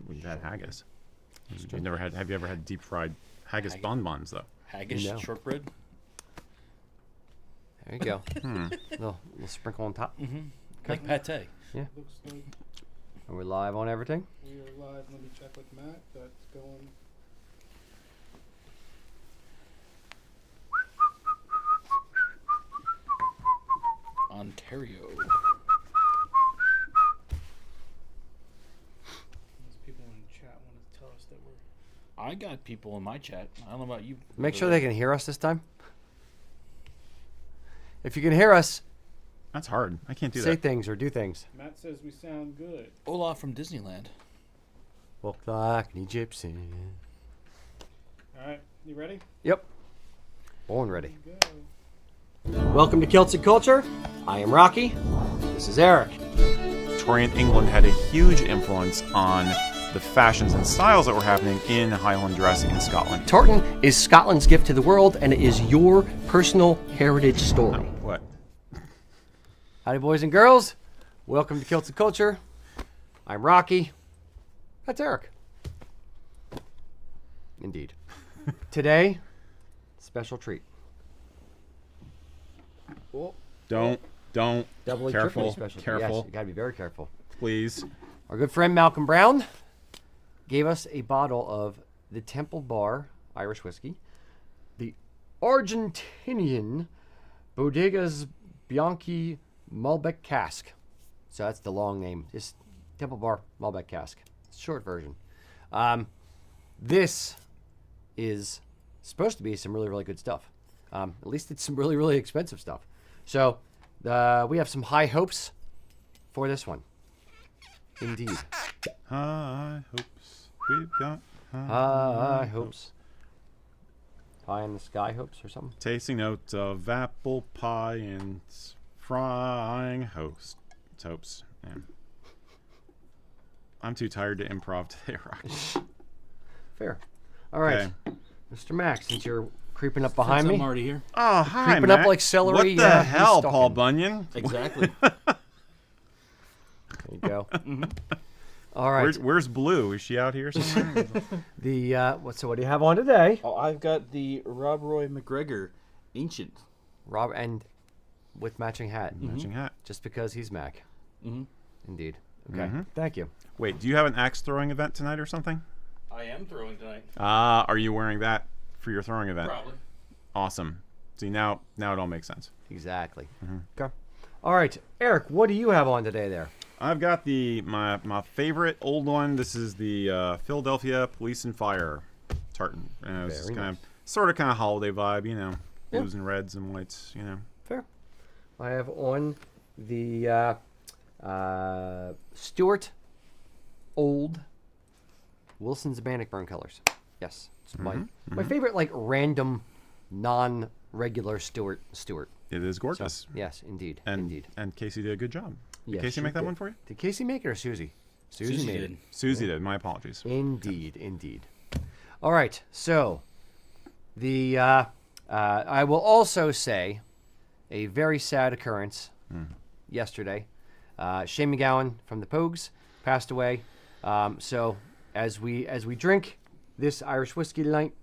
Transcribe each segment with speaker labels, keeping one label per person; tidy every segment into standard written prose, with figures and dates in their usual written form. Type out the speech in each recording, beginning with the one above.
Speaker 1: We've had haggis. Have you ever had deep fried haggis bonbons though?
Speaker 2: Haggis shortbread.
Speaker 3: There you go. little sprinkle on top.
Speaker 2: Like pate.
Speaker 3: Yeah.
Speaker 4: Looks like
Speaker 3: Are we live on everything?
Speaker 4: we are live. Let me check with Matt. That's going.
Speaker 2: Ontario.
Speaker 4: These people in the chat want to tell us that we're.
Speaker 2: I got people in my chat. I don't know about you.
Speaker 3: Make sure they can hear us this time. If you can hear us,
Speaker 1: That's hard. I can't do
Speaker 3: say
Speaker 1: that.
Speaker 3: things or do things.
Speaker 4: Matt says we sound good.
Speaker 2: Olaf from Disneyland.
Speaker 3: Walk like an Egyptian.
Speaker 4: All right, you ready?
Speaker 3: Yep. Born ready.
Speaker 4: Go.
Speaker 3: Welcome to Kilts and Culture. I am Rocky. This is Eric.
Speaker 1: Victorian England had a huge influence on the fashions and styles that were happening in Highland dress in Scotland.
Speaker 3: Tartan is Scotland's gift to the world, and it is your personal heritage story.
Speaker 1: What?
Speaker 3: Howdy, boys and girls. Welcome to Kilts and Culture. I'm Rocky. That's Eric. Indeed. Today, special treat. Oh,
Speaker 1: Don't.
Speaker 3: doubly,
Speaker 1: Careful.
Speaker 3: triply special.
Speaker 1: Careful.
Speaker 3: Yes, you gotta be very careful.
Speaker 1: Please.
Speaker 3: Our good friend Malcolm Brown gave us a bottle of the Temple Bar Irish whiskey, the Argentinian Bodegas Bianchi Malbec cask. So that's the long name. Just Temple Bar Malbec cask. It's a short version. This is supposed to be some really, really good stuff. At least it's some really, really expensive stuff. So we have some high hopes for this one. Indeed.
Speaker 1: High hopes. We've got
Speaker 3: High hopes. High in the sky hopes or something.
Speaker 1: tasting notes of apple pie and frying hopes. Yeah. I'm too tired to improv today, Rock.
Speaker 3: Fair. All right.
Speaker 1: Okay.
Speaker 3: Mr. Max, since you're creeping up behind me.
Speaker 2: I'm already here.
Speaker 1: Oh, hi,
Speaker 3: Creeping up
Speaker 1: Mac.
Speaker 3: like celery,
Speaker 1: What the
Speaker 3: he's
Speaker 1: hell,
Speaker 3: stalking.
Speaker 1: Paul Bunyan?
Speaker 2: Exactly.
Speaker 3: There you go. All right.
Speaker 1: Where's Blue? Is she out here somewhere?
Speaker 3: What do you have on today?
Speaker 2: Oh, I've got the Rob Roy McGregor Ancient.
Speaker 3: Rob, and with matching hat.
Speaker 1: Matching hat.
Speaker 3: Just because he's Mac. Indeed. Okay.
Speaker 1: Mhm.
Speaker 3: Thank you.
Speaker 1: Wait, do you have an axe throwing event tonight or something?
Speaker 2: I am throwing tonight.
Speaker 1: Are you wearing that for your throwing event?
Speaker 2: Probably.
Speaker 1: Awesome. See, now it all makes sense.
Speaker 3: Exactly. Okay. All right, Eric, what do you have on today there?
Speaker 1: I've got my favorite old one. This is the Philadelphia Police and Fire tartan. It's
Speaker 3: Very nice.
Speaker 1: kind of holiday vibe, you know,
Speaker 3: Yeah.
Speaker 1: blues and reds and whites, you know.
Speaker 3: Fair. I have on the Stuart Old Wilson's Bannockburn colors. Yes, it's my favorite, like random, non-regular Stuart.
Speaker 1: It is
Speaker 3: So,
Speaker 1: gorgeous.
Speaker 3: yes, indeed,
Speaker 1: and
Speaker 3: indeed.
Speaker 1: and Casey did a good job. Did
Speaker 3: Yes,
Speaker 1: Casey
Speaker 3: she
Speaker 1: make that
Speaker 3: did.
Speaker 1: one for you?
Speaker 3: Did Casey make it or Susie?
Speaker 2: Susie
Speaker 3: made
Speaker 2: did.
Speaker 3: it.
Speaker 1: Susie did. My apologies.
Speaker 3: Indeed, indeed. All right, so the I will also say a very sad occurrence yesterday. Shane McGowan from the Pogues passed away. So as we drink this Irish whiskey tonight,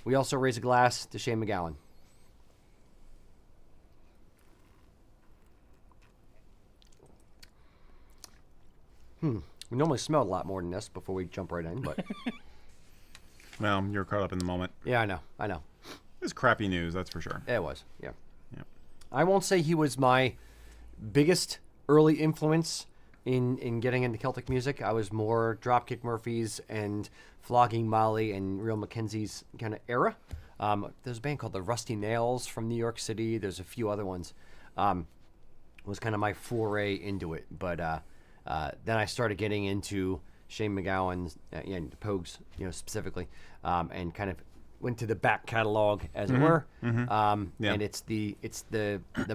Speaker 3: we also raise a glass to Shane McGowan. We normally smell a lot more than this before we jump right in, but
Speaker 1: Well, you're caught up in the moment.
Speaker 3: yeah, I know.
Speaker 1: It's crappy news, that's for sure.
Speaker 3: It was, yeah.
Speaker 1: Yeah.
Speaker 3: I won't say he was my biggest early influence in getting into Celtic music. I was more Dropkick Murphys and Flogging Molly and Real Mackenzie's kind of era. There's a band called the Rusty Nails from New York City. There's a few other ones. Was kind of my foray into it. But then I started getting into Shane McGowan's and the Pogues, specifically, and kind of went to the back catalog, as it were.
Speaker 1: Yeah.
Speaker 3: And it's the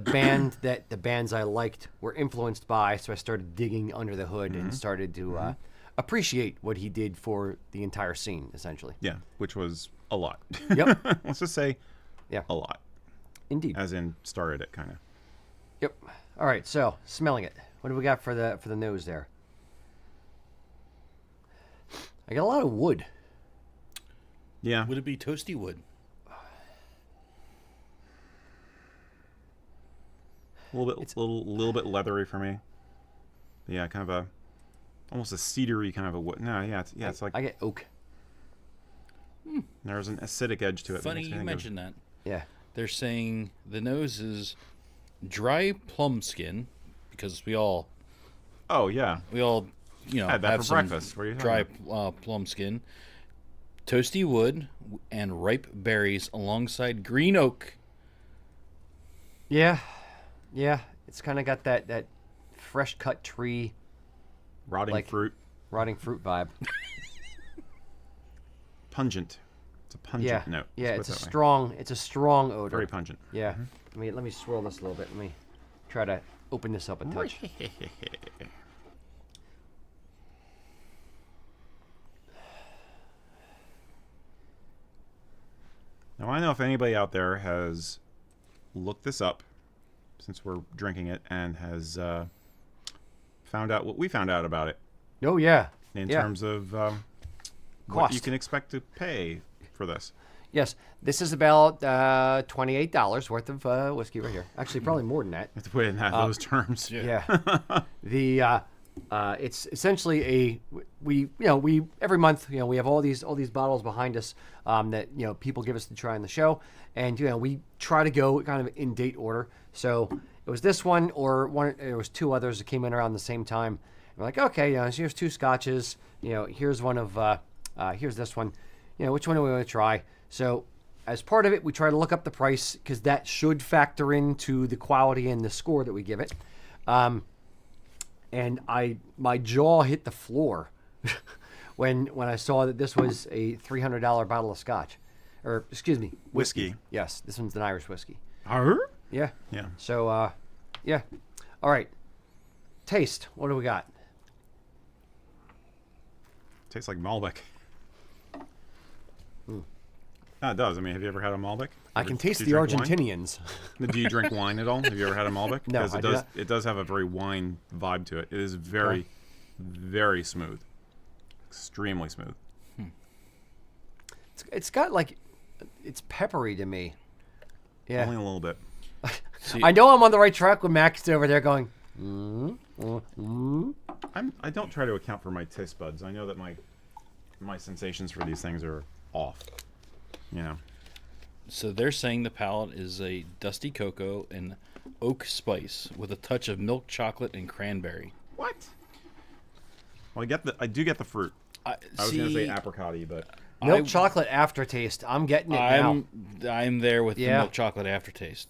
Speaker 3: band that the bands I liked were influenced by. So I started digging under the hood and started to appreciate what he did for the entire scene, essentially.
Speaker 1: Yeah, which was a lot.
Speaker 3: Yep.
Speaker 1: Let's just say
Speaker 3: Yeah.
Speaker 1: a lot.
Speaker 3: Indeed.
Speaker 1: As in started it kind of.
Speaker 3: Yep. All right. So smelling it. What do we got for the nose there? I get a lot of wood.
Speaker 1: Yeah.
Speaker 5: Would it be toasty wood?
Speaker 1: A little bit leathery for me. Yeah, kind of almost a cedary kind of a wood. No, yeah, it's like
Speaker 3: I get oak.
Speaker 1: there's an acidic edge to it.
Speaker 5: Funny you mentioned that.
Speaker 3: Yeah.
Speaker 5: They're saying the nose is dry plum skin because we all
Speaker 1: Oh yeah,
Speaker 5: have
Speaker 1: that for
Speaker 5: some
Speaker 1: breakfast. What are you
Speaker 5: dry
Speaker 1: talking
Speaker 5: plum skin, toasty wood, and ripe berries alongside green oak.
Speaker 3: Yeah. Yeah. It's kind of got that fresh cut tree,
Speaker 1: rotting
Speaker 3: like-
Speaker 1: fruit,
Speaker 3: rotting fruit vibe.
Speaker 1: pungent. It's a pungent
Speaker 3: Yeah.
Speaker 1: note.
Speaker 3: Yeah.
Speaker 1: Let's
Speaker 3: It's
Speaker 1: put it that way.
Speaker 3: a strong odor.
Speaker 1: Very pungent.
Speaker 3: Yeah. Let me swirl this a little bit. Let me try to open this up a touch.
Speaker 1: Now I know if anybody out there has looked this up since we're drinking it and has found out what we found out about it
Speaker 3: Oh yeah.
Speaker 1: in
Speaker 3: Yeah.
Speaker 1: terms of what you
Speaker 3: Cost.
Speaker 1: can expect to pay for this.
Speaker 3: Yes. This is about $28 worth of whiskey right here. Actually, probably more than that.
Speaker 1: You have to put it in those terms.
Speaker 3: Yeah. It's essentially we every month we have all these bottles behind us that people give us to try on the show, and we try to go kind of in date order. So it was this one or one. There was two others that came in around the same time. We're like, okay, so here's two scotches. Here's one of here's this one. Which one do we want to try? So as part of it, we try to look up the price because that should factor into the quality and the score that we give it. And my jaw hit the floor when I saw that this was a $300 bottle of scotch, or excuse me,
Speaker 1: Whiskey.
Speaker 3: Yes, this one's an Irish whiskey.
Speaker 1: Arr?
Speaker 3: Yeah.
Speaker 1: Yeah.
Speaker 3: So yeah. All right. Taste. What do we got?
Speaker 1: Tastes like Malbec. Ah, it does. I mean, have you ever had a Malbec?
Speaker 3: I can taste
Speaker 1: do
Speaker 3: the
Speaker 1: you drink wine?
Speaker 3: Argentinians.
Speaker 1: Do you drink wine at all? Have you ever had a Malbec?
Speaker 3: No,
Speaker 1: Because
Speaker 3: I
Speaker 1: it
Speaker 3: do
Speaker 1: does.
Speaker 3: not.
Speaker 1: It does have a very wine vibe to it. It is very,
Speaker 3: Okay.
Speaker 1: very smooth. Extremely smooth.
Speaker 3: It's got like, it's peppery to me. Yeah.
Speaker 1: Only a little bit.
Speaker 5: See,
Speaker 3: I know I'm on the right track when Max over there going.
Speaker 1: I don't try to account for my taste buds. I know that my sensations for these things are off.
Speaker 5: so they're saying the palate is a dusty cocoa and oak spice with a touch of milk chocolate and cranberry.
Speaker 1: What? Well, I do get the fruit. I was gonna say apricot-y, but
Speaker 3: Milk chocolate aftertaste. I'm getting it now.
Speaker 5: I'm there with the
Speaker 3: Yeah.
Speaker 5: milk chocolate aftertaste.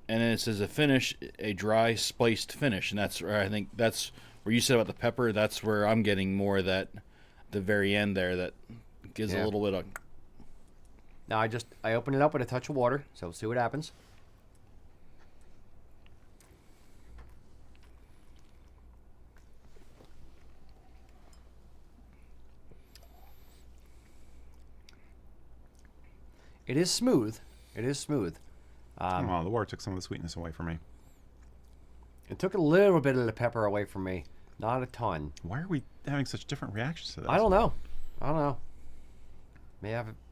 Speaker 5: And then it says a finish, a dry spiced finish, and that's where I think that's where you said about the pepper. That's where I'm getting more of that, the very end there that gives
Speaker 3: Yeah.
Speaker 5: a little bit of.
Speaker 3: Now I open it up with a touch of water, so we'll see what happens. It is smooth. It is smooth.
Speaker 1: the water took some of the sweetness away from me.
Speaker 3: It took a little bit of the pepper away from me. Not a ton.
Speaker 1: Why are we having such different reactions to this?
Speaker 3: I don't know.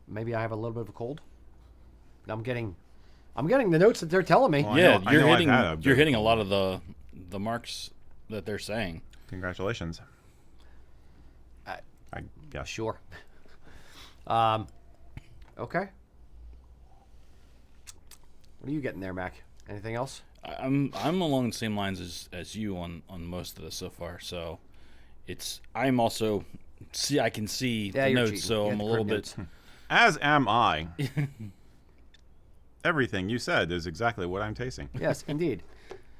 Speaker 3: Maybe I have a little bit of a cold. But I'm getting the notes that they're telling me.
Speaker 1: Well, I
Speaker 5: Yeah,
Speaker 1: know- I
Speaker 5: you're
Speaker 1: know I've
Speaker 5: hitting
Speaker 1: had a
Speaker 5: you're
Speaker 1: big
Speaker 5: hitting a
Speaker 1: one.
Speaker 5: lot of the marks that they're saying.
Speaker 1: Congratulations. I guess.
Speaker 3: Sure. Okay. What are you getting there, Mac? Anything else?
Speaker 5: I'm along the same lines as you on most of this so far. So I'm also I can see
Speaker 3: Yeah,
Speaker 5: the
Speaker 3: you're
Speaker 5: notes,
Speaker 3: cheating.
Speaker 5: so
Speaker 3: You
Speaker 5: I'm
Speaker 3: had
Speaker 5: a
Speaker 3: the
Speaker 5: little
Speaker 3: correct
Speaker 5: bit.
Speaker 3: notes.
Speaker 1: As am I. Everything you said is exactly what I'm tasting.
Speaker 3: Yes, indeed.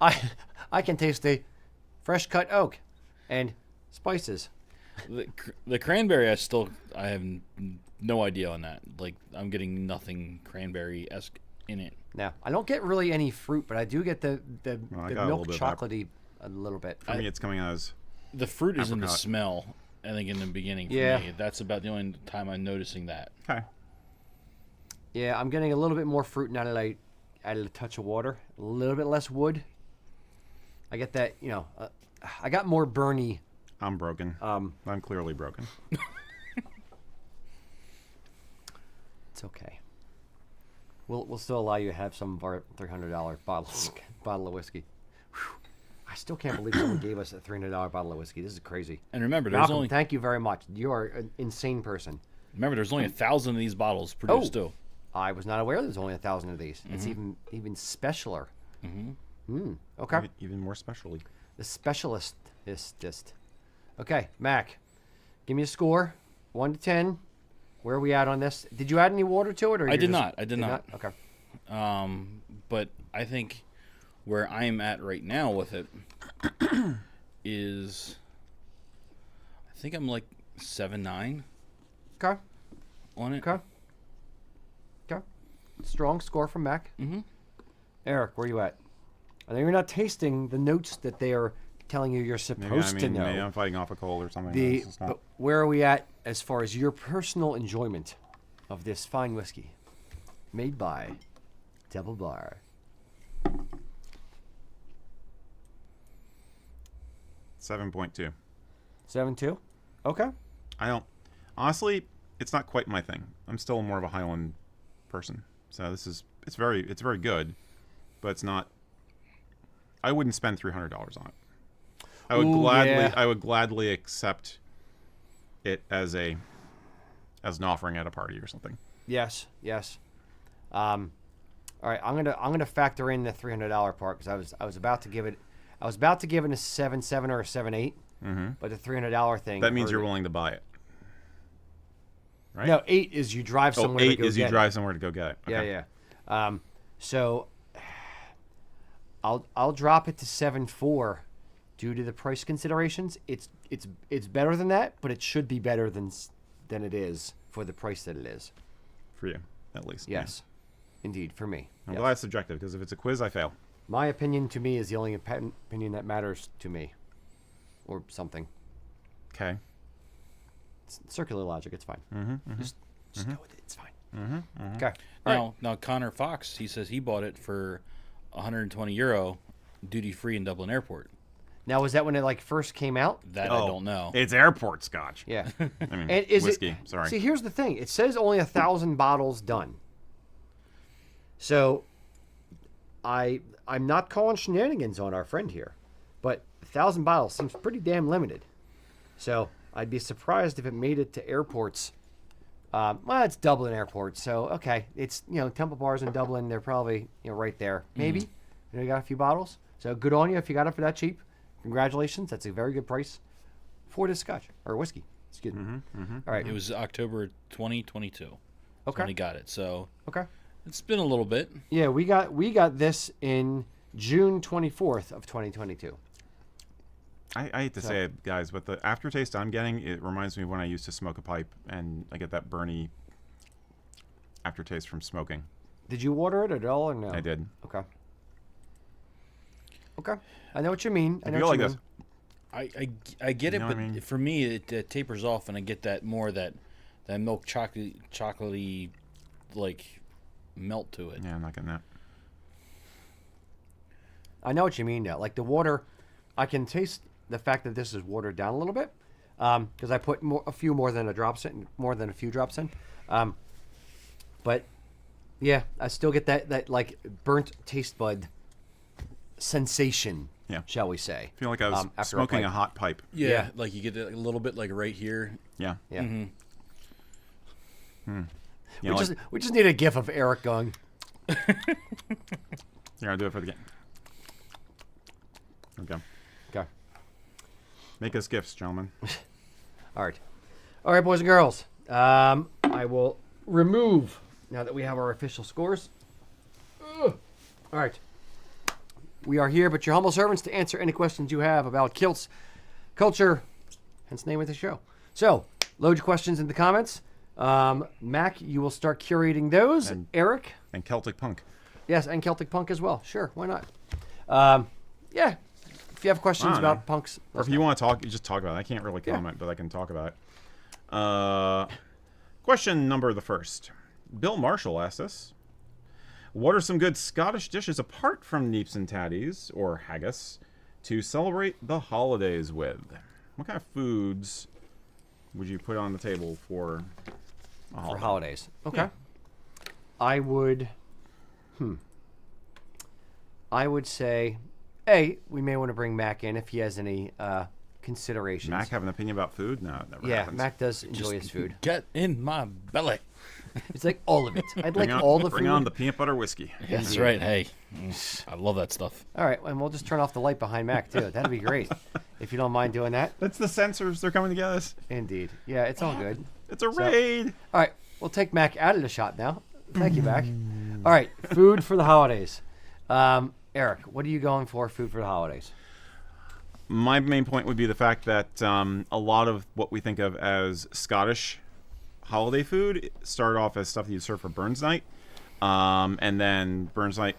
Speaker 3: I can taste the fresh cut oak and spices.
Speaker 5: The cranberry, I have no idea on that. Like I'm getting nothing cranberry-esque in it.
Speaker 3: Now, I don't get really any fruit, but I do get the
Speaker 1: Well, I
Speaker 3: the
Speaker 1: got a
Speaker 3: milk
Speaker 1: little bit of that.
Speaker 3: chocolatey a little bit.
Speaker 1: For me, it's coming out as
Speaker 5: The fruit is in the
Speaker 1: Apricot.
Speaker 5: smell. I think in the beginning for
Speaker 3: Yeah.
Speaker 5: me, that's about the only time I'm noticing that.
Speaker 1: okay.
Speaker 3: Yeah, I'm getting a little bit more fruit now that I added a touch of water. A little bit less wood. I get that, I got more burny
Speaker 1: I'm broken. I'm clearly broken.
Speaker 3: It's okay. We'll still allow you to have some of our $300 bottle of whiskey. Whew. I still can't believe someone gave us a $300 bottle of whiskey. This is crazy.
Speaker 5: And remember, there's
Speaker 3: Malcolm,
Speaker 5: only
Speaker 3: thank you very much. You are an insane person.
Speaker 5: there's only 1,000 of these bottles produced too.
Speaker 3: I was not aware there's only 1,000 of these. It's even specialer. Okay.
Speaker 1: Even more specially.
Speaker 3: The specialist is just. Okay, Mac, give me a score, 1 to 10. Where are we at on this? Did you add any water to it, or
Speaker 5: I did not. I did not.
Speaker 3: Okay.
Speaker 5: But I think where I'm at right now with it is, I think I'm like 7.9
Speaker 3: Okay.
Speaker 5: on it.
Speaker 3: Okay. Okay. Strong score from Mac.
Speaker 5: Mhm.
Speaker 3: Eric, where you at? I know you're not tasting the notes that they are telling you you're supposed to know.
Speaker 1: Maybe I'm fighting off a cold or something.
Speaker 3: But where are we at as far as your personal enjoyment of this fine whiskey made by Double Bar?
Speaker 1: 7.2.
Speaker 3: 7.2. Okay.
Speaker 1: I don't. Honestly, it's not quite my thing. I'm still more of a Highland person. So it's very good, but it's not. I wouldn't spend $300 on it. I would gladly accept it as an offering at a party or something.
Speaker 3: Yes. All right, I'm gonna factor in the $300 part because I was about to give it a 7.7 or a 7.8, but the $300 thing.
Speaker 1: That means you're willing to buy it, right?
Speaker 3: No, 8 is you drive somewhere.
Speaker 1: 8
Speaker 3: to go
Speaker 1: is you
Speaker 3: get
Speaker 1: drive
Speaker 3: it.
Speaker 1: somewhere to go get it. Okay.
Speaker 3: Yeah. So I'll drop it to 7.4 due to the price considerations. It's better than that, but it should be better than it is for the price that it is.
Speaker 1: For you, at least.
Speaker 3: Yes, indeed, for me.
Speaker 1: I'm
Speaker 3: Yes.
Speaker 1: glad it's subjective because if it's a quiz, I fail.
Speaker 3: My opinion to me is the only opinion that matters to me, or something.
Speaker 1: Okay.
Speaker 3: It's circular logic. It's fine. Just go with it. It's fine. Okay.
Speaker 5: Now Connor Fox, he says he bought it for €120 duty free in Dublin Airport.
Speaker 3: Now, was that when it first came out?
Speaker 5: That I don't know.
Speaker 1: It's airport scotch.
Speaker 3: Yeah.
Speaker 1: I mean,
Speaker 3: And is
Speaker 1: whiskey.
Speaker 3: it?
Speaker 1: Sorry.
Speaker 3: See, here's the thing. It says only 1,000 bottles done. So, I'm not calling shenanigans on our friend here, but 1,000 bottles seems pretty damn limited. So I'd be surprised if it made it to airports. Well, it's Dublin Airport, so okay. It's Temple Bars in Dublin. They're probably right there. Maybe you got a few bottles. So good on you if you got it for that cheap. Congratulations. That's a very good price for this scotch or whiskey. Excuse me. All right.
Speaker 5: It was October 2022.
Speaker 3: Okay.
Speaker 5: When he got it, so
Speaker 3: Okay.
Speaker 5: it's been a little bit.
Speaker 3: Yeah, we got this in June 24th of 2022.
Speaker 1: I hate to say it, guys, but the aftertaste I'm getting, it reminds me of when I used to smoke a pipe, and I get that burny aftertaste from smoking.
Speaker 3: Did you water it at all or no?
Speaker 1: I did.
Speaker 3: Okay. Okay. I know what you mean. I
Speaker 1: I
Speaker 3: know
Speaker 1: feel
Speaker 3: what
Speaker 1: like
Speaker 3: you
Speaker 1: this.
Speaker 3: mean.
Speaker 5: I get
Speaker 1: You
Speaker 5: it,
Speaker 1: know
Speaker 5: but
Speaker 1: what I mean?
Speaker 5: for me it tapers off, and I get that milk chocolatey melt to it.
Speaker 1: Yeah, I'm not getting that.
Speaker 3: I know what you mean now. Like the water, I can taste the fact that this is watered down a little bit because I put a few more than a few drops in. But yeah, I still get that like burnt taste bud sensation.
Speaker 1: Yeah.
Speaker 3: Shall we say?
Speaker 1: I feel like I was
Speaker 3: After
Speaker 1: smoking a
Speaker 3: pipe.
Speaker 1: hot pipe.
Speaker 5: Yeah,
Speaker 3: Yeah.
Speaker 5: like you get it a little bit like right here.
Speaker 1: Yeah.
Speaker 3: Yeah.
Speaker 1: You
Speaker 3: We
Speaker 1: know,
Speaker 3: just
Speaker 1: like,
Speaker 3: we just need a gif of Eric going.
Speaker 1: you're gonna do it for the game. Okay.
Speaker 3: Okay.
Speaker 1: Make us gifts, gentlemen.
Speaker 3: All right, boys and girls. I will remove now that we have our official scores. Ugh. All right. We are here, but your humble servants to answer any questions you have about kilts, culture, hence the name of the show. So, load your questions in the comments. Mac, you will start curating those.
Speaker 1: And-
Speaker 3: Eric,
Speaker 1: And Celtic punk.
Speaker 3: yes, and Celtic punk as well. Sure, why not? Yeah, if you have questions
Speaker 1: I don't know.
Speaker 3: about punks,
Speaker 1: Or if you want to talk, you just talk about it. I can't really comment, but I can talk about it. Question number the first. Bill Marshall asked us, what are some good Scottish dishes apart from neeps and tatties, or haggis, to celebrate the holidays with? what kind of foods would you put on the table for a
Speaker 3: For
Speaker 1: holiday?
Speaker 3: holidays. Okay.
Speaker 1: Yeah.
Speaker 3: I would. I would say, A, we may want to bring Mac in if he has any considerations.
Speaker 1: Mac have an opinion about food? No, it never
Speaker 3: Yeah,
Speaker 1: happens.
Speaker 3: Mac does enjoy his food.
Speaker 5: Get in my belly.
Speaker 3: It's like all of it. I'd
Speaker 1: Bring
Speaker 3: like
Speaker 1: on,
Speaker 3: all the
Speaker 1: bring
Speaker 3: food.
Speaker 1: on the peanut butter whiskey.
Speaker 5: That's right. Hey, I love that stuff.
Speaker 3: All right, and we'll just turn off the light behind Mac too. That'd be great, if you don't mind doing that.
Speaker 1: That's the sensors. They're coming together.
Speaker 3: Indeed. Yeah, it's all good.
Speaker 1: It's a raid.
Speaker 3: All right, we'll take Mac out of the shot now. Thank you, Mac. All right, food for the holidays. Eric, what are you going for food for the holidays?
Speaker 1: My main point would be the fact that a lot of what we think of as Scottish holiday food started off as stuff that you serve for Burns Night, and then Burns Night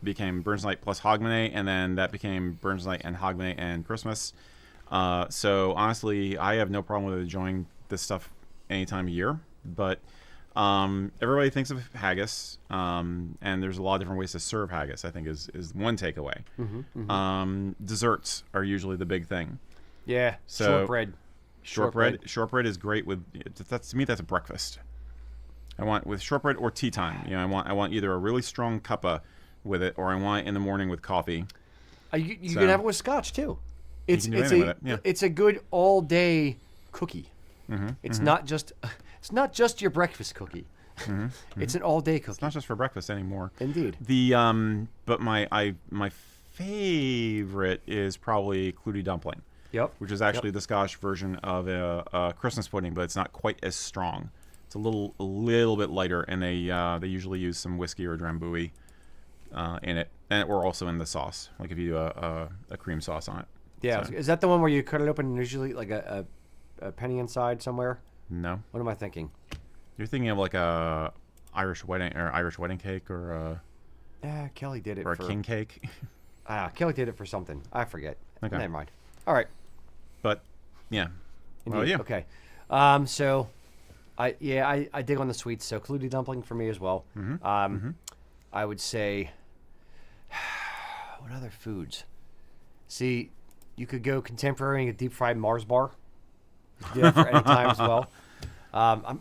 Speaker 1: became Burns Night plus Hogmanay, and then that became Burns Night and Hogmanay and Christmas. So honestly, I have no problem with enjoying this stuff any time of year, but everybody thinks of haggis, and there's a lot of different ways to serve haggis, I think is one takeaway. Desserts are usually the big thing.
Speaker 3: Yeah,
Speaker 1: So-
Speaker 3: shortbread.
Speaker 1: Shortbread is great with that's to me that's a breakfast. I want with shortbread or tea time. I want either a really strong cuppa with it, or I want it in the morning with coffee.
Speaker 3: You
Speaker 1: So-
Speaker 3: can have it with scotch too. It's
Speaker 1: can do
Speaker 3: it's
Speaker 1: anything
Speaker 3: a
Speaker 1: with it, yeah.
Speaker 3: it's a good all day cookie. It's not just your breakfast cookie. It's an all day cookie.
Speaker 1: It's not just for breakfast anymore.
Speaker 3: Indeed.
Speaker 1: But my favorite is probably Clutie dumpling,
Speaker 3: Yep.
Speaker 1: which is actually the Scottish version of a Christmas pudding, but it's not quite as strong. It's a little bit lighter, and they usually use some whiskey or drambuie in it, or also in the sauce, like if you do a cream sauce on it.
Speaker 3: Yeah.
Speaker 1: So,
Speaker 3: Is that the one where you cut it open and usually like a penny inside somewhere?
Speaker 1: no,
Speaker 3: What am I thinking?
Speaker 1: you're thinking of like a Irish wedding cake or
Speaker 3: Kelly did it
Speaker 1: a
Speaker 3: for
Speaker 1: king cake.
Speaker 3: Kelly did it for something. I forget.
Speaker 1: Okay.
Speaker 3: Never mind. All right.
Speaker 1: But yeah, well,
Speaker 3: Indeed.
Speaker 1: yeah.
Speaker 3: Okay. So, I dig on the sweets. So Clutie dumpling for me as well. I would say, what other foods? See, you could go contemporary and get deep fried Mars bar. Do that for any time as well. I'm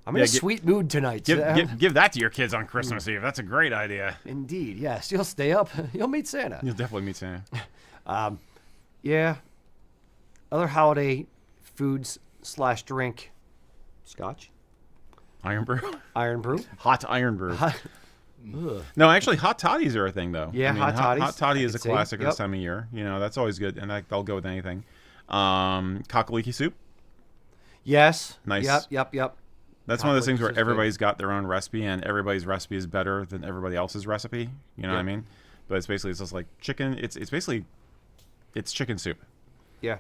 Speaker 3: in
Speaker 1: Yeah,
Speaker 3: a sweet mood tonight.
Speaker 1: Give that to your kids on Christmas Eve. That's a great idea.
Speaker 3: Indeed, yes. You'll stay up. You'll meet Santa.
Speaker 1: You'll definitely meet Santa.
Speaker 3: Yeah. Other holiday foods / drink. Scotch.
Speaker 1: Iron brew,
Speaker 3: Iron brew.
Speaker 1: hot iron brew.
Speaker 3: Ugh.
Speaker 1: No, actually, hot toddies are a thing though.
Speaker 3: Yeah, hot toddies.
Speaker 1: Hot toddy
Speaker 3: I
Speaker 1: is a
Speaker 3: could see.
Speaker 1: classic of
Speaker 3: Yep.
Speaker 1: this time of year. That's always good, and they'll go with anything. Kakaliki soup.
Speaker 3: Yes.
Speaker 1: Nice.
Speaker 3: Yep.
Speaker 1: That's one of those
Speaker 3: Kakaliki
Speaker 1: things where
Speaker 3: soup's good.
Speaker 1: everybody's got their own recipe, and everybody's recipe is better than everybody else's recipe. You know what I
Speaker 3: Yep.
Speaker 1: mean? But it's just like chicken. It's basically chicken soup.
Speaker 3: Yeah.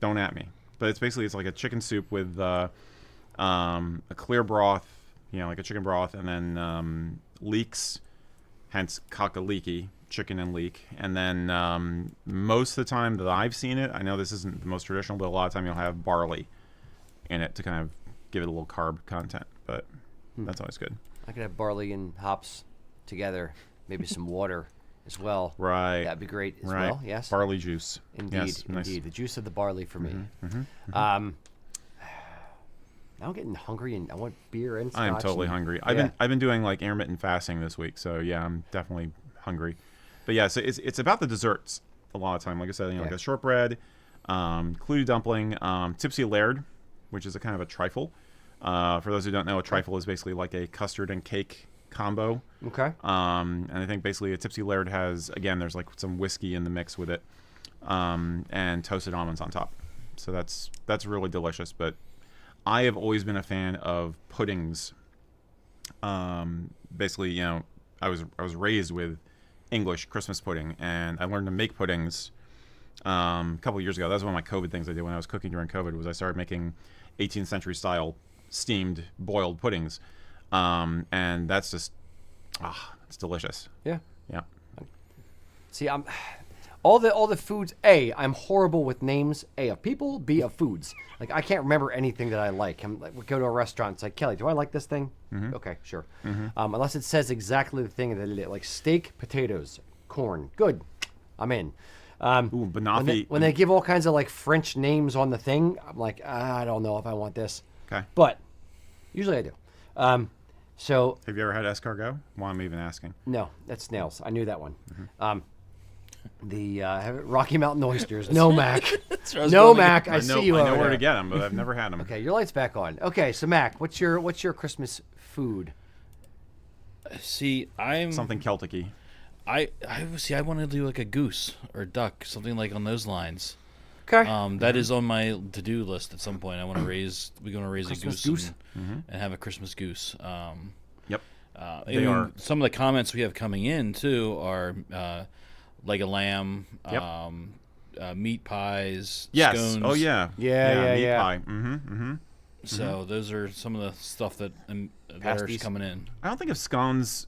Speaker 1: Don't at me. But it's like a chicken soup with a clear broth, like a chicken broth, and then leeks, hence kakaliki, chicken and leek. And then most of the time that I've seen it, I know this isn't the most traditional, but a lot of time you'll have barley in it to kind of give it a little carb content. But that's always good.
Speaker 3: I could have barley and hops together. Maybe some water as well.
Speaker 1: Right.
Speaker 3: That'd be great as
Speaker 1: Right.
Speaker 3: well. Yes.
Speaker 1: Barley juice.
Speaker 3: Indeed.
Speaker 1: Yes, nice.
Speaker 3: Indeed. The juice of the barley for me. Now I'm getting hungry and I want beer and scotch.
Speaker 1: I am totally
Speaker 3: and-
Speaker 1: hungry.
Speaker 3: Yeah.
Speaker 1: I've been doing like intermittent fasting this week, so yeah, I'm definitely hungry. But yeah, so it's about the desserts a lot of time. Like I said, like
Speaker 3: Yeah.
Speaker 1: a shortbread, Clutie dumpling, Tipsy Laird, which is a kind of a trifle. For those who don't know, a trifle is basically like a custard and cake combo.
Speaker 3: Okay.
Speaker 1: And I think basically a Tipsy Laird has, again, there's like some whiskey in the mix with it, and toasted almonds on top. So that's really delicious. But I have always been a fan of puddings. Basically, I was raised with English Christmas pudding, and I learned to make puddings a couple of years ago. That was one of my COVID things I did when I was cooking during COVID. Was I started making 18th century style steamed boiled puddings, and that's just it's delicious.
Speaker 3: Yeah.
Speaker 1: Yeah.
Speaker 3: See, I'm all the foods. A, I'm horrible with names. A, of people. B, of foods. Like I can't remember anything that I like. I'm like, we go to a restaurant. It's like, Kelly, do I like this thing? Okay, sure. Unless it says exactly the thing that it is, like steak, potatoes, corn. Good, I'm in.
Speaker 1: Ooh, banoffee.
Speaker 3: When they give all kinds of like French names on the thing, I'm like, I don't know if I want this.
Speaker 1: Okay.
Speaker 3: But usually I do. So
Speaker 1: Have you ever had escargot? Why am I even asking?
Speaker 3: no, that's snails. I knew that one.
Speaker 1: Mm-hmm.
Speaker 3: The Rocky Mountain oysters. No, Mac.
Speaker 5: That's where I was
Speaker 3: No,
Speaker 5: going
Speaker 3: Mac.
Speaker 5: again.
Speaker 3: I see you
Speaker 1: I
Speaker 3: over
Speaker 1: know where
Speaker 3: there.
Speaker 1: to get them, but I've never had them.
Speaker 3: Okay, your light's back on. Okay, so Mac, what's your Christmas food?
Speaker 5: See, I'm
Speaker 1: Something Celtic-y.
Speaker 5: I see. I want to do like a goose or duck, something like on those lines.
Speaker 3: Okay.
Speaker 5: That is on my to-do list at some point. I want to raise. We're going to raise
Speaker 3: Christmas
Speaker 5: a goose,
Speaker 3: goose?
Speaker 5: And have a Christmas goose.
Speaker 1: Yep. They
Speaker 5: Even
Speaker 1: are.
Speaker 5: some of the comments we have coming in too are leg of lamb, meat pies,
Speaker 1: Yes.
Speaker 5: scones.
Speaker 1: Oh yeah.
Speaker 3: Yeah.
Speaker 1: Meat pie. Mm-hmm.
Speaker 5: So those are some of the stuff that that are
Speaker 3: Pasties.
Speaker 5: coming in.
Speaker 1: I don't think of scones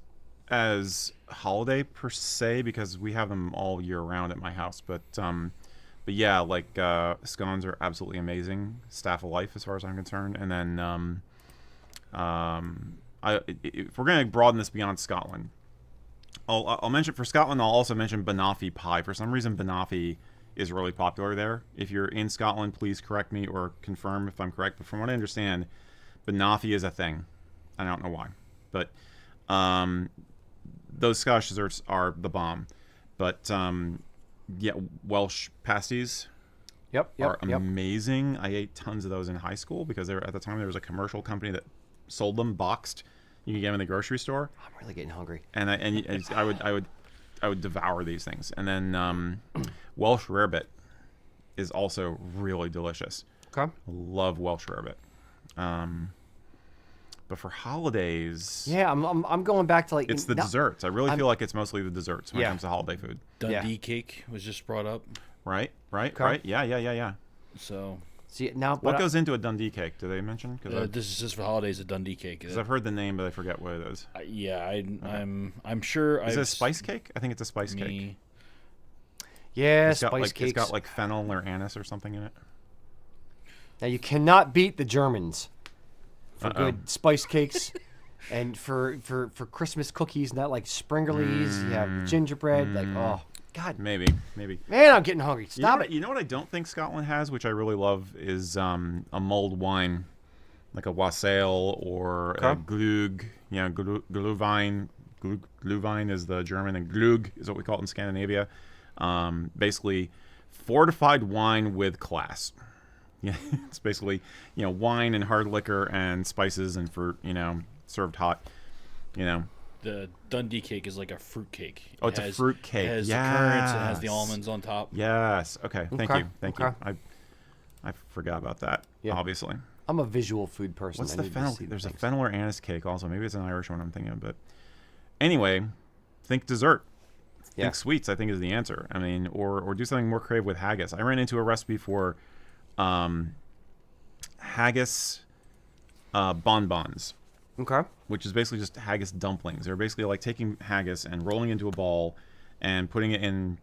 Speaker 1: as holiday per se because we have them all year round at my house. But yeah, like scones are absolutely amazing. Staff of life as far as I'm concerned. And then if we're gonna broaden this beyond Scotland, I'll mention for Scotland. I'll also mention banoffee pie. For some reason, banoffee is really popular there. If you're in Scotland, please correct me or confirm if I'm correct. But from what I understand, banoffee is a thing. I don't know why, but those Scottish desserts are the bomb. But yeah, Welsh pasties are amazing. I ate tons of those in high school because at the time there was a commercial company that sold them boxed. You could get them in the grocery store.
Speaker 3: I'm really getting hungry.
Speaker 1: And I would devour these things. And then Welsh rarebit is also really delicious.
Speaker 3: Okay.
Speaker 1: Love Welsh rarebit. But for holidays,
Speaker 3: Yeah, I'm going back to like
Speaker 1: it's the desserts. I really feel like it's mostly the desserts when it comes to holiday food.
Speaker 5: Dundee cake was just brought up.
Speaker 1: Right.
Speaker 3: Okay.
Speaker 1: Yeah.
Speaker 5: So
Speaker 3: See now,
Speaker 1: What goes into a Dundee cake? Do they mention? Because
Speaker 5: this is just for holidays. A Dundee cake.
Speaker 1: I've heard the name, but I forget what it is.
Speaker 5: I'm sure.
Speaker 1: Is it a spice cake? I think it's a spice cake.
Speaker 3: Yeah,
Speaker 1: It's got
Speaker 3: spice
Speaker 1: like
Speaker 3: cakes.
Speaker 1: it's got like fennel or anise or something in it.
Speaker 3: Now you cannot beat the Germans for
Speaker 1: Uh-oh.
Speaker 3: good spice cakes, and for Christmas cookies and that like Springerlies. You have gingerbread. Like God,
Speaker 1: Maybe.
Speaker 3: man, I'm getting hungry. Stop it.
Speaker 1: You know what I don't think Scotland has, which I really love, is a mulled wine, like a wassail or a glug. Yeah, glühwein. Glühwein is the German, and glug is what we call it in Scandinavia. Basically, fortified wine with class. Yeah, it's basically wine and hard liquor and spices and fruit. Served hot.
Speaker 5: The Dundee cake is like a fruit cake.
Speaker 1: Oh, it's a fruit cake.
Speaker 5: It has the currants. It has the
Speaker 1: Yes.
Speaker 5: almonds on top.
Speaker 1: Yes. Okay. Thank
Speaker 3: Okay,
Speaker 1: you. Thank
Speaker 3: okay.
Speaker 1: you. I forgot about that.
Speaker 3: Yeah.
Speaker 1: Obviously.
Speaker 3: I'm a visual food person.
Speaker 1: What's
Speaker 3: I
Speaker 1: the
Speaker 3: need to
Speaker 1: fennel?
Speaker 3: see
Speaker 1: There's a
Speaker 3: things.
Speaker 1: fennel or anise cake also. Maybe it's an Irish one I'm thinking of. But anyway, think dessert.
Speaker 3: Yeah.
Speaker 1: Think sweets. I think is the answer. I mean, or do something more creative with haggis. I ran into a recipe for haggis bonbons,
Speaker 3: Okay.
Speaker 1: which is basically just haggis dumplings. They're basically like taking haggis and rolling into a ball and putting it in,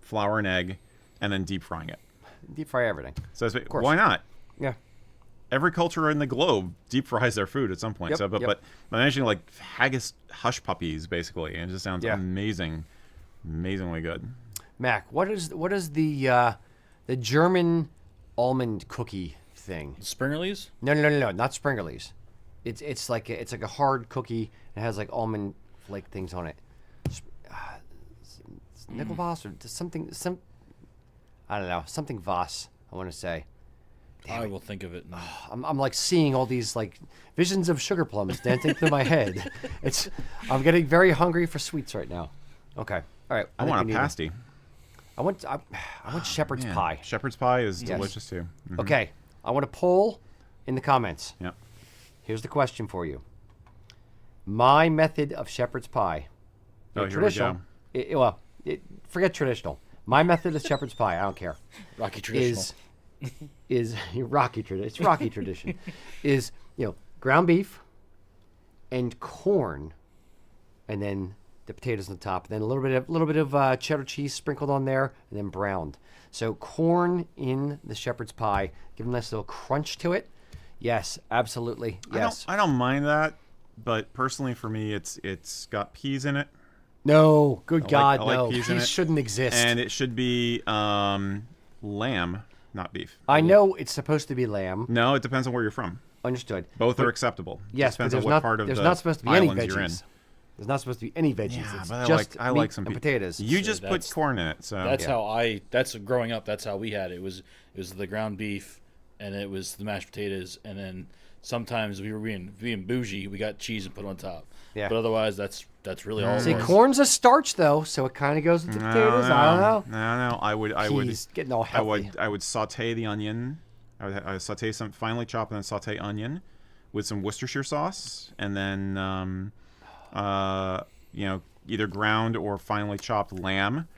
Speaker 1: flour and egg, and then deep frying it.
Speaker 3: Deep fry everything.
Speaker 1: So
Speaker 3: course.
Speaker 1: why not?
Speaker 3: Yeah.
Speaker 1: Every culture in the globe deep fries their food at some point.
Speaker 3: Yep,
Speaker 1: So, but
Speaker 3: yep.
Speaker 1: but I'm mentioning like haggis hush puppies basically, and it just sounds
Speaker 3: Yeah.
Speaker 1: amazingly good.
Speaker 3: Mac, what is the German almond cookie thing?
Speaker 5: Springerlies?
Speaker 3: No, not Springerlies. It's like a hard cookie. It has like almond flake things on it. Nickelvoss or something. I don't know. Something Voss. I want to say.
Speaker 5: I will think of it.
Speaker 3: I'm like seeing all these like visions of sugar plums dancing through my head. I'm getting very hungry for sweets right now. Okay. All right.
Speaker 1: I
Speaker 3: think
Speaker 1: want
Speaker 3: we
Speaker 1: a
Speaker 3: need
Speaker 1: pasty.
Speaker 3: I want shepherd's
Speaker 1: Man,
Speaker 3: pie.
Speaker 1: Shepherd's pie is
Speaker 3: Yes.
Speaker 1: delicious too. Mhm.
Speaker 3: Okay. I want a poll in the comments.
Speaker 1: Yeah.
Speaker 3: Here's the question for you. My method of shepherd's pie.
Speaker 1: Oh, here we
Speaker 3: traditional.
Speaker 1: go.
Speaker 3: Forget traditional. My method of shepherd's pie. I don't care.
Speaker 5: Rocky traditional.
Speaker 3: Is Rocky tradition? It's Rocky tradition. Is ground beef and corn, and then the potatoes on the top, and then a little bit of cheddar cheese sprinkled on there, and then browned. So corn in the shepherd's pie, give a nice little crunch to it. Yes, absolutely. Yes.
Speaker 1: I don't mind that, but personally for me, it's got peas in it.
Speaker 3: No, good God,
Speaker 1: I like
Speaker 3: no.
Speaker 1: peas in
Speaker 3: Peas
Speaker 1: it.
Speaker 3: shouldn't exist.
Speaker 1: And it should be lamb, not beef.
Speaker 3: I know it's supposed to be lamb.
Speaker 1: No, it depends on where you're from.
Speaker 3: Understood.
Speaker 1: Both are acceptable.
Speaker 3: Yes,
Speaker 1: Depends
Speaker 3: but
Speaker 1: on
Speaker 3: there's
Speaker 1: what
Speaker 3: not,
Speaker 1: part of
Speaker 3: there's
Speaker 1: the
Speaker 3: not supposed to be any
Speaker 1: islands you're in.
Speaker 3: veggies. There's not supposed to be any veggies.
Speaker 1: Yeah,
Speaker 3: It's
Speaker 1: but
Speaker 3: just
Speaker 1: I
Speaker 3: meat
Speaker 1: like some
Speaker 3: and
Speaker 1: peas.
Speaker 3: potatoes.
Speaker 1: You
Speaker 5: So
Speaker 1: just put
Speaker 5: that's-
Speaker 1: corn in it, so
Speaker 5: That's
Speaker 3: Yeah.
Speaker 5: how that's growing up. That's how we had it. It was the ground beef, and it was the mashed potatoes, and then sometimes we were being bougie. We got cheese and put on top.
Speaker 3: Yeah.
Speaker 5: But otherwise, that's really all.
Speaker 3: See,
Speaker 5: it was.
Speaker 3: corn's a starch though, so it kind of goes with the potatoes. I don't know.
Speaker 1: No, I would
Speaker 3: He's getting all healthy.
Speaker 1: I would saute the onion. I would saute some finely chopped and then saute onion with some Worcestershire sauce, and then either ground or finely chopped lamb.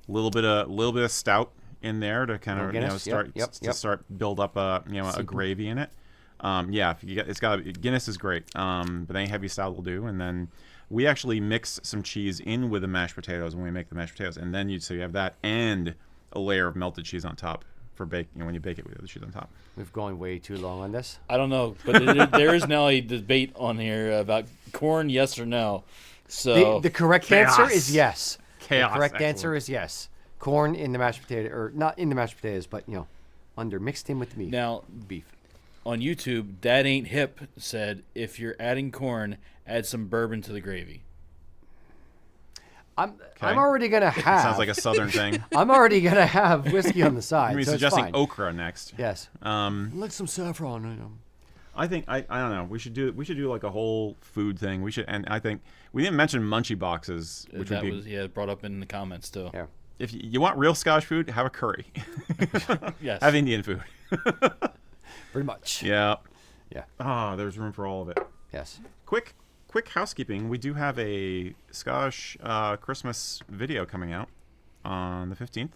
Speaker 1: A little bit of stout in there to kind of
Speaker 3: Guinness, yep, yep.
Speaker 1: start build up a gravy in it. If you get, Guinness is great, but any heavy stout will do. And then we actually mix some cheese in with the mashed potatoes when we make the mashed potatoes, and then you have that and a layer of melted cheese on top for bake. When you bake it with the cheese on top.
Speaker 3: We've gone way too long on this.
Speaker 5: I don't know, but there is now a debate on here about corn, yes or no. So
Speaker 3: The correct
Speaker 1: Chaos.
Speaker 3: answer is yes.
Speaker 1: Chaos,
Speaker 3: The correct
Speaker 1: excellent.
Speaker 3: answer is yes. Corn in the mashed potato, or not in the mashed potatoes, but mixed in with the meat.
Speaker 5: now
Speaker 3: Beef.
Speaker 5: on YouTube, Dad Ain't Hip said if you're adding corn, add some bourbon to the gravy.
Speaker 3: I'm already gonna have.
Speaker 1: Sounds like a southern thing.
Speaker 3: I'm already gonna have whiskey on the side.
Speaker 1: You're
Speaker 3: so it's
Speaker 1: suggesting
Speaker 3: fine.
Speaker 1: okra next.
Speaker 3: Yes. Like some saffron.
Speaker 1: I think I don't know. We should do like a whole food thing. And I think we didn't mention munchie boxes, which
Speaker 5: That
Speaker 1: would be
Speaker 5: was brought up in the comments too.
Speaker 3: Yeah.
Speaker 1: if you want real Scottish food, have a curry.
Speaker 5: Yes.
Speaker 1: Have Indian food.
Speaker 3: Pretty much.
Speaker 1: Yeah.
Speaker 3: Yeah.
Speaker 1: There's room for all of it.
Speaker 3: Yes.
Speaker 1: Quick housekeeping. We do have a Scottish Christmas video coming out on the 15th.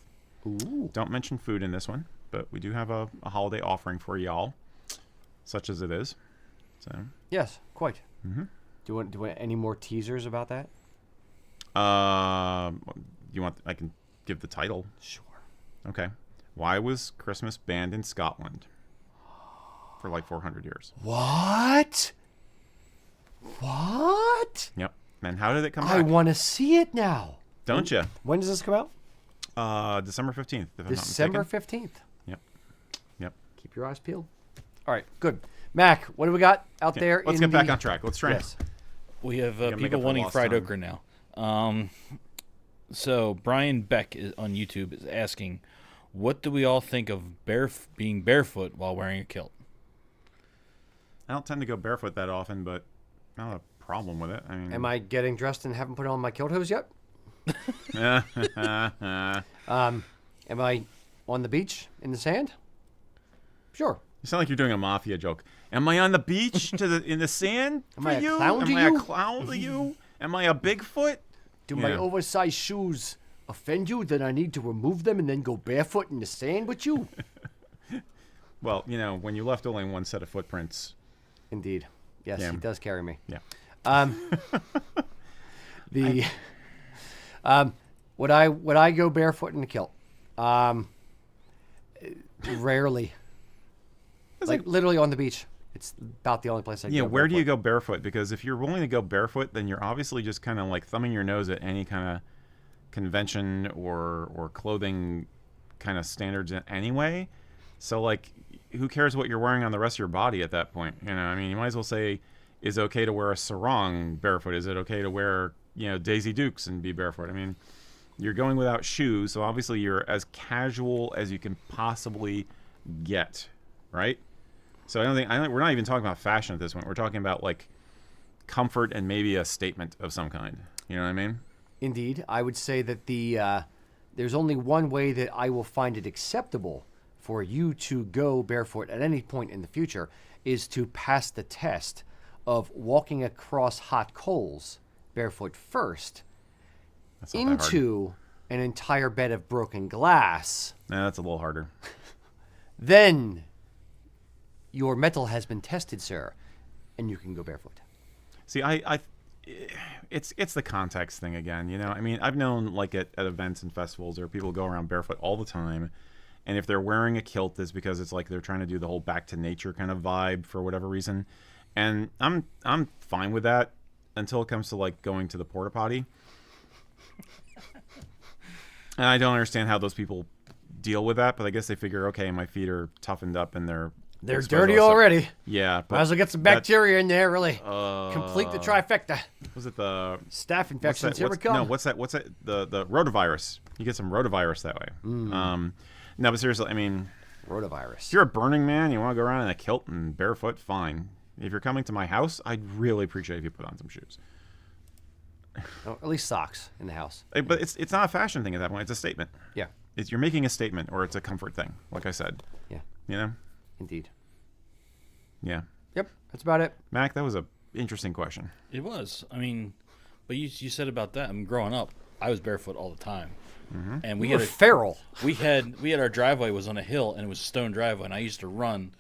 Speaker 3: Ooh.
Speaker 1: Don't mention food in this one, but we do have a holiday offering for y'all, such as it is. So,
Speaker 3: Yes. Quite. Mm-hmm. Do you want any more teasers about that?
Speaker 1: you want? I can give the title.
Speaker 3: Sure.
Speaker 1: Okay. Why was Christmas banned in Scotland for like 400 years?
Speaker 3: What? What?
Speaker 1: Yep. And how did it come
Speaker 3: I
Speaker 1: back?
Speaker 3: want to see it now.
Speaker 1: Don't you?
Speaker 3: When does this come out?
Speaker 1: December 15th. If
Speaker 3: December
Speaker 1: I'm not
Speaker 3: 15th.
Speaker 1: Yep. Yep.
Speaker 3: Keep your eyes peeled. All right, good. Mac, what do we got out there?
Speaker 1: Let's
Speaker 3: in
Speaker 1: get back
Speaker 3: the-
Speaker 1: on track. Let's try.
Speaker 3: Yes.
Speaker 5: We have
Speaker 1: make
Speaker 5: people
Speaker 1: up for
Speaker 5: wanting
Speaker 1: lost
Speaker 5: fried
Speaker 1: time.
Speaker 5: okra now. So Brian Beck on YouTube is asking, what do we all think of being barefoot while wearing a kilt?
Speaker 1: I don't tend to go barefoot that often, but not a problem with it. I mean,
Speaker 3: Am I getting dressed and haven't put on my kilt hose yet? Am I on the beach in the sand? Sure.
Speaker 1: You sound like you're doing a mafia joke. Am I on the beach in the sand
Speaker 3: Am
Speaker 1: for
Speaker 3: I a
Speaker 1: you?
Speaker 3: clown to
Speaker 1: Am I
Speaker 3: you?
Speaker 1: a clown to you? Am I a Bigfoot?
Speaker 3: Do my
Speaker 1: Yeah.
Speaker 3: oversized shoes offend you that I need to remove them and then go barefoot in the sand with you?
Speaker 1: Well, when you left only one set of footprints.
Speaker 3: Indeed. Yes,
Speaker 1: Yeah.
Speaker 3: he does carry me.
Speaker 1: Yeah.
Speaker 3: Would I go barefoot in a kilt? Rarely. Like literally on the beach. It's about the only place I
Speaker 1: Yeah,
Speaker 3: go.
Speaker 1: where do you
Speaker 3: barefoot.
Speaker 1: go barefoot? Because if you're willing to go barefoot, then you're obviously just kind of like thumbing your nose at any kind of convention or clothing kind of standards anyway. So like, who cares what you're wearing on the rest of your body at that point? I mean, you might as well say, is it okay to wear a sarong barefoot? Is it okay to wear Daisy Dukes and be barefoot? I mean, you're going without shoes, so obviously you're as casual as you can possibly get, right? So I don't think we're not even talking about fashion at this point. We're talking about like comfort and maybe a statement of some kind. You know what I mean?
Speaker 3: Indeed, I would say that there's only one way that I will find it acceptable for you to go barefoot at any point in the future is to pass the test of walking across hot coals barefoot first
Speaker 1: That's not that hard.
Speaker 3: into an entire bed of broken glass.
Speaker 1: Nah, that's a little harder.
Speaker 3: Then your metal has been tested, sir, and you can go barefoot.
Speaker 1: See, it's the context thing again. I mean, I've known like at events and festivals where people go around barefoot all the time, and if they're wearing a kilt, it's because it's like they're trying to do the whole back to nature kind of vibe for whatever reason. And I'm fine with that until it comes to like going to the porta potty. And I don't understand how those people deal with that, but I guess they figure, okay, my feet are toughened up and they're exposed
Speaker 3: dirty
Speaker 1: also.
Speaker 3: already.
Speaker 1: Yeah, but
Speaker 3: Might as well get some bacteria in there. Really complete the trifecta.
Speaker 1: Was it the
Speaker 3: Staph infections. Here we come.
Speaker 1: No, what's that? The rotavirus. You get some rotavirus that way. No, but seriously, I mean,
Speaker 3: Rotavirus.
Speaker 1: if you're a Burning Man, you want to go around in a kilt and barefoot, fine. If you're coming to my house, I'd really appreciate if you put on some shoes.
Speaker 3: Oh, at least socks in the house.
Speaker 1: But it's not a fashion thing at that point. It's a statement.
Speaker 3: Yeah.
Speaker 1: You're making a statement, or it's a comfort thing. Like I said.
Speaker 3: Yeah.
Speaker 1: You know.
Speaker 3: Indeed.
Speaker 1: Yeah.
Speaker 3: Yep. That's about it.
Speaker 1: Mac, that was a interesting question.
Speaker 5: It was. I mean, but you said about that. I mean, growing up, I was barefoot all the time, and
Speaker 3: We were feral.
Speaker 5: we had our driveway was on a hill, and it was a stone driveway, and I used to run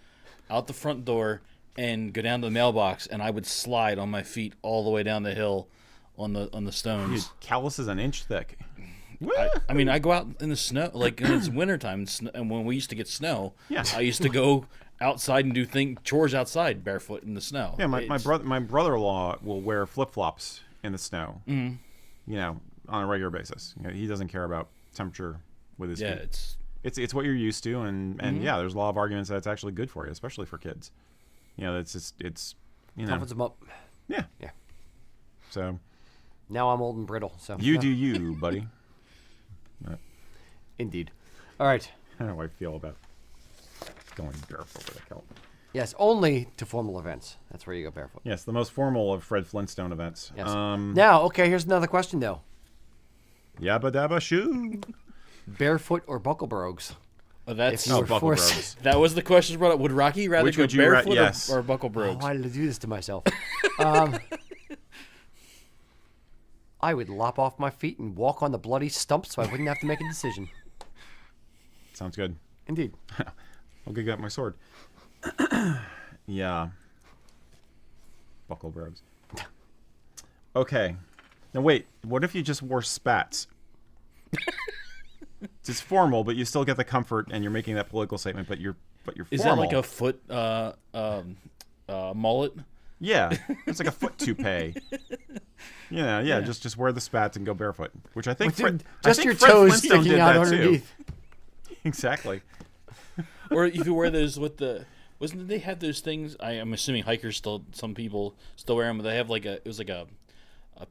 Speaker 5: out the front door and go down to the mailbox, and I would slide on my feet all the way down the hill on the
Speaker 1: Dude,
Speaker 5: stones.
Speaker 1: callus is an inch thick.
Speaker 5: I mean, I go out in the snow, like when it's wintertime, and when we used to get snow,
Speaker 1: Yeah.
Speaker 5: I used to go outside and do chores outside barefoot in the snow.
Speaker 1: Yeah, my
Speaker 5: It's-
Speaker 1: brother-in-law will wear flip-flops in the snow. You know, on a regular basis. You know, he doesn't care about temperature with his
Speaker 5: Yeah,
Speaker 1: feet. It's what you're used to, and yeah, there's a lot of arguments that it's actually good for you, especially for kids. You know, it's you know,
Speaker 3: Toughens them up.
Speaker 1: yeah.
Speaker 3: Yeah.
Speaker 1: So
Speaker 3: Now I'm old and brittle. So
Speaker 1: you do you, buddy.
Speaker 3: Indeed. All right.
Speaker 1: How do I feel about going barefoot with a kilt?
Speaker 3: Yes, only to formal events. That's where you go barefoot.
Speaker 1: Yes, the most formal of Fred Flintstone events.
Speaker 3: Yes. Now, okay, here's another question though.
Speaker 1: Yabba dabba shoo.
Speaker 3: Barefoot or buckle brogues?
Speaker 5: Oh, that's
Speaker 3: If you were
Speaker 1: buckle
Speaker 3: forced-
Speaker 1: brogues.
Speaker 5: that was the question brought up. Would Rocky rather
Speaker 1: Which
Speaker 5: go
Speaker 1: would you
Speaker 5: barefoot
Speaker 1: yes.
Speaker 5: or buckle
Speaker 3: Oh,
Speaker 5: brogues?
Speaker 3: why did I do this to myself? I would lop off my feet and walk on the bloody stump so I wouldn't have to make a decision.
Speaker 1: Sounds good.
Speaker 3: Indeed.
Speaker 1: I'll go get my sword. Yeah. Buckle brogues. Okay. Now wait, what if you just wore spats? It's formal, but you still get the comfort, and you're making that political statement. But you're
Speaker 5: Is
Speaker 1: formal.
Speaker 5: that like a foot mullet?
Speaker 1: Yeah, it's like a foot toupee. Yeah. Just wear the spats and go barefoot, which I think
Speaker 3: With
Speaker 1: I
Speaker 3: just
Speaker 1: think
Speaker 3: your
Speaker 1: Fred
Speaker 3: toes
Speaker 1: Flintstone
Speaker 3: sticking
Speaker 1: did
Speaker 3: out
Speaker 1: that
Speaker 3: underneath.
Speaker 1: Too. Exactly.
Speaker 5: Or if you wear those with the, wasn't they have those things? I'm assuming hikers still, some people still wear them. But they have it was like a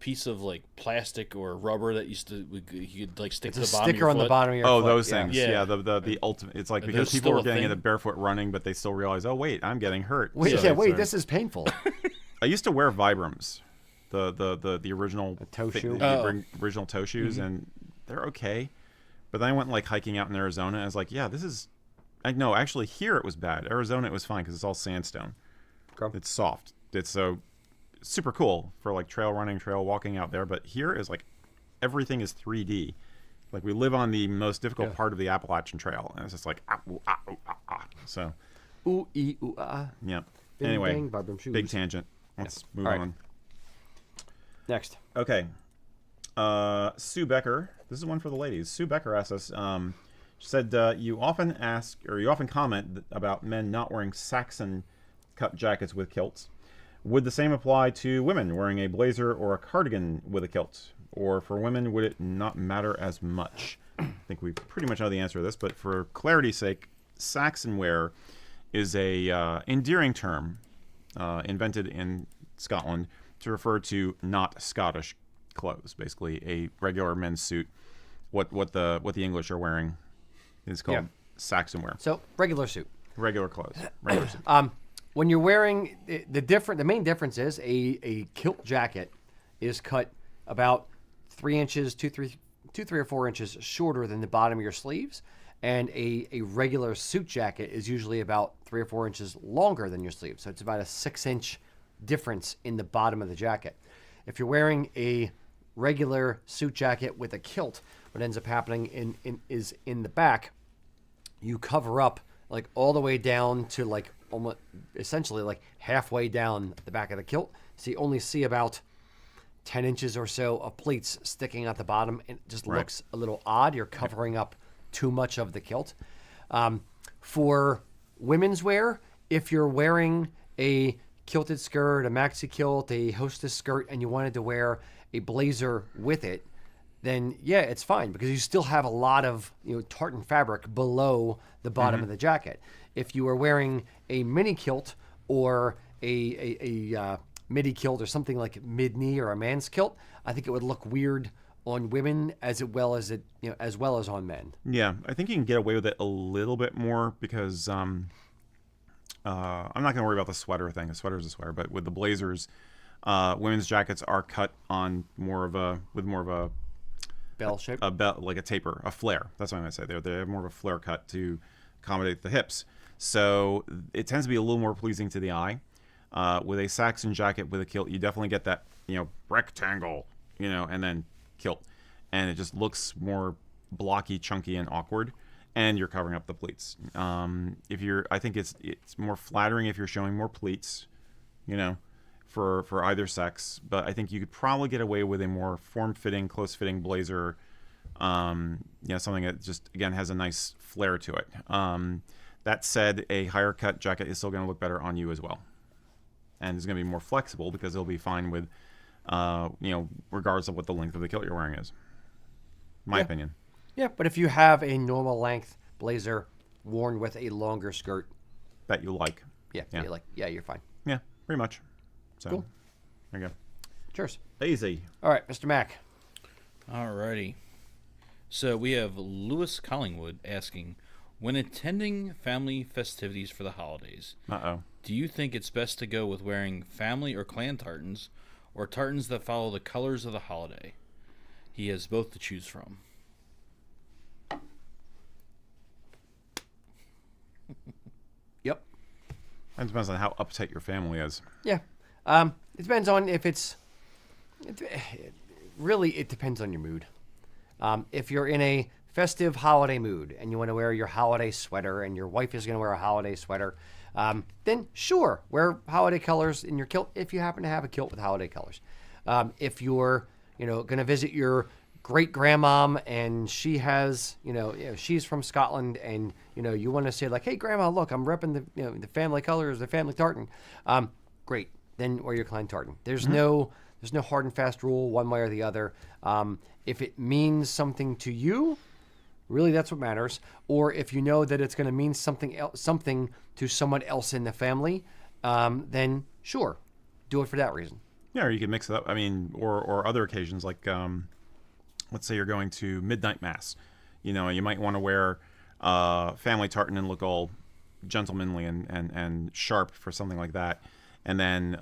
Speaker 5: piece of like plastic or rubber that you could like stick
Speaker 3: It's
Speaker 5: to
Speaker 3: a
Speaker 5: the bottom of
Speaker 3: sticker
Speaker 5: your
Speaker 3: on the
Speaker 5: foot.
Speaker 3: bottom of your
Speaker 1: Oh,
Speaker 3: foot.
Speaker 1: those
Speaker 3: yeah.
Speaker 1: things.
Speaker 5: Yeah.
Speaker 1: Yeah, the ultimate. It's like
Speaker 5: Are
Speaker 1: because
Speaker 5: those
Speaker 1: people
Speaker 5: still
Speaker 1: were
Speaker 5: a
Speaker 1: getting
Speaker 5: thing?
Speaker 1: into barefoot running, but they still realize, oh wait, I'm getting hurt.
Speaker 3: Wait,
Speaker 1: So
Speaker 3: yeah,
Speaker 1: it's
Speaker 3: wait,
Speaker 1: a-
Speaker 3: this is painful.
Speaker 1: I used to wear Vibrams, the original
Speaker 3: toe shoe?
Speaker 1: the original toe shoes, and they're okay. But then I went like hiking out in Arizona, and I was like, yeah, this is. I know actually here it was bad. Arizona it was fine because it's all sandstone.
Speaker 3: Okay.
Speaker 1: It's soft. It's so super cool for like trail running, trail walking out there. But here is like everything is 3D. Like we live on the most difficult part of the Appalachian Trail, and it's just like So
Speaker 3: Ooh, ee, ooh, ah.
Speaker 1: yeah.
Speaker 3: Bing,
Speaker 1: Anyway,
Speaker 3: bang, Vibram shoes.
Speaker 1: big tangent. Let's move
Speaker 3: All right.
Speaker 1: on.
Speaker 3: Next.
Speaker 1: Okay. Sue Becker. This is one for the ladies. Sue Becker asked us. She said you often comment about men not wearing Saxon cut jackets with kilts. Would the same apply to women wearing a blazer or a cardigan with a kilt? Or for women, would it not matter as much? I think we pretty much know the answer to this, but for clarity's sake, Saxon wear is a endearing term invented in Scotland to refer to not Scottish clothes. Basically, a regular men's suit. What the English are wearing is called Saxon wear.
Speaker 3: So, regular suit.
Speaker 1: Regular clothes. Regular suit.
Speaker 3: When you're wearing the main difference is a kilt jacket is cut about 3 inches, 3 or 4 inches shorter than the bottom of your sleeves, and a regular suit jacket is usually about 3 or 4 inches longer than your sleeves. So it's about a 6-inch difference in the bottom of the jacket. If you're wearing a regular suit jacket with a kilt, what ends up happening is in the back, you cover up like all the way down to like almost essentially like halfway down the back of the kilt. So you only see about 10 inches or so of pleats sticking at the bottom. It just looks a little odd. You're covering up too much of the kilt. For women's wear, if you're wearing a kilted skirt, a maxi kilt, a hostess skirt, and you wanted to wear a blazer with it, then yeah, it's fine because you still have a lot of tartan fabric below the bottom of the jacket. If you are wearing a mini kilt or a midi kilt or something like mid knee or a man's kilt, I think it would look weird on women as well as on men.
Speaker 1: Yeah, I think you can get away with it a little bit more because I'm not going to worry about the sweater thing. A sweater is a sweater, but with the blazers, women's jackets are cut on more of a
Speaker 3: Bell shape.
Speaker 1: a belt, like a taper, a flare. That's what I'm going to say. They have more of a flare cut to accommodate the hips, so it tends to be a little more pleasing to the eye. With a Saxon jacket with a kilt, you definitely get that rectangle, and then kilt, and it just looks more blocky, chunky, and awkward. And you're covering up the pleats. I think it's more flattering if you're showing more pleats, for either sex. But I think you could probably get away with a more form-fitting, close-fitting blazer. Something that just again has a nice flare to it. That said, a higher cut jacket is still going to look better on you as well, and it's going to be more flexible because it'll be fine with, regardless of what the length of the kilt you're wearing is. My opinion.
Speaker 3: Yeah, but if you have a normal length blazer worn with a longer skirt
Speaker 1: that you like.
Speaker 3: Yeah. You're fine.
Speaker 1: Yeah, pretty much. So,
Speaker 3: cool.
Speaker 1: There you go.
Speaker 3: Cheers.
Speaker 1: Easy.
Speaker 3: All right, Mr. Mack.
Speaker 5: Alrighty. So we have Lewis Collingwood asking, when attending family festivities for the holidays, do you think it's best to go with wearing family or clan tartans, or tartans that follow the colors of the holiday? He has both to choose from.
Speaker 3: Yep.
Speaker 1: It depends on how uptight your family is.
Speaker 3: Yeah. It depends on if it's... Really, it depends on your mood. If you're in a festive holiday mood and you want to wear your holiday sweater and your wife is going to wear a holiday sweater, then sure, wear holiday colors in your kilt if you happen to have a kilt with holiday colors. If you're, going to visit your great grandmom and she has, she's from Scotland and, you want to say like, hey, grandma, look, I'm repping the family colors, the family tartan. Great. Then wear your clan tartan. There's no hard and fast rule one way or the other. If it means something to you, really that's what matters. Or if you know that it's going to mean something to someone else in the family, then sure, do it for that reason.
Speaker 1: Yeah, or you can mix it up. I mean, or other occasions like, let's say you're going to midnight mass. You might want to wear family tartan and look all gentlemanly and sharp for something like that. And then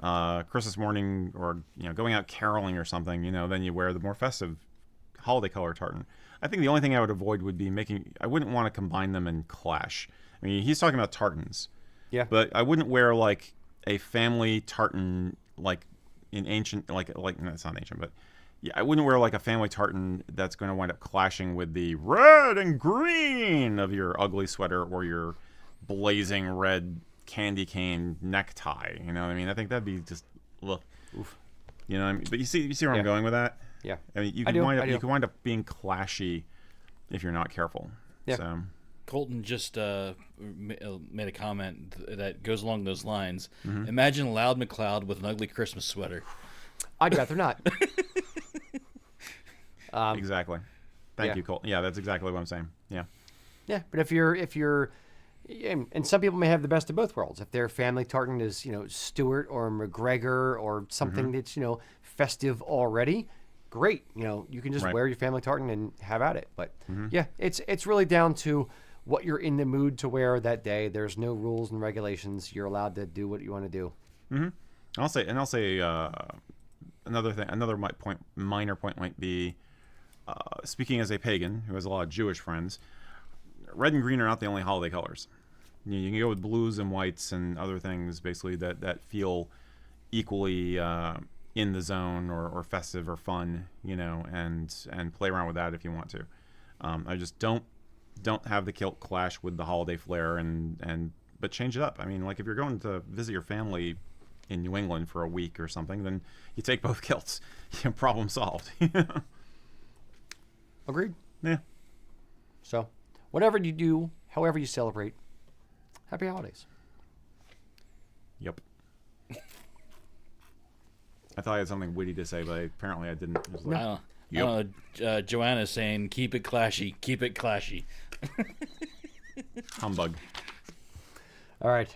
Speaker 1: Christmas morning or going out caroling or something, then you wear the more festive holiday color tartan. I think the only thing I would avoid would be I wouldn't want to combine them and clash. I mean, he's talking about tartans.
Speaker 3: Yeah.
Speaker 1: But I wouldn't wear like a family tartan like in ancient no, it's not ancient, but yeah, I wouldn't wear like a family tartan that's going to wind up clashing with the red and green of your ugly sweater or your blazing red candy cane necktie. You know what I mean? I think that'd be just look. Oof. You know what I mean? But you see where I'm going with that?
Speaker 3: Yeah.
Speaker 1: I mean, you can wind up being clashy if you're not careful.
Speaker 3: Yeah.
Speaker 1: So.
Speaker 5: Colton just made a comment that goes along those lines. Mm-hmm. Imagine Loud McCloud with an ugly Christmas sweater.
Speaker 3: I'd rather not.
Speaker 1: Exactly. Thank you, Colton. Yeah, that's exactly what I'm saying. Yeah.
Speaker 3: Yeah, but if you're, and some people may have the best of both worlds. If their family tartan is, Stewart or McGregor or something that's, festive already, great. You can just wear your family tartan and have at it. But yeah, it's really down to what you're in the mood to wear that day. There's no rules and regulations. You're allowed to do what you want to do.
Speaker 1: Mm-hmm. I'll say another thing. Another minor point might be, speaking as a pagan who has a lot of Jewish friends, red and green are not the only holiday colors. You can go with blues and whites and other things basically that feel equally in the zone or festive or fun, and play around with that if you want to. I just don't have the kilt clash with the holiday flair but change it up. I mean, like if you're going to visit your family in New England for a week or something, then you take both kilts. Problem solved.
Speaker 3: Agreed.
Speaker 1: Yeah.
Speaker 3: So, whatever you do, however you celebrate, happy holidays.
Speaker 1: Yep. I thought I had something witty to say, but apparently I didn't. Yep.
Speaker 5: Joanna's saying, keep it clashy, keep it clashy.
Speaker 1: Humbug.
Speaker 3: All right,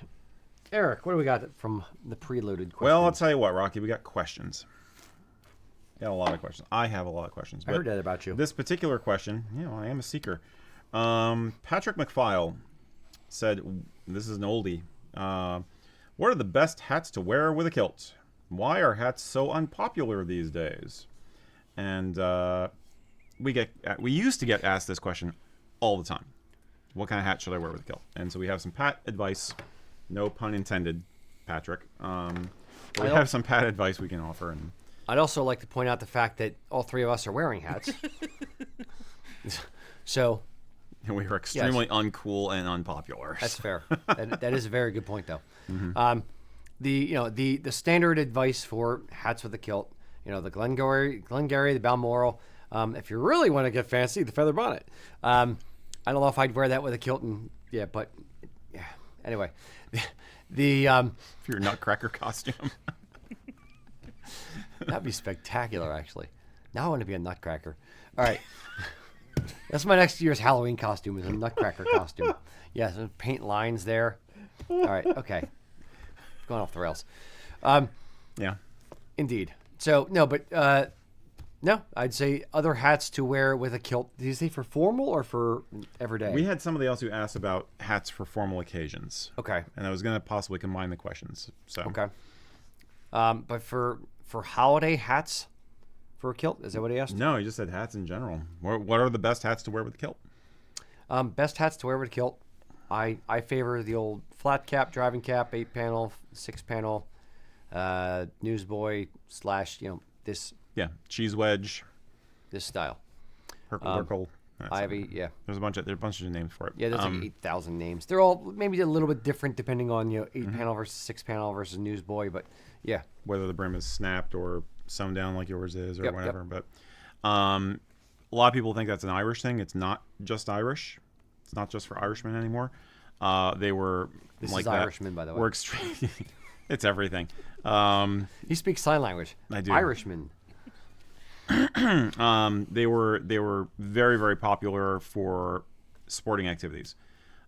Speaker 3: Eric, what do we got from the preloaded questions?
Speaker 1: Well, I'll tell you what, Rocky. We got questions. Got a lot of questions. I have a lot of questions.
Speaker 3: I heard that about you.
Speaker 1: This particular question, I am a seeker. Patrick McFile said, this is an oldie. What are the best hats to wear with a kilt? Why are hats so unpopular these days? And we used to get asked this question all the time. What kind of hat should I wear with a kilt? And so we have some Pat advice. No pun intended, Patrick. We have some Pat advice we can offer. And
Speaker 3: I'd also like to point out the fact that all three of us are wearing hats. So
Speaker 1: we are extremely uncool and unpopular.
Speaker 3: that's fair. That is a very good point, though. Mm-hmm. The standard advice for hats with a kilt, the Glengarry, the Balmoral. If you really want to get fancy, the feather bonnet. I don't know if I'd wear that with a kilt, but anyway,
Speaker 1: For your Nutcracker costume.
Speaker 3: that'd be spectacular, actually. Now I want to be a Nutcracker. All right. That's my next year's Halloween costume, is a Nutcracker costume. Yeah, so paint lines there. All right, okay. Going off the rails.
Speaker 1: Yeah.
Speaker 3: Indeed. So, no, but no, I'd say other hats to wear with a kilt. Did you say for formal or for everyday?
Speaker 1: We had somebody else who asked about hats for formal occasions.
Speaker 3: Okay.
Speaker 1: And I was going to possibly combine the questions. So.
Speaker 3: Okay. But for holiday hats for a kilt, is that what he asked?
Speaker 1: No, he just said hats in general. What are the best hats to wear with a kilt?
Speaker 3: Best hats to wear with a kilt. I favor the old flat cap, driving cap, 8-panel, 6-panel, newsboy / this.
Speaker 1: Yeah, cheese wedge,
Speaker 3: This style.
Speaker 1: Herkle.
Speaker 3: Ivy, yeah.
Speaker 1: There's a bunch of names for it.
Speaker 3: Yeah, there's like 8,000 names. They're all maybe a little bit different depending on 8-panel versus 6-panel versus newsboy, but yeah.
Speaker 1: Whether the brim is snapped or sewn down like yours is or
Speaker 3: Yep,
Speaker 1: whatever. But a lot of people think that's an Irish thing. It's not just Irish. It's not just for Irishmen anymore. They were
Speaker 3: This
Speaker 1: like
Speaker 3: is
Speaker 1: that.
Speaker 3: Irishman, by the way.
Speaker 1: We're extreme. It's everything.
Speaker 3: He speaks sign language.
Speaker 1: I do.
Speaker 3: Irishman.
Speaker 1: They were very, very popular for sporting activities,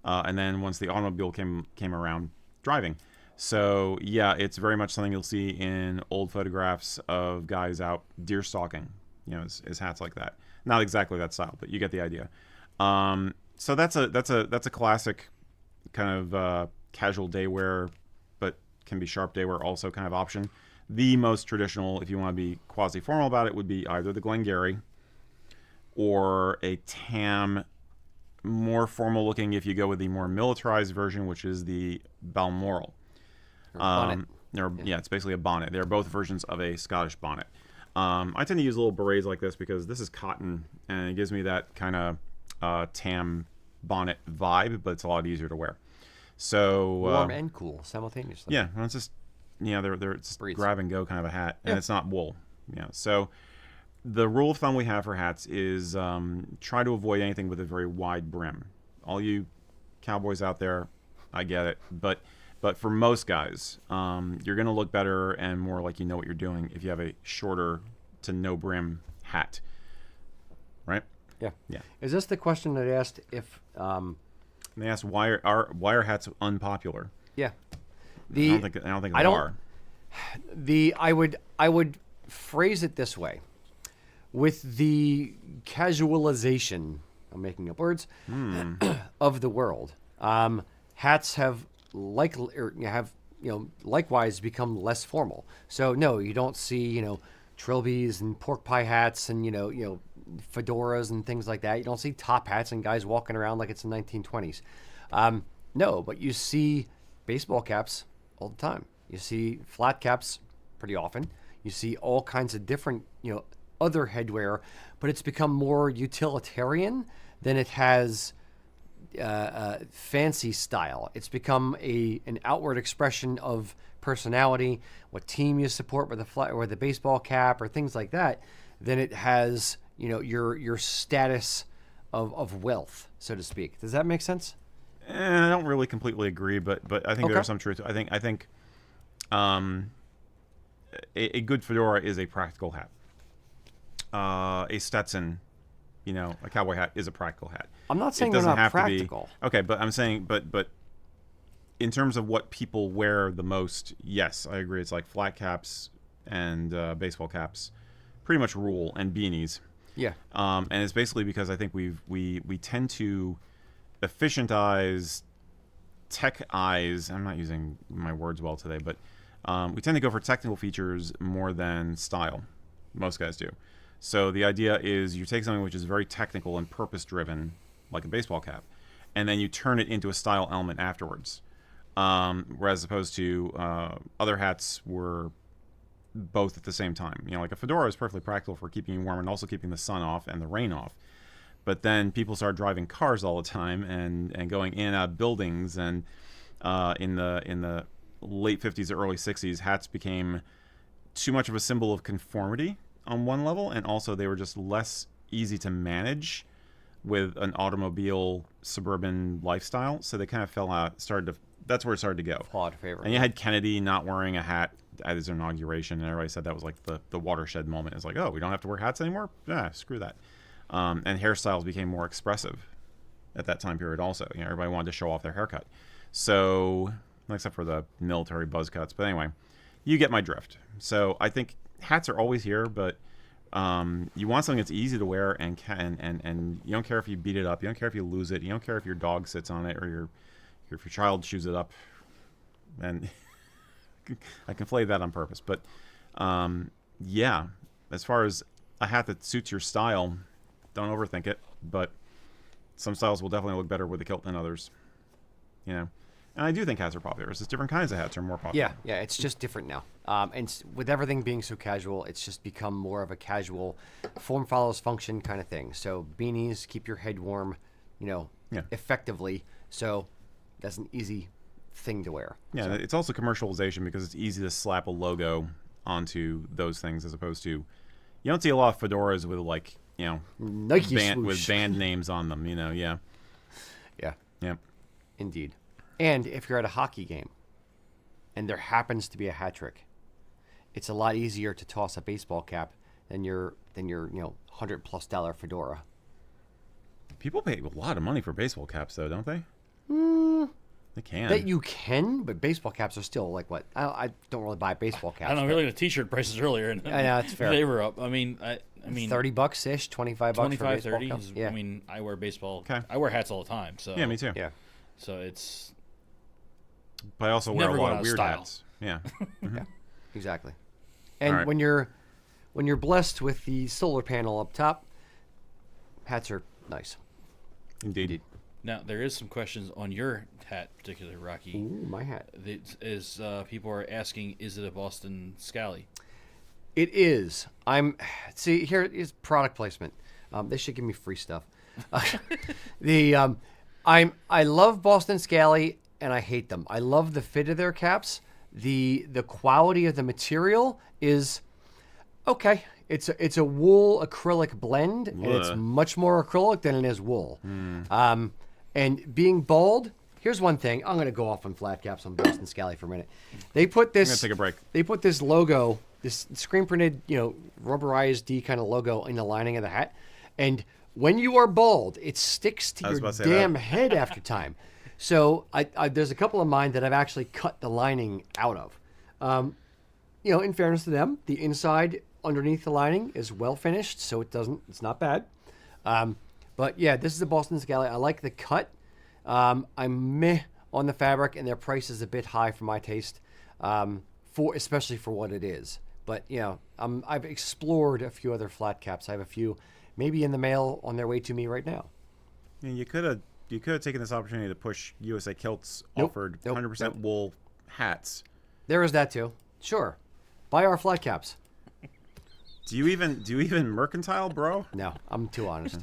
Speaker 1: and then once the automobile came around, driving. So yeah, it's very much something you'll see in old photographs of guys out deer stalking. Is hats like that. Not exactly that style, but you get the idea. So that's a classic kind of casual day wear, but can be sharp day wear also kind of option. The most traditional, if you want to be quasi-formal about it, would be either the Glengarry or a tam, more formal looking if you go with the more militarized version, which is the Balmoral.
Speaker 3: Bonnet.
Speaker 1: Yeah, it's basically a bonnet. They're both versions of a Scottish bonnet. I tend to use little berets like this because this is cotton, and it gives me that kind of tam bonnet vibe, but it's a lot easier to wear. So
Speaker 3: Warm and cool simultaneously.
Speaker 1: yeah, well, it's just they're it's
Speaker 3: Breeze.
Speaker 1: grab and go kind of a hat, and it's not wool. So the rule of thumb we have for hats is try to avoid anything with a very wide brim. All you cowboys out there, I get it, but for most guys, you're going to look better and more like you know what you're doing if you have a shorter to no brim hat, right?
Speaker 3: Yeah.
Speaker 1: Yeah.
Speaker 3: Is this the question that asked if?
Speaker 1: And they asked why are hats unpopular?
Speaker 3: Yeah.
Speaker 1: I don't think they are.
Speaker 3: I would phrase it this way: with the casualization, I'm making up words, of the world, hats have likewise become less formal. So no, you don't see trilbies and pork pie hats and fedoras and things like that. You don't see top hats and guys walking around like it's the 1920s. No, but you see baseball caps all the time. You see flat caps pretty often. You see all kinds of different, other headwear, but it's become more utilitarian than it has fancy style. It's become an outward expression of personality, what team you support with the flat or the baseball cap or things like that. Than it has, your status of wealth, so to speak. Does that make sense?
Speaker 1: I don't really completely agree, but I think there's some truth. I think a good fedora is a practical hat. a Stetson, a cowboy hat is a practical hat.
Speaker 3: I'm not saying
Speaker 1: It
Speaker 3: they're
Speaker 1: doesn't
Speaker 3: not
Speaker 1: have
Speaker 3: practical.
Speaker 1: to be. Okay, but I'm saying, but in terms of what people wear the most, yes, I agree. It's like flat caps and baseball caps, pretty much rule, and beanies.
Speaker 3: Yeah.
Speaker 1: And it's basically because I think we tend to efficientize, tech-ize. I'm not using my words well today, but we tend to go for technical features more than style. Most guys do. So the idea is you take something which is very technical and purpose-driven, like a baseball cap, and then you turn it into a style element afterwards. Whereas opposed to other hats were both at the same time. Like a fedora is perfectly practical for keeping you warm and also keeping the sun off and the rain off. But then people started driving cars all the time and going in and out of buildings, and in the late 50s or early 60s, hats became too much of a symbol of conformity on one level, and also they were just less easy to manage with an automobile suburban lifestyle. So they kind of fell out. That's where it started to go.
Speaker 3: Fall out of favor.
Speaker 1: And you had Kennedy not wearing a hat at his inauguration, and everybody said that was like the watershed moment. It's like, oh, we don't have to wear hats anymore? Yeah, screw that. And hairstyles became more expressive at that time period also. Everybody wanted to show off their haircut. So, except for the military buzz cuts. But anyway, you get my drift. So I think hats are always here, but you want something that's easy to wear and you don't care if you beat it up. You don't care if you lose it. You don't care if your dog sits on it or if your child chews it up. And I conflate that on purpose. But yeah, as far as a hat that suits your style, don't overthink it. But some styles will definitely look better with a kilt than others. And I do think hats are popular. It's just different kinds of hats are more popular.
Speaker 3: Yeah, it's just different now. With everything being so casual, it's just become more of a casual form follows function kind of thing. So beanies keep your head warm, effectively. So that's an easy thing to wear.
Speaker 1: Yeah,
Speaker 3: So,
Speaker 1: it's also commercialization because it's easy to slap a logo onto those things as opposed to, you don't see a lot of fedoras with like,
Speaker 3: Nike swoosh.
Speaker 1: with band names on them, yeah.
Speaker 3: Yeah,
Speaker 1: Yeah.
Speaker 3: indeed. And if you're at a hockey game and there happens to be a hat trick, it's a lot easier to toss a baseball cap than your $100+ fedora.
Speaker 1: People pay a lot of money for baseball caps though, don't they? They can.
Speaker 3: That you can, but baseball caps are still like what? I don't really buy baseball caps.
Speaker 5: I don't know.
Speaker 3: but
Speaker 5: We looked at T-shirt prices earlier, and
Speaker 3: I know, it's fair.
Speaker 5: they were up. I mean,
Speaker 3: $30 ish, $25 for
Speaker 5: 25,
Speaker 3: baseball
Speaker 5: 30.
Speaker 3: caps. Yeah.
Speaker 5: I mean, I wear baseball.
Speaker 1: Okay.
Speaker 5: I wear hats all the time. So
Speaker 1: Yeah, me too.
Speaker 3: Yeah.
Speaker 5: So it's
Speaker 1: But I also wear a
Speaker 5: Never
Speaker 1: lot
Speaker 5: going
Speaker 1: of
Speaker 5: out of
Speaker 1: weird
Speaker 5: style.
Speaker 1: hats. Yeah.
Speaker 3: Yeah, exactly. And
Speaker 1: right.
Speaker 3: when you're blessed with the solar panel up top, hats are nice.
Speaker 1: Indeed.
Speaker 5: now there is some questions on your hat, particularly Rocky.
Speaker 3: Ooh, my hat.
Speaker 5: People are asking, is it a Boston Scally?
Speaker 3: It is. See, here is product placement. They should give me free stuff. I love Boston Scally and I hate them. I love the fit of their caps. The quality of the material is okay. It's a wool acrylic blend, and it's
Speaker 1: Ugh.
Speaker 3: much more acrylic than it is wool. And being bald, here's one thing. I'm going to go off on flat caps on Boston Scally for a minute. They put this.
Speaker 1: I'm gonna take a break.
Speaker 3: They put this logo, this screen printed, rubberized D kind of logo in the lining of the hat, and when you are bald, it sticks to
Speaker 1: I was
Speaker 3: your
Speaker 1: about to say
Speaker 3: damn
Speaker 1: that.
Speaker 3: head after time. So there's a couple of mine that I've actually cut the lining out of. In fairness to them, the inside underneath the lining is well finished, so it's not bad. But yeah, this is a Boston Scally. I like the cut. I'm meh on the fabric, and their price is a bit high for my taste, especially for what it is. But I've explored a few other flat caps. I have a few, maybe in the mail on their way to me right now.
Speaker 1: Yeah, you could have taken this opportunity to push USA Kilts
Speaker 3: Nope.
Speaker 1: offered
Speaker 3: Nope.
Speaker 1: 100%
Speaker 3: Nope.
Speaker 1: wool hats.
Speaker 3: There is that too. Sure, buy our flat caps.
Speaker 1: Do you even mercantile, bro?
Speaker 3: No, I'm too honest.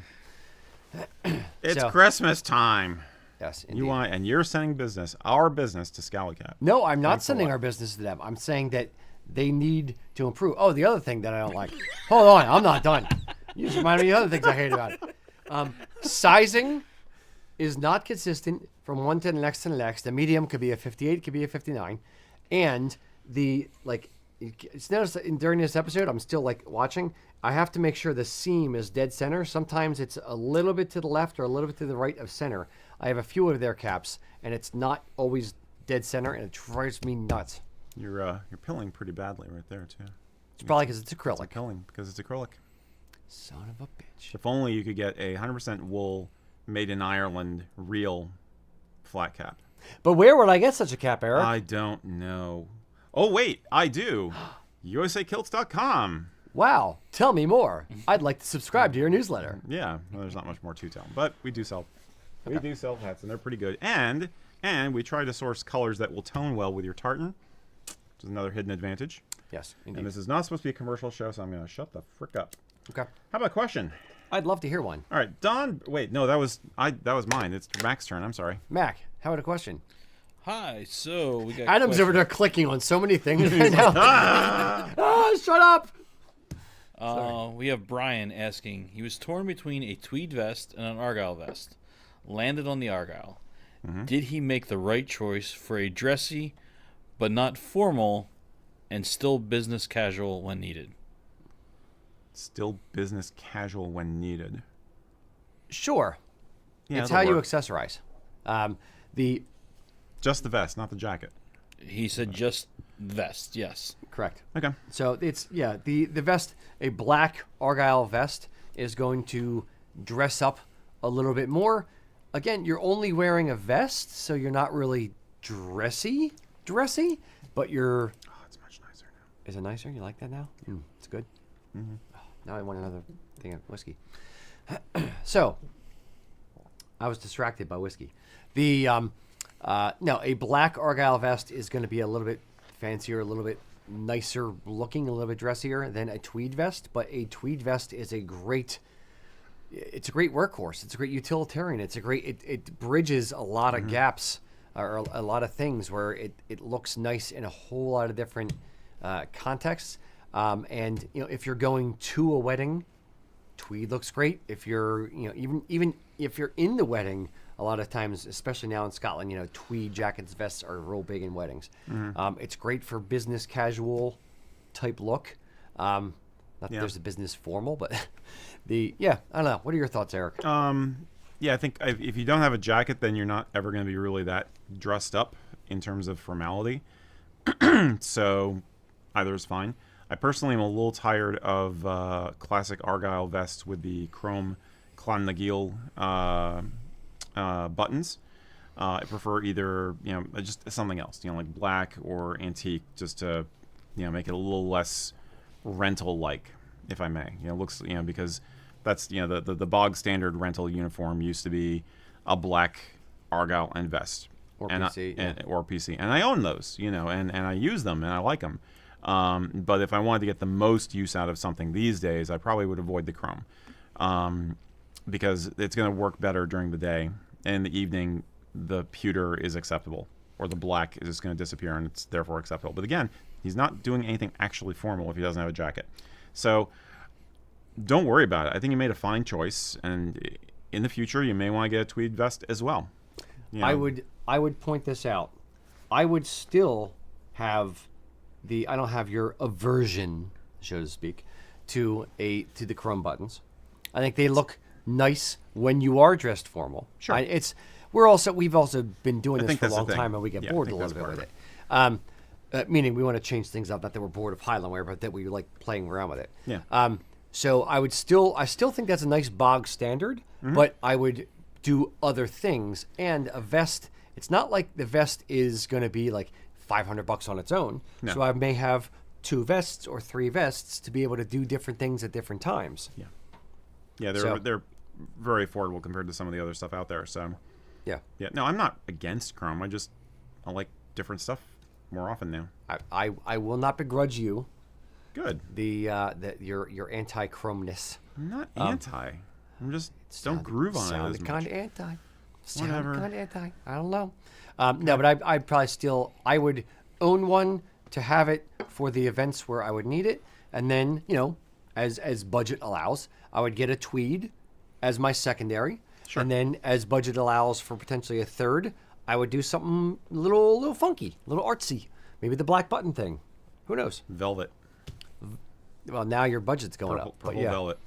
Speaker 1: It's
Speaker 3: So-
Speaker 1: Christmas time.
Speaker 3: Yes, indeed.
Speaker 1: You're sending our business to Scally Cap.
Speaker 3: No, I'm not
Speaker 1: Thanks for
Speaker 3: sending
Speaker 1: what?
Speaker 3: our business to them. I'm saying that they need to improve. Oh, the other thing that I don't like. Hold on, I'm not done. You just reminded me of the other things I hate about it. Sizing is not consistent from one to the next to the next. The medium could be a 58, could be a 59, and the it's noticed that during this episode, I'm still like watching. I have to make sure the seam is dead center. Sometimes it's a little bit to the left or a little bit to the right of center. I have a few of their caps, and it's not always dead center, and it drives me nuts.
Speaker 1: You're pilling pretty badly right there too.
Speaker 3: It's probably because it's acrylic.
Speaker 1: Pilling because it's acrylic.
Speaker 3: Son of a bitch.
Speaker 1: If only you could get a 100% wool, made in Ireland, real flat cap.
Speaker 3: But where would I get such a cap, Eric?
Speaker 1: I don't know. Oh wait, I do. USAKilts.com.
Speaker 3: Wow. Tell me more. I'd like to subscribe to your newsletter.
Speaker 1: Yeah, well, there's not much more to tell, but we do sell hats, and they're pretty good. And we try to source colors that will tone well with your tartan, which is another hidden advantage.
Speaker 3: Yes, indeed.
Speaker 1: And this is not supposed to be a commercial show, so I'm going to shut the frick up.
Speaker 3: Okay.
Speaker 1: How about a question?
Speaker 3: I'd love to hear one.
Speaker 1: All right, Don. Wait, no, that was mine. It's Mac's turn. I'm sorry.
Speaker 3: Mac, how about a question?
Speaker 5: Hi, so we got
Speaker 3: Adam's over there clicking on so many things right now. Shut up!
Speaker 5: We have Brian asking. He was torn between a tweed vest and an argyle vest. Landed on the argyle. Did he make the right choice for a dressy, but not formal, and still business casual when needed?
Speaker 1: Still business casual when needed.
Speaker 3: Sure.
Speaker 1: Yeah,
Speaker 3: It's
Speaker 1: that'll
Speaker 3: how you
Speaker 1: work.
Speaker 3: accessorize.
Speaker 1: Just the vest, not the jacket.
Speaker 5: He said just vest, yes.
Speaker 3: Correct.
Speaker 1: Okay.
Speaker 3: So it's the vest, a black argyle vest is going to dress up a little bit more. Again, you're only wearing a vest, so you're not really dressy, but you're.
Speaker 1: Oh, it's much nicer now.
Speaker 3: Is it nicer? You like that now? It's good.
Speaker 1: Mm-hmm.
Speaker 3: Oh, now I want another thing of whiskey. So, I was distracted by whiskey. No, a black argyle vest is going to be a little bit fancier, a little bit nicer looking, a little bit dressier than a tweed vest. But a tweed vest is a great workhorse. It's a great utilitarian. It bridges a lot of gaps or a lot of things where it looks nice in a whole lot of different contexts. And if you're going to a wedding, tweed looks great. If you're even if you're in the wedding, a lot of times, especially now in Scotland, tweed jackets, vests are real big in weddings. It's great for business casual type look. Not that there's a business formal, but I don't know. What are your thoughts, Eric?
Speaker 1: Yeah, I think if you don't have a jacket, then you're not ever going to be really that dressed up in terms of formality. So either is fine. I personally am a little tired of classic argyle vests with the chrome Clonmacnoise buttons. I prefer either just something else, like black or antique, just to make it a little less rental-like, if I may. Looks because that's the bog standard rental uniform used to be a black argyle and vest
Speaker 3: Or PC,
Speaker 1: or PC, and I own those, and I use them and I like them. But if I wanted to get the most use out of something these days, I probably would avoid the chrome, because it's going to work better during the day. And in the evening, the pewter is acceptable, or the black is just going to disappear, and it's therefore acceptable. But again, he's not doing anything actually formal if he doesn't have a jacket. So don't worry about it. I think you made a fine choice, and in the future, you may want to get a tweed vest as well.
Speaker 3: I would point this out. I would still have I don't have your aversion, so to speak, to the chrome buttons. I think they look nice when you are dressed formal.
Speaker 1: Sure.
Speaker 3: We've also been doing this for a long time, and we get bored a little bit with it. Meaning we want to change things up. Not that we're bored of Highland wear, but that we like playing around with it.
Speaker 1: Yeah.
Speaker 3: So I still think that's a nice bog standard, but I would do other things. And a vest, it's not like the vest is going to be like $500 on its own.
Speaker 1: No.
Speaker 3: So I may have 2 vests or 3 vests to be able to do different things at different times.
Speaker 1: Yeah. Yeah,
Speaker 3: So-
Speaker 1: they're very affordable compared to some of the other stuff out there. So
Speaker 3: Yeah.
Speaker 1: yeah, no, I'm not against chrome. I like different stuff more often now.
Speaker 3: I will not begrudge you
Speaker 1: Good.
Speaker 3: your anti-chromeness.
Speaker 1: I'm not anti. I'm just don't groove on it as
Speaker 3: Sounded
Speaker 1: much.
Speaker 3: kind of anti.
Speaker 1: Whatever.
Speaker 3: Kind of anti. I don't know. No, but I'd probably I would own one to have it for the events where I would need it, and then as budget allows, I would get a tweed as my secondary,
Speaker 1: Sure.
Speaker 3: and then as budget allows for potentially a third, I would do something little funky, little artsy, maybe the black button thing. Who knows?
Speaker 1: Velvet.
Speaker 3: Well, now your budget's going
Speaker 1: Purple,
Speaker 3: up. But
Speaker 1: purple
Speaker 3: yeah,
Speaker 1: velvet.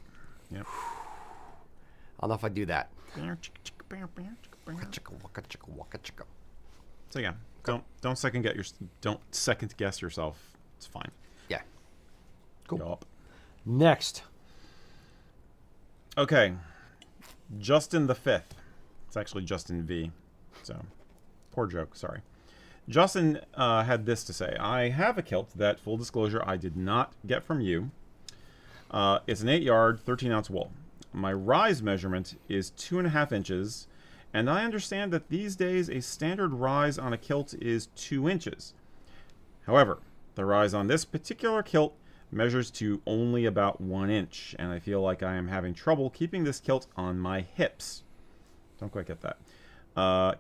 Speaker 1: Yep.
Speaker 3: I don't know if I'd do that.
Speaker 1: So yeah, don't second guess yourself. It's fine.
Speaker 3: Yeah. Cool.
Speaker 1: Go up.
Speaker 3: Next.
Speaker 1: Okay. Justin the Fifth. It's actually Justin V. So, poor joke. Sorry. Justin had this to say. I have a kilt that, full disclosure, I did not get from you. It's an 8-yard, 13-ounce wool. My rise measurement is 2.5 inches, and I understand that these days a standard rise on a kilt is 2 inches. However, the rise on this particular kilt measures to only about 1 inch, and I feel like I am having trouble keeping this kilt on my hips. Don't quite get that.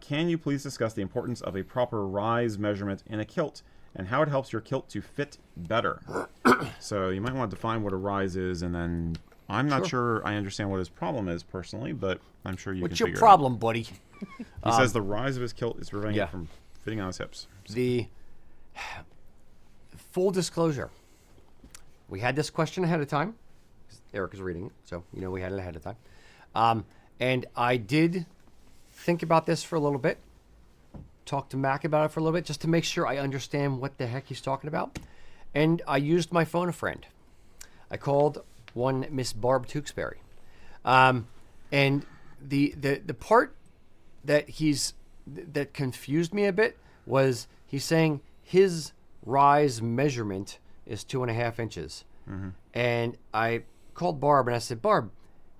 Speaker 1: Can you please discuss the importance of a proper rise measurement in a kilt and how it helps your kilt to fit better? So you might want to define what a rise is, and then I'm not sure I understand what his problem is personally, but I'm sure you
Speaker 3: What's
Speaker 1: can
Speaker 3: your
Speaker 1: figure
Speaker 3: problem, buddy?
Speaker 1: it out. He says the rise of his kilt is preventing
Speaker 3: yeah.
Speaker 1: it from fitting on his hips.
Speaker 3: The full disclosure. We had this question ahead of time. Eric is reading it, so we had it ahead of time. And I did think about this for a little bit. Talk to Mac about it for a little bit, just to make sure I understand what the heck he's talking about. And I used my phone a friend. I called one Miss Barb Tewksbury. And the part that that confused me a bit was he's saying his rise measurement is 2.5 inches. Mm-hmm. And I called Barb and I said, Barb,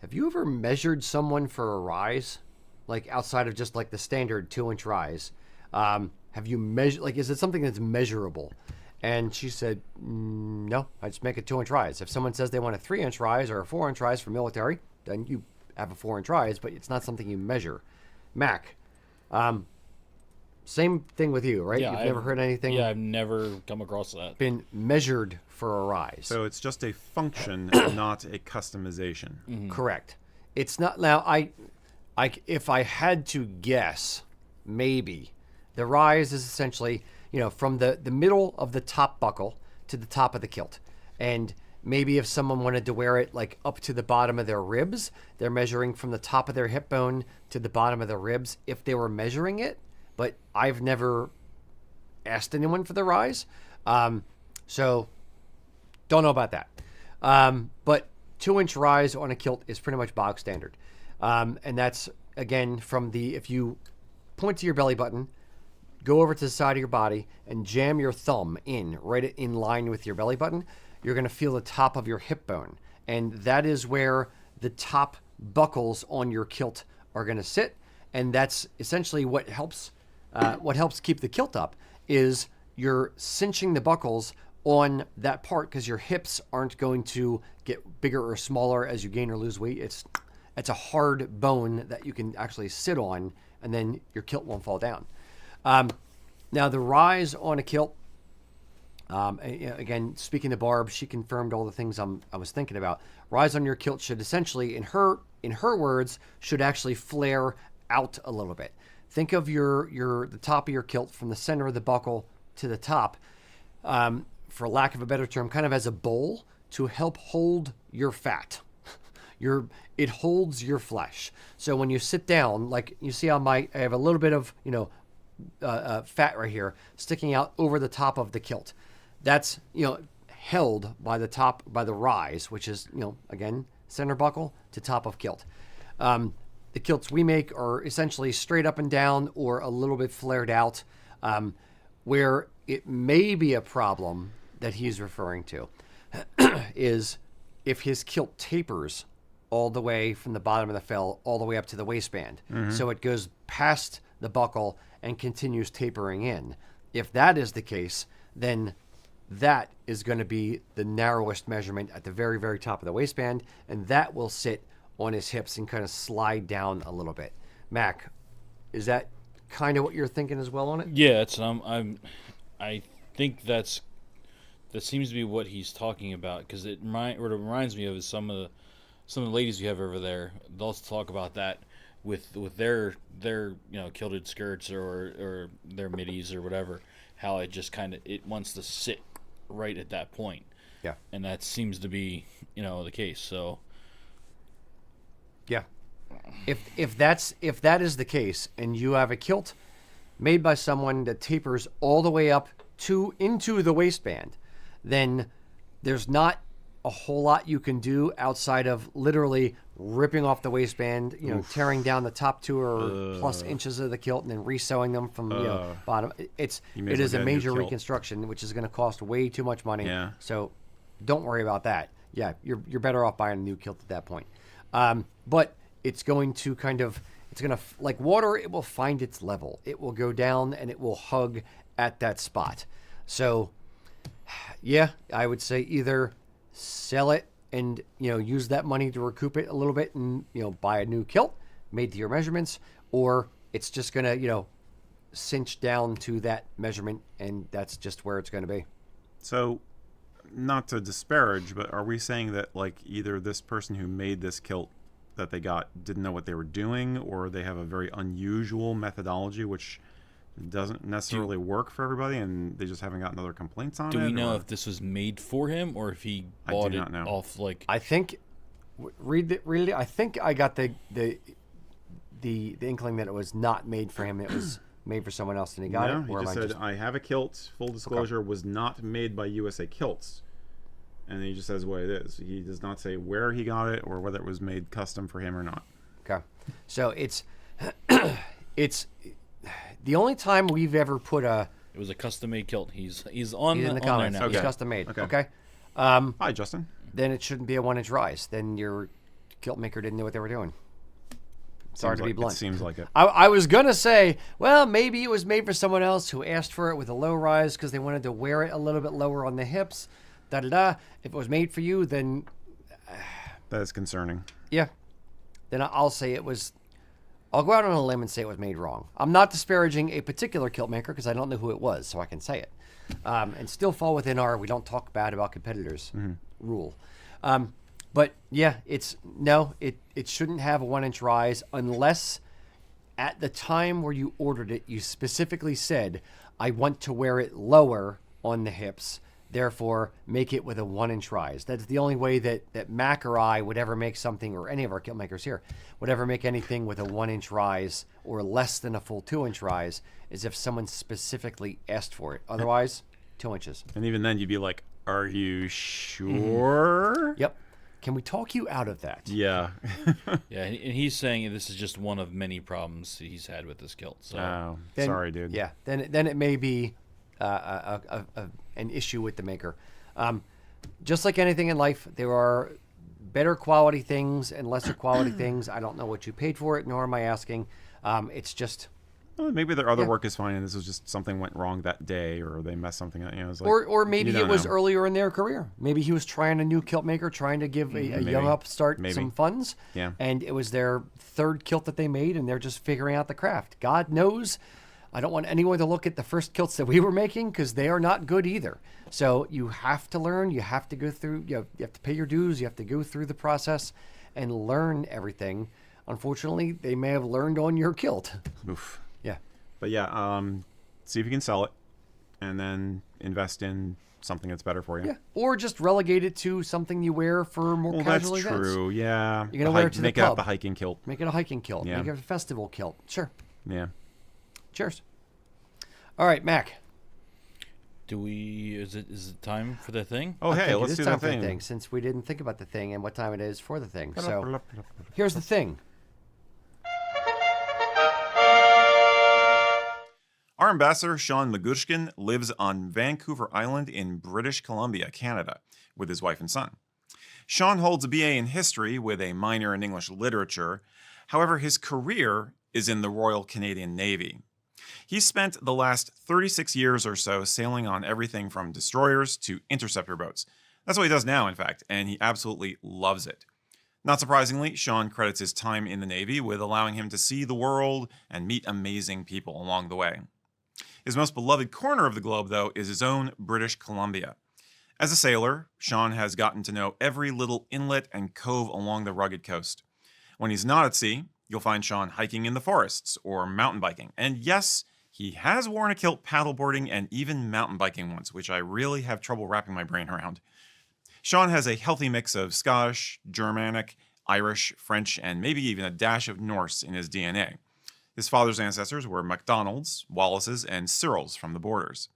Speaker 3: have you ever measured someone for a rise? Like outside of just like the standard 2-inch rise? Have you measured, like, is it something that's measurable? And she said, no, I just make a 2-inch rise. If someone says they want a 3-inch rise or a 4-inch rise for military, then you have a 4-inch rise, but it's not something you measure. Mac, same thing with you, right?
Speaker 5: Yeah,
Speaker 3: You've never heard anything
Speaker 5: Yeah, I've never come across that.
Speaker 3: been measured for a rise.
Speaker 1: So it's just a function, not a customization.
Speaker 3: Mm-hmm. Correct. It's not now. If I had to guess, maybe the rise is essentially from the middle of the top buckle to the top of the kilt, and maybe if someone wanted to wear it like up to the bottom of their ribs, they're measuring from the top of their hip bone to the bottom of their ribs if they were measuring it. But I've never asked anyone for the rise, so don't know about that. But 2-inch rise on a kilt is pretty much bog standard. And that's, again, if you point to your belly button, go over to the side of your body and jam your thumb right in line with your belly button, you're going to feel the top of your hip bone. And that is where the top buckles on your kilt are going to sit. And that's essentially what helps keep the kilt up is you're cinching the buckles on that part because your hips aren't going to get bigger or smaller as you gain or lose weight. It's a hard bone that you can actually sit on, and then your kilt won't fall down. Now, the rise on a kilt, again, speaking to Barb, she confirmed all the things I was thinking about. Rise on your kilt should essentially, in her words, should actually flare out a little bit. Think of the top of your kilt from the center of the buckle to the top, for lack of a better term, kind of as a bowl to help hold your fat. It holds your flesh. So when you sit down, like you see on I have a little bit of fat right here sticking out over the top of the kilt. That's held by the rise, which is again center buckle to top of kilt. The kilts we make are essentially straight up and down or a little bit flared out. Where it may be a problem that he's referring to is if his kilt tapers all the way from the bottom of the fell all the way up to the waistband. Mm-hmm. So it goes past the buckle and continues tapering in. If that is the case, then that is going to be the narrowest measurement at the very, very top of the waistband, and that will sit on his hips and kind of slide down a little bit. Mac, is that kind of what you're thinking as well on it?
Speaker 5: Yeah, I think that seems to be what he's talking about, because it reminds me of some of the ladies we have over there. They'll talk about that with their kilted skirts or their middies or whatever, how it just it wants to sit right at that point.
Speaker 3: Yeah.
Speaker 5: And that seems to be, the case. So
Speaker 3: Yeah. If that is the case, and you have a kilt made by someone that tapers all the way up into the waistband, then there's not a whole lot you can do outside of literally ripping off the waistband, tearing down the top 2 or plus inches of the kilt and then resewing them from bottom. It
Speaker 1: may as
Speaker 3: is
Speaker 1: well
Speaker 3: a
Speaker 1: get a new
Speaker 3: major
Speaker 1: kilt.
Speaker 3: reconstruction, which is going to cost way too much money.
Speaker 1: Yeah.
Speaker 3: So don't worry about that. Yeah, you're better off buying a new kilt at that point. But it's going to like water, it will find its level. It will go down and it will hug at that spot. So, yeah, I would say either sell it and, use that money to recoup it a little bit and, buy a new kilt made to your measurements, or it's just going to, cinch down to that measurement and that's just where it's going to be.
Speaker 1: So, not to disparage, but are we saying that like either this person who made this kilt that they got didn't know what they were doing, or they have a very unusual methodology which doesn't necessarily work for everybody, and they just haven't gotten other complaints on it?
Speaker 5: do we know
Speaker 1: or-
Speaker 5: if this was made for him or if he
Speaker 1: I
Speaker 5: bought
Speaker 1: do
Speaker 5: it
Speaker 1: not know.
Speaker 5: off like
Speaker 3: I think I think I got the inkling that it was not made for him. It was made for someone else, and he got
Speaker 1: No,
Speaker 3: it.
Speaker 1: he
Speaker 3: Or
Speaker 1: just
Speaker 3: am I
Speaker 1: said, I have a kilt, full disclosure, was not made by USA Kilts. And then he just says what it is. He does not say where he got it or whether it was made custom for him or not.
Speaker 3: Okay, so it's the only time we've ever put a
Speaker 5: it was a custom made kilt. He's on,
Speaker 3: he's in the
Speaker 5: on there
Speaker 3: comments.
Speaker 5: now.
Speaker 3: He's
Speaker 1: Okay.
Speaker 3: custom made.
Speaker 1: Okay.
Speaker 3: Okay.
Speaker 1: Hi, Justin.
Speaker 3: Then it shouldn't be a 1-inch rise. Then your kilt maker didn't know what they were doing. Sorry to be blunt.
Speaker 1: It seems like it.
Speaker 3: I was gonna say, well, maybe it was made for someone else who asked for it with a low rise because they wanted to wear it a little bit lower on the hips. Da da da. If it was made for you, then
Speaker 1: That is concerning.
Speaker 3: yeah, then I'll say it was. I'll go out on a limb and say it was made wrong. I'm not disparaging a particular kilt maker because I don't know who it was, so I can say it, and still fall within our we don't talk bad about competitors rule. But yeah, it shouldn't have a 1-inch rise unless at the time where you ordered it, you specifically said, I want to wear it lower on the hips. Therefore, make it with a 1-inch rise. That's the only way that Mac or I would ever make something, or any of our kilt makers here, would ever make anything with a 1-inch rise or less than a full 2-inch rise, is if someone specifically asked for it. Otherwise, 2 inches.
Speaker 1: And even then, you'd be like, are you sure?
Speaker 3: Yep. Can we talk you out of that?
Speaker 1: Yeah.
Speaker 5: Yeah, and he's saying this is just one of many problems he's had with this kilt. So
Speaker 1: Oh,
Speaker 3: Then-
Speaker 1: sorry, dude.
Speaker 3: Yeah. Then it may be an issue with the maker. Just like anything in life, there are better quality things and lesser quality things. I don't know what you paid for it, nor am I asking. It's just,
Speaker 1: Well, maybe their other
Speaker 3: Yeah.
Speaker 1: work is fine, and this was just something went wrong that day, or they messed something up. It's like,
Speaker 3: or maybe
Speaker 1: you
Speaker 3: it
Speaker 1: don't
Speaker 3: was
Speaker 1: know.
Speaker 3: earlier in their career. Maybe he was trying a new kilt maker, trying to give a young
Speaker 1: Maybe.
Speaker 3: upstart
Speaker 1: Maybe.
Speaker 3: some funds.
Speaker 1: Yeah.
Speaker 3: And it was their third kilt that they made, and they're just figuring out the craft. God knows. I don't want anyone to look at the first kilts that we were making because they are not good either. So you have to learn. You have to go through. You have to pay your dues. You have to go through the process and learn everything. Unfortunately, they may have learned on your kilt.
Speaker 1: Oof.
Speaker 3: Yeah.
Speaker 1: But yeah, see if you can sell it, and then invest in something that's better for you.
Speaker 3: Yeah. Or just relegate it to something you wear for more
Speaker 1: Well, that's
Speaker 3: casual events.
Speaker 1: true. Yeah.
Speaker 3: You're gonna wear it to the
Speaker 1: make it up
Speaker 3: pub.
Speaker 1: the hiking kilt.
Speaker 3: Make it a hiking kilt.
Speaker 1: Yeah.
Speaker 3: Make it a festival kilt. Sure.
Speaker 1: Yeah.
Speaker 3: Cheers. All right, Mac.
Speaker 5: is it time for the thing?
Speaker 1: Oh,
Speaker 3: I
Speaker 1: hey,
Speaker 3: think
Speaker 1: let's
Speaker 3: it
Speaker 1: do
Speaker 3: is
Speaker 1: that
Speaker 3: time for the
Speaker 1: thing.
Speaker 3: thing since we didn't think about the thing and what time it is for the thing. So here's the thing.
Speaker 1: Our ambassador, Sean Magushkin, lives on Vancouver Island in British Columbia, Canada, with his wife and son. Sean holds a BA in history with a minor in English literature. However, his career is in the Royal Canadian Navy. He's spent the last 36 years or so sailing on everything from destroyers to interceptor boats. That's what he does now, in fact, and he absolutely loves it. Not surprisingly, Sean credits his time in the Navy with allowing him to see the world and meet amazing people along the way. His most beloved corner of the globe, though, is his own British Columbia. As a sailor, Sean has gotten to know every little inlet and cove along the rugged coast. When he's not at sea, you'll find Sean hiking in the forests or mountain biking. And yes, He has worn a kilt paddleboarding and even mountain biking once, which I really have trouble wrapping my brain around. Sean has a healthy mix of Scottish, Germanic, Irish, French, and maybe even a dash of Norse in his DNA. His father's ancestors were MacDonalds, Wallaces, and Cyrils from the borders.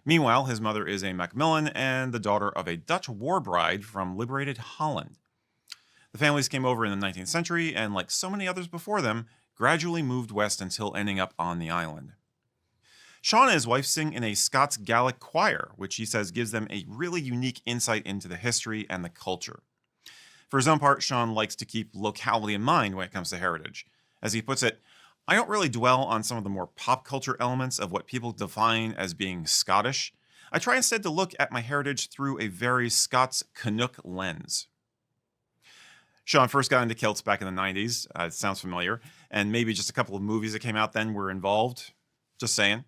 Speaker 1: Meanwhile, his mother is a Macmillan and the daughter of a Dutch war bride from liberated Holland. The families came over in the 19th century and, like so many others before them, gradually moved west until ending up on the island. Sean and his wife sing in a Scots Gaelic choir, which he says gives them a really unique insight into the history and the culture. For his own part, Sean likes to keep locality in mind when it comes to heritage. As he puts it, I don't really dwell on some of the more pop culture elements of what people define as being Scottish. I try instead to look at my heritage through a very Scots Canuck lens. Sean first got into kilts back in the 90s. It sounds familiar. And maybe just a couple of movies that came out then were involved. Just saying.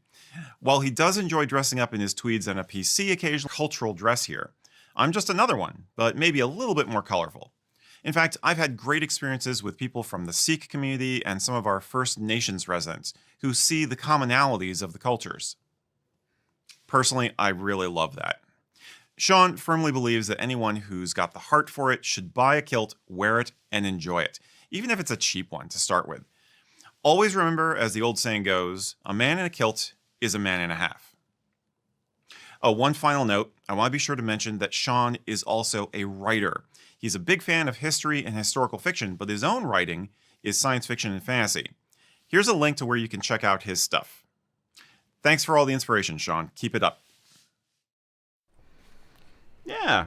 Speaker 1: While he does enjoy dressing up in his tweeds and a PC occasional cultural dress here, I'm just another one, but maybe a little bit more colorful. In fact, I've had great experiences with people from the Sikh community and some of our First Nations residents who see the commonalities of the cultures. Personally, I really love that. Sean firmly believes that anyone who's got the heart for it should buy a kilt, wear it, and enjoy it, even if it's a cheap one to start with. Always remember, as the old saying goes, a man in a kilt is a man and a half. Oh, one final note, I want to be sure to mention that Sean is also a writer. He's a big fan of history and historical fiction, but his own writing is science fiction and fantasy. Here's a link to where you can check out his stuff. Thanks for all the inspiration, Sean. Keep it up. Yeah,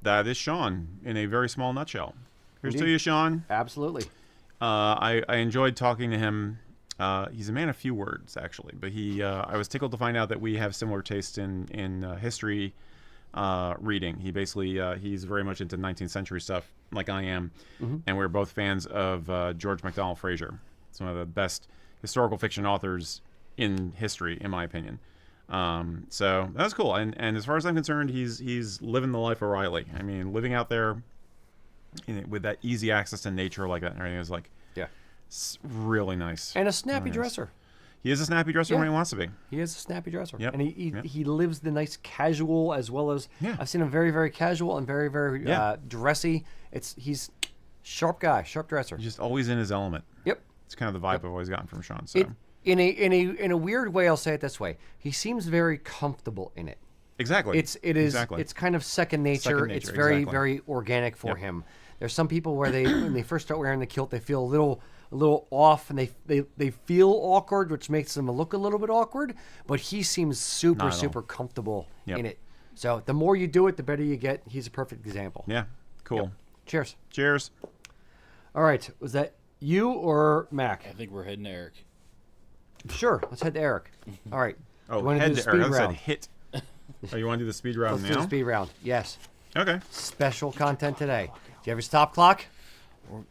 Speaker 1: that is Sean in a very small nutshell. Here's to you, Sean.
Speaker 3: Absolutely.
Speaker 1: I enjoyed talking to him. He's a man of few words, actually, but I was tickled to find out that we have similar tastes in history reading. He's very much into 19th century stuff, like I am, and we're both fans of George MacDonald Fraser. It's one of the best historical fiction authors in history, in my opinion. So that was cool. And as far as I'm concerned, he's living the life of Riley. I mean, living out there with that easy access to nature like that and everything is like,
Speaker 3: Yeah.
Speaker 1: it's really nice.
Speaker 3: And a snappy
Speaker 1: Really nice.
Speaker 3: dresser.
Speaker 1: He is a snappy dresser when he wants to be.
Speaker 3: He is a snappy dresser.
Speaker 1: Yep.
Speaker 3: And he lives the nice casual as well as I've seen him very, very casual and very, very dressy. He's sharp guy, sharp dresser.
Speaker 1: He's just always in his element.
Speaker 3: Yep.
Speaker 1: It's kind of the vibe I've always gotten from Sean. So
Speaker 3: In a weird way, I'll say it this way: he seems very comfortable in it.
Speaker 1: exactly.
Speaker 3: It's kind of second nature. It's very
Speaker 1: exactly.
Speaker 3: very organic for him. There's some people where when they first start wearing the kilt, they feel a little off, and they feel awkward, which makes them look a little bit awkward. But he seems super comfortable in it. So the more you do it, the better you get. He's a perfect example.
Speaker 1: Yeah. Cool.
Speaker 3: Yep. Cheers.
Speaker 1: Cheers.
Speaker 3: All right, was that you or Mac?
Speaker 5: I think we're heading to Eric.
Speaker 3: Sure, let's head to Eric. All right.
Speaker 1: Oh,
Speaker 3: You wanna
Speaker 1: head
Speaker 3: do the
Speaker 1: to Eric. I
Speaker 3: speed
Speaker 1: said
Speaker 3: round?
Speaker 1: hit. Oh, you want to do the speed round
Speaker 3: Let's do the
Speaker 1: now?
Speaker 3: speed round. Yes.
Speaker 1: Okay.
Speaker 3: Special content today. Do you have your stop clock?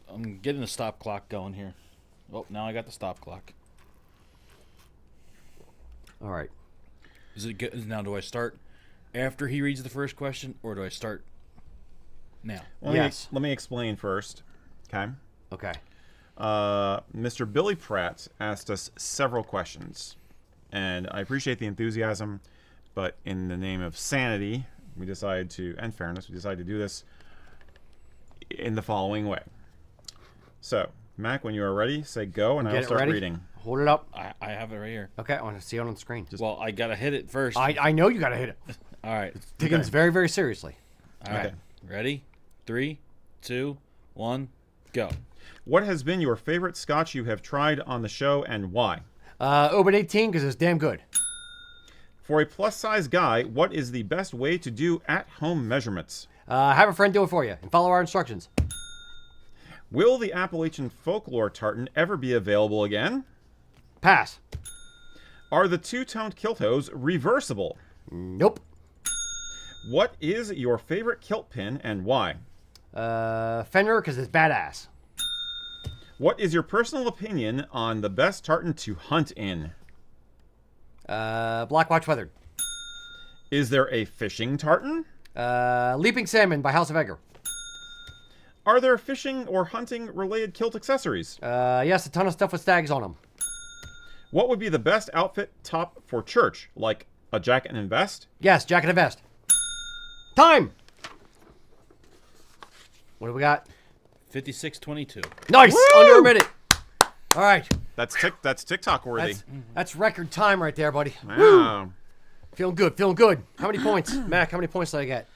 Speaker 5: I'm getting the stop clock going here. Oh, now I got the stop clock.
Speaker 3: All right.
Speaker 5: Is it good? Now, do I start after he reads the first question, or do I start now?
Speaker 3: Yes.
Speaker 1: Let me explain first. Okay.
Speaker 3: Okay.
Speaker 1: Mr. Billy Pratt asked us several questions, and I appreciate the enthusiasm, but in the name of sanity, and fairness, we decided to do this in the following way. So, Mac, when you are ready, say go, and I'll
Speaker 3: Get it
Speaker 1: start
Speaker 3: ready.
Speaker 1: reading.
Speaker 3: Hold it up.
Speaker 5: I have it right here.
Speaker 3: Okay, I want to see it on the screen.
Speaker 5: Well, I gotta hit it first.
Speaker 3: I know you got to hit it.
Speaker 5: All right.
Speaker 3: Taking this very, very seriously.
Speaker 5: All right.
Speaker 1: Okay.
Speaker 5: Ready? 3, 2, 1, go.
Speaker 1: What has been your favorite scotch you have tried on the show, and why?
Speaker 3: Open 18 because it's damn good.
Speaker 1: For a plus-size guy, what is the best way to do at-home measurements?
Speaker 3: Have a friend do it for you and follow our instructions.
Speaker 1: Will the Appalachian Folklore Tartan ever be available again?
Speaker 3: Pass.
Speaker 1: Are the two-toned kilt hose reversible?
Speaker 3: Nope.
Speaker 1: What is your favorite kilt pin and why?
Speaker 3: Fender because it's badass.
Speaker 1: What is your personal opinion on the best tartan to hunt in?
Speaker 3: Black Watch Weathered.
Speaker 1: Is there a fishing tartan?
Speaker 3: Leaping Salmon by House of Edgar.
Speaker 1: Are there fishing or hunting related kilt accessories?
Speaker 3: Yes, a ton of stuff with stags on them.
Speaker 1: What would be the best outfit top for church? Like a jacket and vest?
Speaker 3: Yes, jacket and vest. Time. What do we got?
Speaker 5: 56:22.
Speaker 3: Nice.
Speaker 1: Woo!
Speaker 3: Under a minute. All right.
Speaker 1: That's TikTok worthy.
Speaker 3: That's record time right there, buddy.
Speaker 1: Wow.
Speaker 3: Feeling good. Feeling good. How many points, Mac? How many points did I get?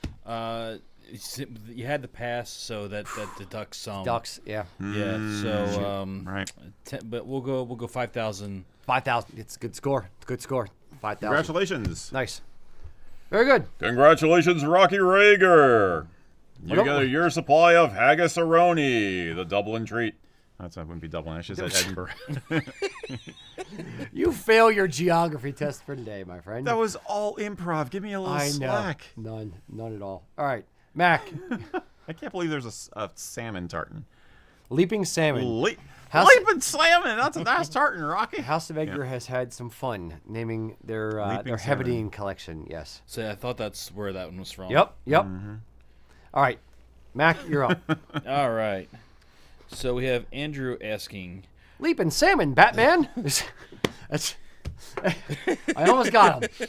Speaker 5: You had the pass, so that deducts some.
Speaker 3: Ducks. Yeah.
Speaker 5: Yeah. So
Speaker 1: Right.
Speaker 5: but we'll go 5,000.
Speaker 3: 5,000. It's a good score. Good score. 5,000.
Speaker 1: Congratulations.
Speaker 3: Nice. Very good.
Speaker 1: Congratulations, Rocky Rager. You
Speaker 3: What
Speaker 1: get
Speaker 3: up?
Speaker 1: a year's supply of haggis-aroni, the Dublin treat. That wouldn't be Dublin. I should say Edinburgh.
Speaker 3: You fail your geography test for today, my friend.
Speaker 1: That was all improv. Give me a little
Speaker 3: I know.
Speaker 1: slack.
Speaker 3: None at all. All right, Mac.
Speaker 1: I can't believe there's a salmon tartan.
Speaker 3: Leaping salmon. House-
Speaker 1: Leaping salmon. That's a nice tartan, Rocky.
Speaker 3: House of Edgar has had some fun naming their
Speaker 1: Leaping
Speaker 3: Hebridean
Speaker 1: salmon.
Speaker 3: collection. Yes.
Speaker 5: So I thought that's where that one was from.
Speaker 3: Yep.
Speaker 1: Mm-hmm.
Speaker 3: All right, Mac, you're up.
Speaker 5: All right. So we have Andrew asking,
Speaker 3: Leaping salmon, Batman. That's. I almost got him.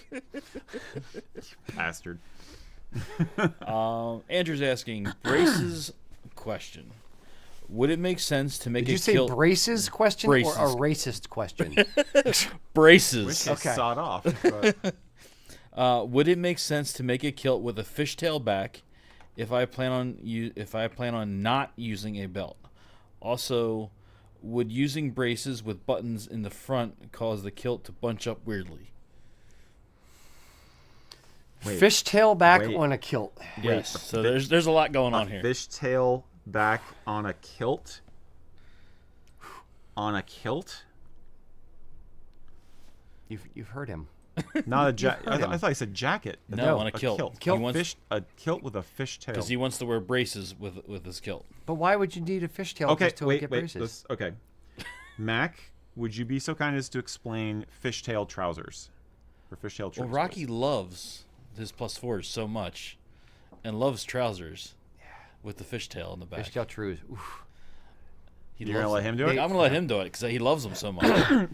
Speaker 1: Bastard.
Speaker 5: Andrew's asking, braces question. Would it make sense to make
Speaker 3: Did
Speaker 5: a
Speaker 3: you say
Speaker 5: kilt
Speaker 3: braces question
Speaker 5: Braces.
Speaker 3: or a racist question?
Speaker 5: braces?
Speaker 3: Okay.
Speaker 1: Sawed off. But
Speaker 5: Would it make sense to make a kilt with a fishtail back if I plan on not using a belt? Also, would using braces with buttons in the front cause the kilt to bunch up weirdly?
Speaker 1: Wait.
Speaker 3: Fishtail back
Speaker 1: Wait.
Speaker 3: on a kilt.
Speaker 5: Yes. So there's a lot going on here.
Speaker 1: Fishtail back on a kilt. On a kilt?
Speaker 3: You've heard him.
Speaker 1: Not a jacket. I thought he said jacket.
Speaker 5: No, on a
Speaker 1: a
Speaker 5: kilt.
Speaker 1: kilt.
Speaker 5: He wants-
Speaker 1: A kilt with a fishtail.
Speaker 5: Because he wants to wear braces with his kilt.
Speaker 3: But why would you need a fishtail
Speaker 1: Okay,
Speaker 3: just to
Speaker 1: wait.
Speaker 3: get braces?
Speaker 1: Okay. Mac, would you be so kind as to explain fishtail trousers? Or fishtail trousers?
Speaker 5: Well, Rocky loves his +4s so much, and loves trousers with the fishtail in the back.
Speaker 3: Fishtail trues. Oof.
Speaker 1: You're going to let him do it?
Speaker 5: I'm gonna let him do it because he loves them so much.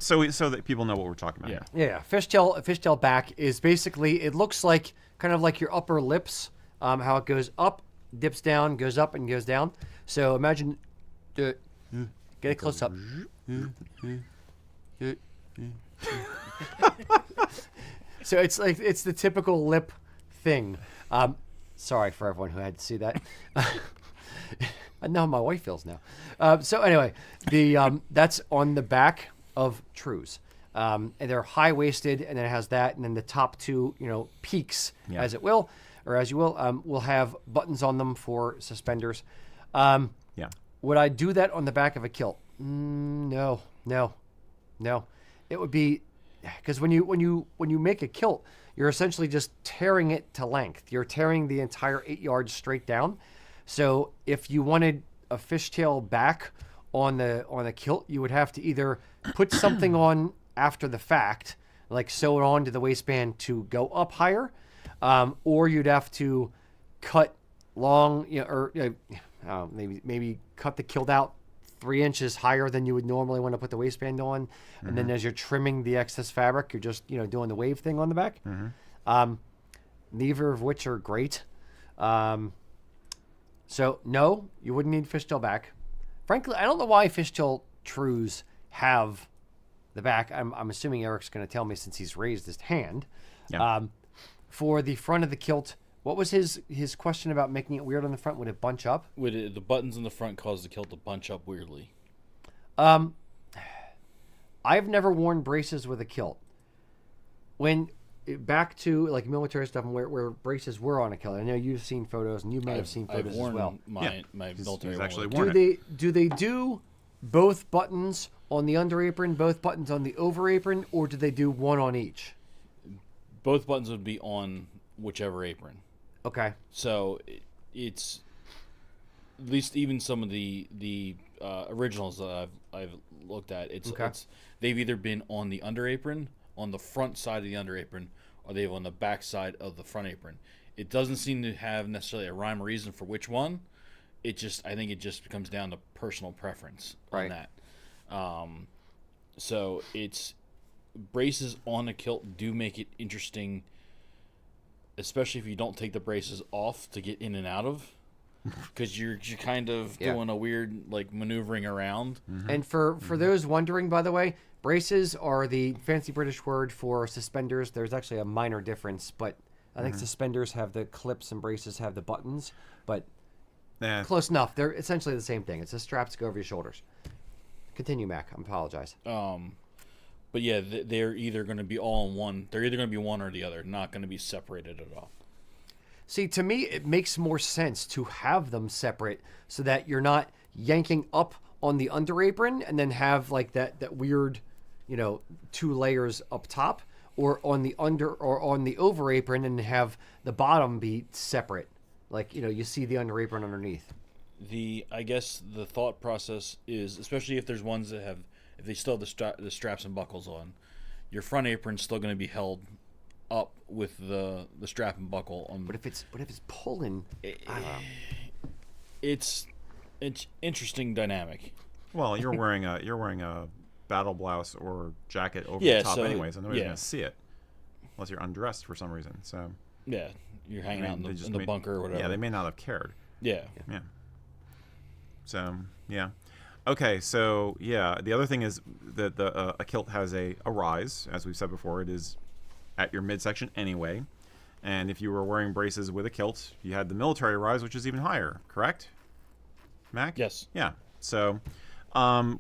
Speaker 1: So that people know what we're talking about.
Speaker 5: Yeah.
Speaker 3: Yeah, fishtail back is basically, it looks like kind of like your upper lips, how it goes up, dips down, goes up, and goes down. So imagine, get it close up. So it's the typical lip thing. Sorry for everyone who had to see that. I know how my wife feels now. So anyway, that's on the back of trews. And they're high waisted, and then it has that, and then the top two, peaks as you will, will have buttons on them for suspenders.
Speaker 1: Yeah.
Speaker 3: Would I do that on the back of a kilt? No. It would be because when you make a kilt, you're essentially just tearing it to length. You're tearing the entire 8 yards straight down. So if you wanted a fishtail back on the kilt, you would have to either put something on after the fact, like sew it onto the waistband to go up higher, or you'd have to cut long, maybe cut the kilt out 3 inches higher than you would normally want to put the waistband on, and then as you're trimming the excess fabric, you're just doing the wave thing on the back. Neither of which are great. So no, you wouldn't need fishtail back. Frankly, I don't know why fishtail trews have the back. I'm assuming Eric's going to tell me since he's raised his hand.
Speaker 1: Yeah.
Speaker 3: For the front of the kilt, what was his question about making it weird on the front? Would it bunch up?
Speaker 5: Would the buttons in the front cause the kilt to bunch up weirdly?
Speaker 3: I've never worn braces with a kilt. When back to like military stuff and where braces were on a kilt. I know you've seen photos and you may have seen
Speaker 5: I've
Speaker 3: photos
Speaker 5: worn
Speaker 3: as well.
Speaker 5: my military
Speaker 1: he's
Speaker 5: one
Speaker 1: actually
Speaker 5: with-
Speaker 1: worn
Speaker 3: Do they do both buttons on the under apron, both buttons on the over apron, or do they do one on each?
Speaker 5: Both buttons would be on whichever apron.
Speaker 3: Okay.
Speaker 5: So it's at least even some of the originals that I've looked at. It's they've either been on the under apron, on the front side of the under apron, or they've on the back side of the front apron. It doesn't seem to have necessarily a rhyme or reason for which one. I think it just comes down to personal preference on
Speaker 3: Right.
Speaker 5: that. So braces on a kilt do make it interesting, especially if you don't take the braces off to get in and out of, because you're kind of doing a weird like maneuvering around.
Speaker 3: And for those wondering, by the way, braces are the fancy British word for suspenders. There's actually a minor difference, but I think suspenders have the clips and braces have the buttons, but close enough. They're essentially the same thing. It's the straps to go over your shoulders. Continue, Mac. I apologize.
Speaker 5: But yeah, they're either going to be all in one. They're either going to be one or the other, not going to be separated at all.
Speaker 3: See, to me, it makes more sense to have them separate so that you're not yanking up on the under apron and then have like that weird, 2 layers up top, or on the under or on the over apron and have the bottom be separate. Like, you see the under apron underneath.
Speaker 5: I guess the thought process is, especially if there's ones that if they still have the straps and buckles on, your front apron's still going to be held up with the strap and buckle on.
Speaker 3: But if it's pulling, I don't know.
Speaker 5: It's interesting dynamic.
Speaker 1: Well, you're wearing a battle blouse or jacket over the top anyway, so nobody's gonna see it unless you're undressed for some reason. So
Speaker 5: yeah, you're hanging out in the bunker or whatever.
Speaker 1: Yeah, they may not have cared.
Speaker 5: Yeah.
Speaker 1: So yeah. Okay, so yeah, the other thing is that a kilt has a rise, as we've said before. It is at your midsection anyway, and if you were wearing braces with a kilt, you had the military rise, which is even higher. Correct, Mac?
Speaker 5: Yes.
Speaker 1: Yeah. So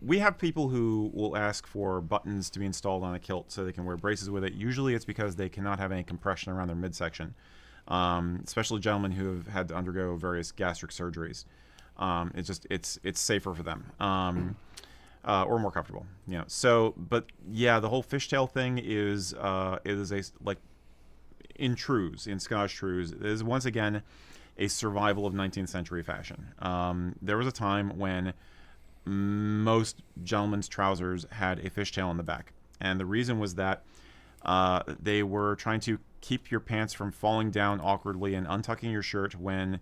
Speaker 1: we have people who will ask for buttons to be installed on a kilt so they can wear braces with it. Usually, it's because they cannot have any compression around their midsection, especially gentlemen who have had to undergo various gastric surgeries. It's safer for them, or more comfortable, So, but yeah, the whole fishtail thing is in Scottish trews, is once again a survival of 19th century fashion. There was a time when most gentlemen's trousers had a fishtail on the back, and the reason was that they were trying to keep your pants from falling down awkwardly and untucking your shirt when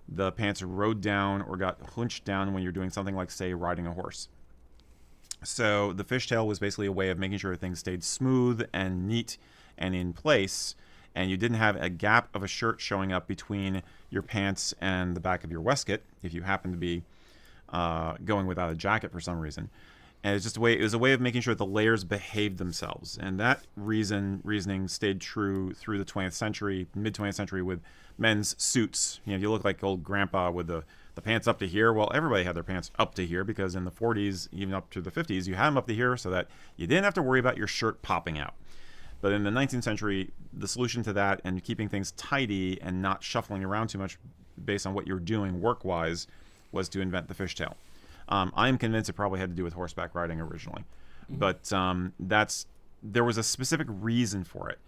Speaker 1: the pants rode down or got hunched down when you're doing something like, say, riding a horse. So the fishtail was basically a way of making sure things stayed smooth and neat and in place, and you didn't have a gap of a shirt showing up between your pants and the back of your waistcoat if you happen to be going without a jacket for some reason. And it's just it was a way of making sure the layers behaved themselves. And that reasoning stayed true through the 20th century, mid-20th century, with men's suits. You look like old grandpa with the pants up to here. Well, everybody had their pants up to here because in the 40s, even up to the 50s, you had them up to here so that you didn't have to worry about your shirt popping out. But in the 19th century, the solution to that and keeping things tidy and not shuffling around too much based on what you're doing work-wise was to invent the fishtail. I am convinced it probably had to do with horseback riding originally, but there was a specific reason for it.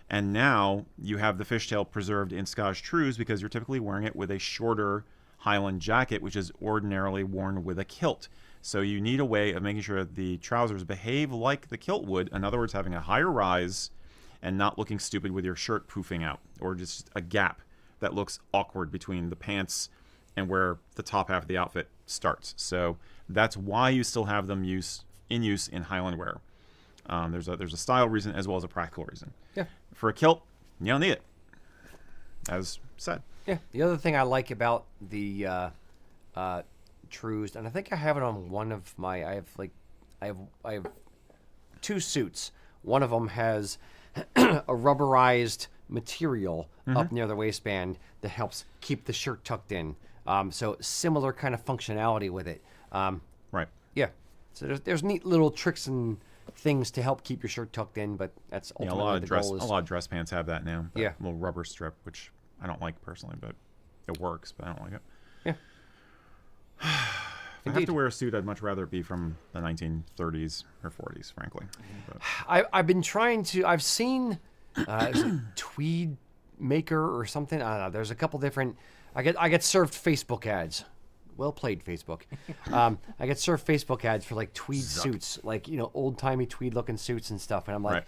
Speaker 1: And now you have the fishtail preserved in Scottish trews because you're typically wearing it with a shorter Highland jacket, which is ordinarily worn with a kilt. So you need a way of making sure that the trousers behave like the kilt would. In other words, having a higher rise and not looking stupid with your shirt poofing out, or just a gap that looks awkward between the pants and where the top half of the outfit starts. So that's why you still have them in use in Highland wear. There's a style reason as well as a practical reason.
Speaker 3: Yeah.
Speaker 1: For a kilt, you don't need it, as said.
Speaker 3: Yeah. The other thing I like about the trews, and I think I have it on one of my. I have 2 suits. One of them has a rubberized material up near the waistband that helps keep the shirt tucked in. So similar kind of functionality with it.
Speaker 1: Right.
Speaker 3: Yeah. So there's neat little tricks and things to help keep your shirt tucked in, but that's ultimately
Speaker 1: a lot
Speaker 3: the
Speaker 1: of
Speaker 3: goal is.
Speaker 1: A lot of dress pants have that now.
Speaker 3: Yeah.
Speaker 1: Little rubber strip, which I don't like personally, but it works. But I don't like it.
Speaker 3: Yeah.
Speaker 1: If I have to wear a suit, I'd much rather it be from the 1930s or 40s, frankly. But
Speaker 3: I've been trying to. I've seen is it Tweed Maker or something. I don't know. There's a couple different. I get served Facebook ads. Well played, Facebook. I get served Facebook ads for like tweed suits, like old timey tweed looking suits and stuff, and I'm like,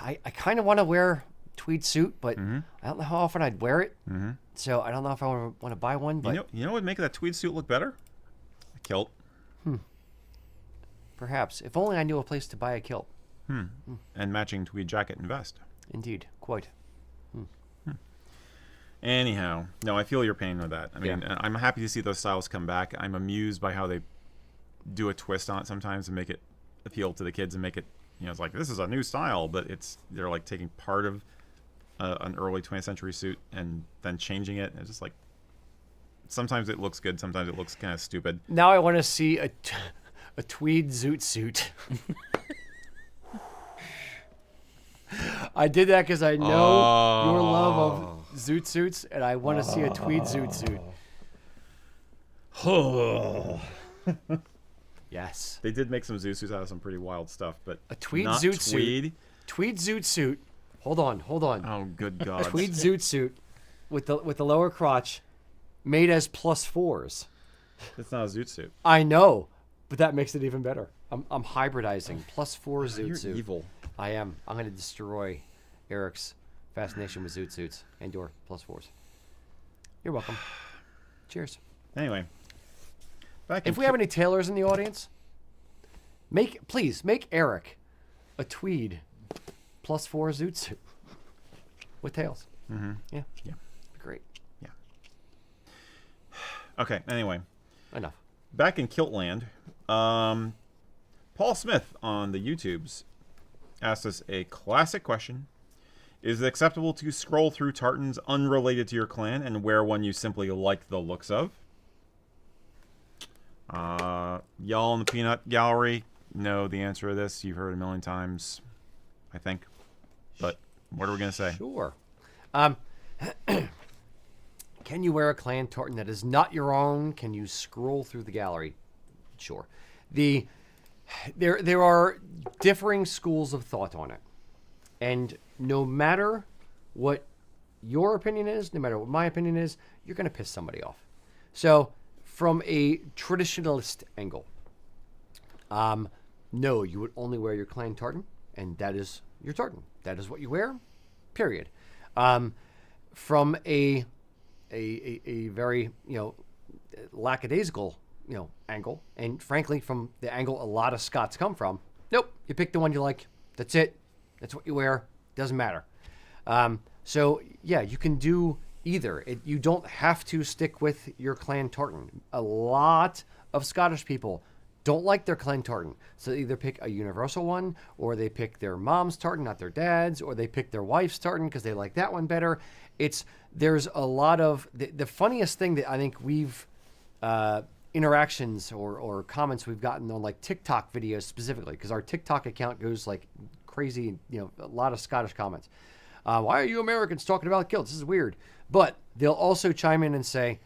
Speaker 3: I kind of want to wear a tweed suit, but I don't know how often I'd wear it. So I don't know if I want to buy one. But
Speaker 1: you know what would make that tweed suit look better? A kilt.
Speaker 3: Perhaps. If only I knew a place to buy a kilt.
Speaker 1: And matching tweed jacket and vest.
Speaker 3: Indeed, quite.
Speaker 1: Anyhow, no, I feel your pain with that. I mean,
Speaker 3: Yeah.
Speaker 1: I'm happy to see those styles come back. I'm amused by how they do a twist on it sometimes and make it appeal to the kids and make it, it's like, this is a new style, but they're like taking part of an early 20th century suit and then changing it. It's just like, sometimes it looks good, sometimes it looks kind of stupid.
Speaker 3: Now I want to see a tweed zoot suit. I did that because I know your love of zoot suits, and I want to see a tweed zoot suit. Yes.
Speaker 1: They did make some zoot suits out of some pretty wild stuff, but
Speaker 3: A tweed
Speaker 1: not
Speaker 3: zoot
Speaker 1: tweed.
Speaker 3: suit. Tweed zoot suit. Hold on.
Speaker 1: Oh, good God.
Speaker 3: Tweed zoot suit with the lower crotch, made as +4s.
Speaker 1: It's not a zoot suit.
Speaker 3: I know, but that makes it even better. I'm hybridizing +4 zoot
Speaker 1: You're
Speaker 3: suit.
Speaker 1: evil.
Speaker 3: I am. I'm going to destroy Eric's fascination with zoot suits and your +4s. You're welcome. Cheers.
Speaker 1: Anyway.
Speaker 3: If we have any tailors in the audience, please make Eric a tweed +4 zoot suit with tails.
Speaker 1: Mm-hmm.
Speaker 3: Yeah.
Speaker 1: Yeah.
Speaker 3: Great.
Speaker 1: Yeah. Okay, anyway.
Speaker 3: Enough.
Speaker 1: Back in Kiltland, Paul Smith on the YouTubes asked us a classic question. Is it acceptable to scroll through tartans unrelated to your clan and wear one you simply like the looks of? Y'all in the peanut gallery know the answer to this. You've heard it a million times, I think. But what are we going to say?
Speaker 3: Sure. Can you wear a clan tartan that is not your own? Can you scroll through the gallery? Sure. There are differing schools of thought on it. And no matter what your opinion is, no matter what my opinion is, you're going to piss somebody off. So, from a traditionalist angle, no, you would only wear your clan tartan, and that is your tartan. That is what you wear, period. From a very, lackadaisical, angle, and frankly, from the angle a lot of Scots come from, nope, you pick the one you like. That's it. That's what you wear. Doesn't matter. So, yeah, you can do either. You don't have to stick with your clan tartan. A lot of Scottish people don't like their clan tartan. So they either pick a universal one, or they pick their mom's tartan, not their dad's, or they pick their wife's tartan because they like that one better. There's a lot of... The funniest thing that I think we've... interactions or comments we've gotten on like TikTok videos specifically, because our TikTok account goes like crazy, a lot of Scottish comments. Why are you Americans talking about kilts? This is weird. But they'll also chime in and say,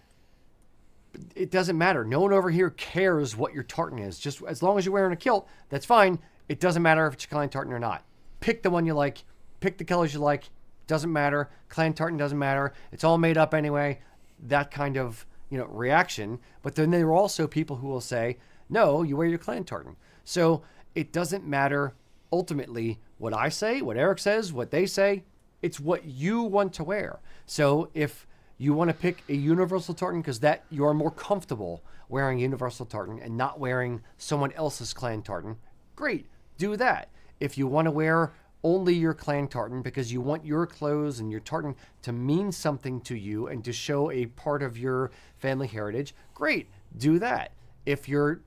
Speaker 3: it doesn't matter. No one over here cares what your tartan is. Just as long as you're wearing a kilt, that's fine. It doesn't matter if it's your clan tartan or not. Pick the one you like. Pick the colors you like. Doesn't matter. Clan tartan doesn't matter. It's all made up anyway. That kind of reaction. But then there are also people who will say, no, you wear your clan tartan. So it doesn't matter ultimately what I say, what Eric says, what they say. It's what you want to wear. So if you want to pick a universal tartan because that you are more comfortable wearing universal tartan and not wearing someone else's clan tartan, great, do that. If you want to wear only your clan tartan because you want your clothes and your tartan to mean something to you and to show a part of your family heritage, great, do that. If you're,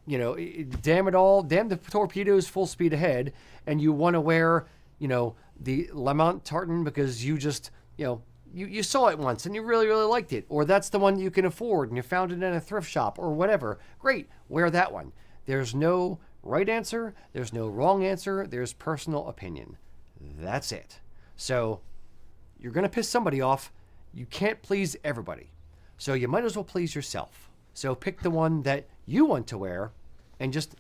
Speaker 3: damn it all, damn the torpedoes full speed ahead, and you want to wear, the Lamont tartan because you just, you saw it once and you really, really liked it, or that's the one you can afford and you found it in a thrift shop or whatever, great, wear that one. There's no right answer. There's no wrong answer. There's personal opinion. That's it. So you're going to piss somebody off. You can't please everybody. So you might as well please yourself. So pick the one that you want to wear and just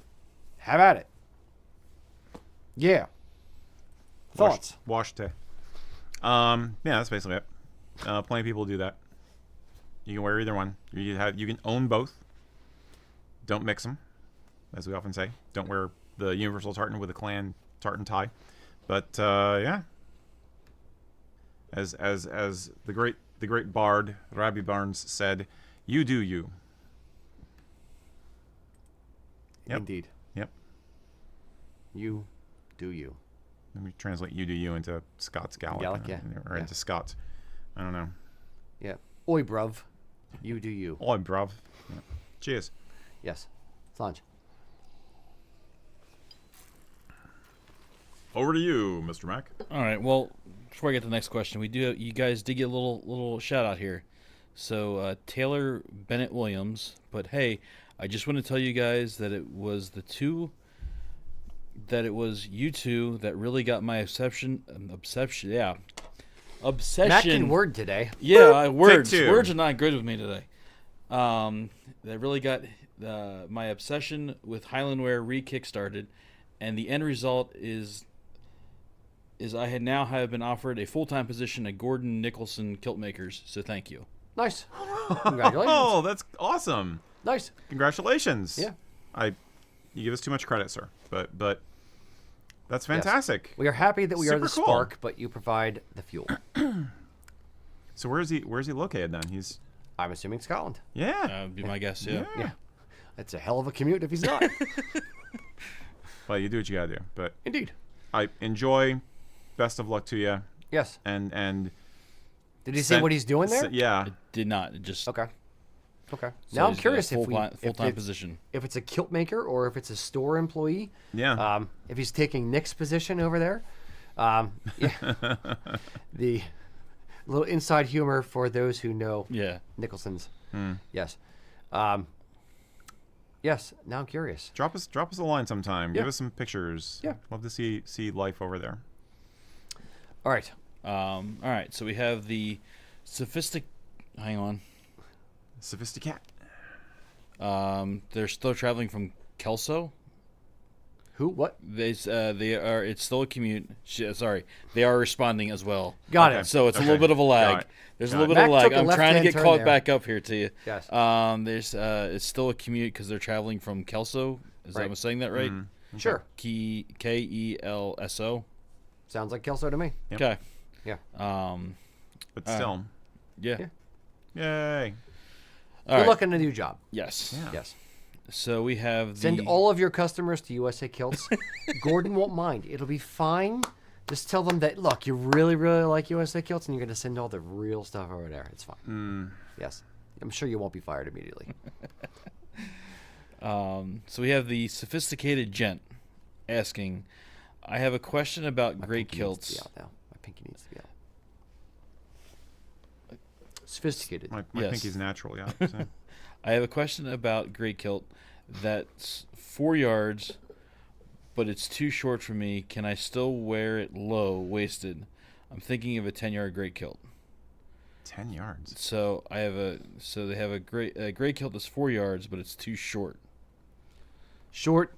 Speaker 3: have at it. Yeah. Thoughts?
Speaker 1: Wash teh. Yeah, that's basically it. Plenty of people do that. You can wear either one. You can own both. Don't mix them, as we often say. Don't wear the universal tartan with a clan tartan tie. But yeah, as the great bard Rabbi Barnes said, "You do you." Yep.
Speaker 3: Indeed.
Speaker 1: Yep.
Speaker 3: You do you.
Speaker 1: Let me translate "you do you" into Scots Gaelic,
Speaker 3: Gaelic, yeah.
Speaker 1: or
Speaker 3: Yeah.
Speaker 1: into Scots. I don't know.
Speaker 3: Yeah. Oi, bruv. You do you.
Speaker 1: Oh, bruv. Yeah. Cheers.
Speaker 3: Yes. Sanj.
Speaker 1: Over to you, Mr. Mac.
Speaker 5: All right. Well, before I get to the next question, you guys did get a little shout out here. So Taylor Bennett Williams, but hey, I just want to tell you guys that it was you two that really got my obsession.
Speaker 3: Mac can word today.
Speaker 5: Yeah, words.
Speaker 1: two.
Speaker 5: Words are not good with me today. That really got my obsession with Highlandware re-kickstarted, and the end result is I have been offered a full-time position at Gordon Nicholson Kilt Makers. So thank you.
Speaker 3: Nice. Congratulations.
Speaker 1: Oh, that's awesome.
Speaker 3: Nice.
Speaker 1: Congratulations.
Speaker 3: Yeah.
Speaker 1: You give us too much credit, sir. But that's fantastic.
Speaker 3: We are happy that we are the
Speaker 1: Super cool.
Speaker 3: spark, but you provide the fuel.
Speaker 1: So where's he located then? He's
Speaker 3: I'm assuming Scotland.
Speaker 1: yeah.
Speaker 5: Be my guess. Yeah.
Speaker 3: Yeah. That's a hell of a commute if he's not.
Speaker 1: Well, you do what you gotta do. But
Speaker 3: Indeed.
Speaker 1: I enjoy. Best of luck to you.
Speaker 3: Yes.
Speaker 1: And
Speaker 3: Did he say what he's doing there?
Speaker 1: Yeah.
Speaker 5: It did not. It just
Speaker 3: Okay. Okay.
Speaker 5: so
Speaker 3: Now I'm
Speaker 5: he's a
Speaker 3: curious if
Speaker 5: full-time
Speaker 3: it's,
Speaker 5: position.
Speaker 3: if it's a kilt maker or if it's a store employee.
Speaker 1: Yeah.
Speaker 3: If he's taking Nick's position over there. Yeah. The little inside humor for those who know
Speaker 5: Yeah.
Speaker 3: Nicholson's. Yes. Yes. Now I'm curious.
Speaker 1: Drop us a line sometime.
Speaker 3: Yeah.
Speaker 1: Give us some pictures.
Speaker 3: Yeah.
Speaker 1: Love to see life over there.
Speaker 3: All right.
Speaker 5: All right. So we have the Hang on.
Speaker 1: Sophisticat.
Speaker 5: They're still traveling from Kelso.
Speaker 3: Who? What?
Speaker 5: They are. It's still a commute. Sorry, they are responding as well.
Speaker 3: Got
Speaker 1: Okay.
Speaker 3: it.
Speaker 5: So it's a
Speaker 1: Okay.
Speaker 5: little bit of a lag.
Speaker 1: Got it.
Speaker 5: There's a
Speaker 1: Got
Speaker 5: little
Speaker 1: it.
Speaker 5: bit of a
Speaker 3: Mac
Speaker 5: lag.
Speaker 3: took a
Speaker 5: I'm trying to
Speaker 3: left-hand
Speaker 5: get
Speaker 3: turn
Speaker 5: caught
Speaker 3: there.
Speaker 5: back up here to you.
Speaker 3: Yes.
Speaker 5: There's it's still a commute because they're traveling from Kelso. Is
Speaker 3: Right.
Speaker 5: am I saying that right?
Speaker 3: Sure.
Speaker 5: Kelso.
Speaker 3: Sounds like Kelso to me.
Speaker 1: Yep.
Speaker 5: Okay.
Speaker 3: Yeah.
Speaker 1: But still.
Speaker 5: Yeah.
Speaker 3: Yeah.
Speaker 1: Yay.
Speaker 5: All
Speaker 3: Good
Speaker 5: right.
Speaker 3: luck in a new job.
Speaker 5: Yes.
Speaker 1: Yeah.
Speaker 3: Yes.
Speaker 5: So we have the
Speaker 3: Send all of your customers to USA Kilts. Gordon won't mind. It'll be fine. Just tell them that, look, you really, really like USA Kilts, and you're going to send all the real stuff over there. It's fine. Yes. I'm sure you won't be fired immediately.
Speaker 5: So we have the sophisticated gent asking, I have a question about great
Speaker 3: Pinky needs to be
Speaker 5: kilts.
Speaker 3: out now. My pinky needs to be out. Sophisticated.
Speaker 1: My
Speaker 5: Yes.
Speaker 1: pinky's natural, yeah. So.
Speaker 5: I have a question about great kilt that's 4 yards, but it's too short for me. Can I still wear it low waisted? I'm thinking of a 10-yard great kilt.
Speaker 1: 10 yards.
Speaker 5: So they have a great kilt that's 4 yards, but it's too short.
Speaker 3: Short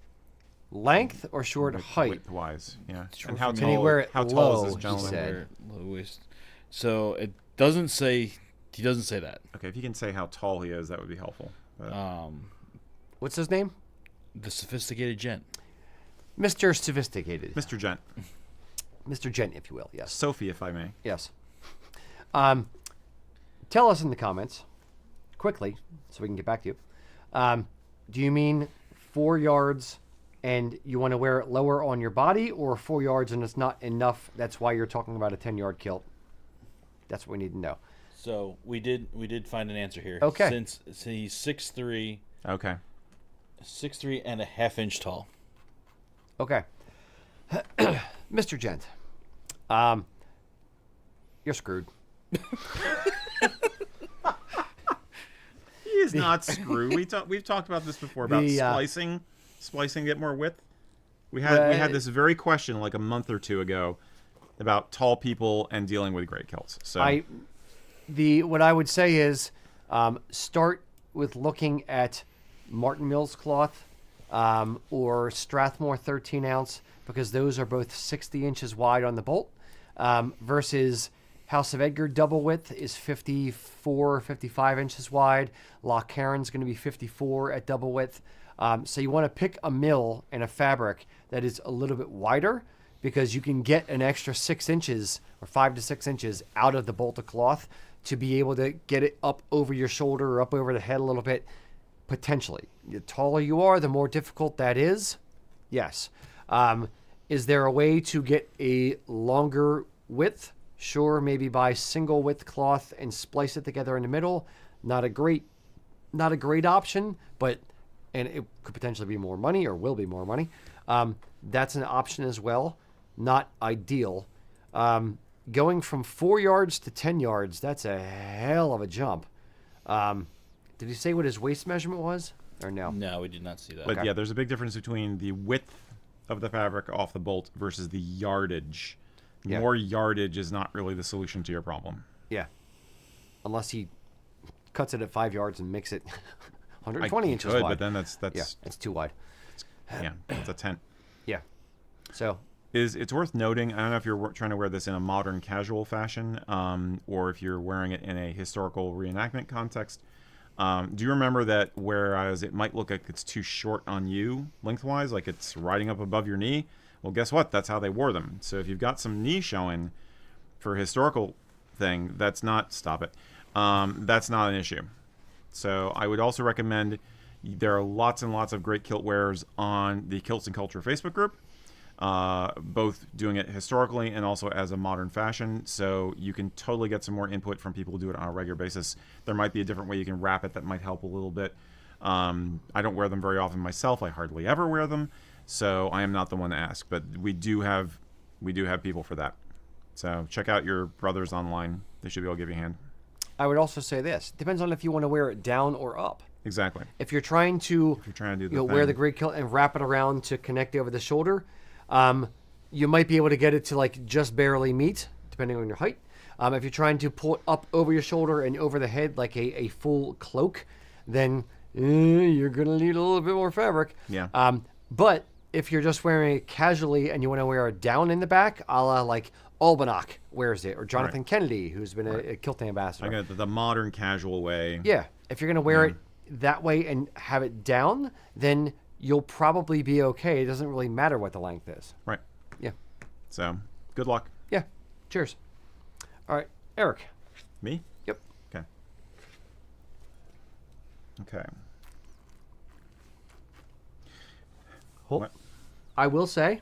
Speaker 3: length or short height?
Speaker 1: Width-wise, yeah.
Speaker 5: Short
Speaker 1: And how
Speaker 5: for me.
Speaker 1: tall,
Speaker 3: Can he wear it
Speaker 1: how tall
Speaker 3: low,
Speaker 1: is this
Speaker 3: he
Speaker 1: gentleman?
Speaker 3: said.
Speaker 5: Wear it low waist. So it doesn't say. He doesn't say that.
Speaker 1: Okay, if you can say how tall he is, that would be helpful. But
Speaker 3: What's his name?
Speaker 5: The sophisticated gent.
Speaker 3: Mr. Sophisticated.
Speaker 1: Mr. Gent.
Speaker 3: Mr. Gent, if you will. Yes.
Speaker 1: Sophie, if I may.
Speaker 3: Yes. Tell us in the comments, quickly, so we can get back to you. Do you mean 4 yards and you want to wear it lower on your body, or 4 yards and it's not enough? That's why you're talking about a 10-yard kilt. That's what we need to know.
Speaker 5: So we did find an answer here.
Speaker 3: Okay.
Speaker 5: Since he's 6'3",
Speaker 1: Okay.
Speaker 5: 6'3" and a half-inch tall.
Speaker 3: Okay. Mr. Gent, you're screwed.
Speaker 1: He is not screwed. We've talked about this before about
Speaker 3: The,
Speaker 1: splicing to get more width. We had this very question like a month or two ago about tall people and dealing with great kilts. So
Speaker 3: What I would say is start with looking at Martin Mills cloth or Strathmore 13 ounce, because those are both 60 inches wide on the bolt, versus House of Edgar double width is 54, 55 inches wide. Loch Heron's going to be 54 at double width. So you want to pick a mill and a fabric that is a little bit wider, because you can get an extra 6 inches or 5 to 6 inches out of the bolt of cloth to be able to get it up over your shoulder or up over the head a little bit, potentially. The taller you are, the more difficult that is. Yes. Is there a way to get a longer width? Sure, maybe buy single width cloth and splice it together in the middle. Not a great option, but and it could potentially be more money or will be more money. That's an option as well. Not ideal. Going from 4 yards to 10 yards, that's a hell of a jump. Did he say what his waist measurement was? Or no?
Speaker 5: No, we did not see that.
Speaker 1: But yeah, there's a big difference between the width of the fabric off the bolt versus the yardage.
Speaker 3: Yeah.
Speaker 1: More yardage is not really the solution to your problem.
Speaker 3: Yeah. Unless he cuts it at 5 yards and makes it 120 inches
Speaker 1: could,
Speaker 3: wide.
Speaker 1: but then that's
Speaker 3: yeah, it's too wide.
Speaker 1: yeah, it's a tent.
Speaker 3: Yeah. So
Speaker 1: It's worth noting. I don't know if you're trying to wear this in a modern casual fashion, or if you're wearing it in a historical reenactment context. Do you remember that whereas it might look like it's too short on you lengthwise, like it's riding up above your knee? Well, guess what? That's how they wore them. So if you've got some knee showing for a historical thing, that's not that's not an issue. So I would also recommend, there are lots and lots of great kilt wearers on the Kilts and Culture Facebook group, both doing it historically and also as a modern fashion. So you can totally get some more input from people who do it on a regular basis. There might be a different way you can wrap it that might help a little bit. I don't wear them very often myself. I hardly ever wear them. So I am not the one to ask, but we do have people for that. So check out your brothers online. They should be able to give you a hand.
Speaker 3: I would also say this. Depends on if you want to wear it down or up.
Speaker 1: Exactly.
Speaker 3: If you're trying to,
Speaker 1: do the
Speaker 3: wear
Speaker 1: thing.
Speaker 3: the great kilt and wrap it around to connect over the shoulder, you might be able to get it to like just barely meet, depending on your height. If you're trying to pull it up over your shoulder and over the head like a full cloak, then you're going to need a little bit more fabric.
Speaker 1: Yeah.
Speaker 3: But if you're just wearing it casually and you want to wear it down in the back, a la like Albanach wears it, or Jonathan Kennedy, who's been a kilt ambassador.
Speaker 1: I got the modern casual way.
Speaker 3: Yeah, if you're going to wear it that way and have it down, then you'll probably be okay. It doesn't really matter what the length is.
Speaker 1: Right.
Speaker 3: Yeah.
Speaker 1: So, good luck.
Speaker 3: Yeah. Cheers. All right, Eric.
Speaker 1: Me?
Speaker 3: Yep.
Speaker 1: Okay. Okay. What?
Speaker 3: I will say,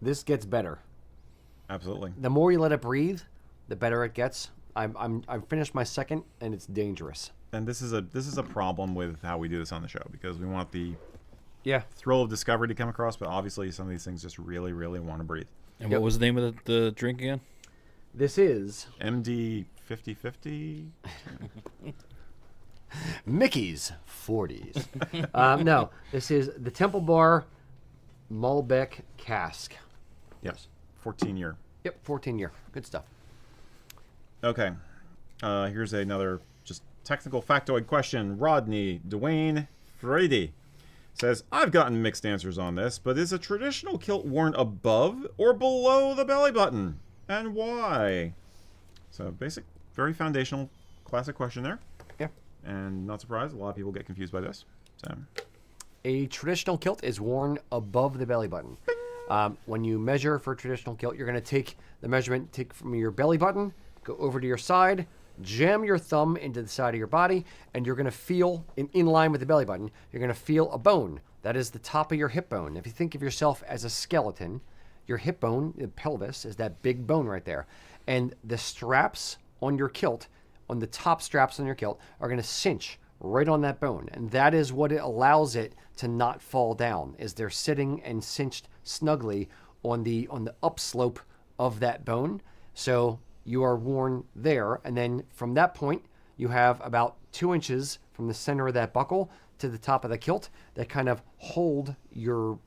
Speaker 3: this gets better.
Speaker 1: Absolutely.
Speaker 3: The more you let it breathe, the better it gets. I've finished my second, and it's dangerous.
Speaker 1: And this is a problem with how we do this on the show, because we want the
Speaker 3: Yeah.
Speaker 1: thrill of discovery to come across, but obviously some of these things just really, really want to breathe.
Speaker 5: And what was the name of the drink again?
Speaker 3: This is
Speaker 1: MD 50/50.
Speaker 3: Mickey's 40s. No, this is the Temple Bar Malbec Cask.
Speaker 1: Yes. 14-year.
Speaker 3: Yep, 14 year. Good stuff.
Speaker 1: Okay. Here's another just technical factoid question. Rodney Dwayne Frady says, I've gotten mixed answers on this, but is a traditional kilt worn above or below the belly button? And why? So basic, very foundational, classic question there.
Speaker 3: Yeah.
Speaker 1: And not surprised, a lot of people get confused by this. So
Speaker 3: A traditional kilt is worn above the belly button. When you measure for a traditional kilt, you're going to take the measurement, take from your belly button, go over to your side, jam your thumb into the side of your body, and you're going to feel, in line with the belly button, you're going to feel a bone. That is the top of your hip bone. If you think of yourself as a skeleton, your hip bone, the pelvis, is that big bone right there. And the straps on your kilt, on the top straps on your kilt, are going to cinch right on that bone. And that is what it allows it to not fall down, is they're sitting and cinched snugly on the upslope of that bone. So you are worn there, and then from that point you have about 2 inches from the center of that buckle to the top of the kilt that kind of hold your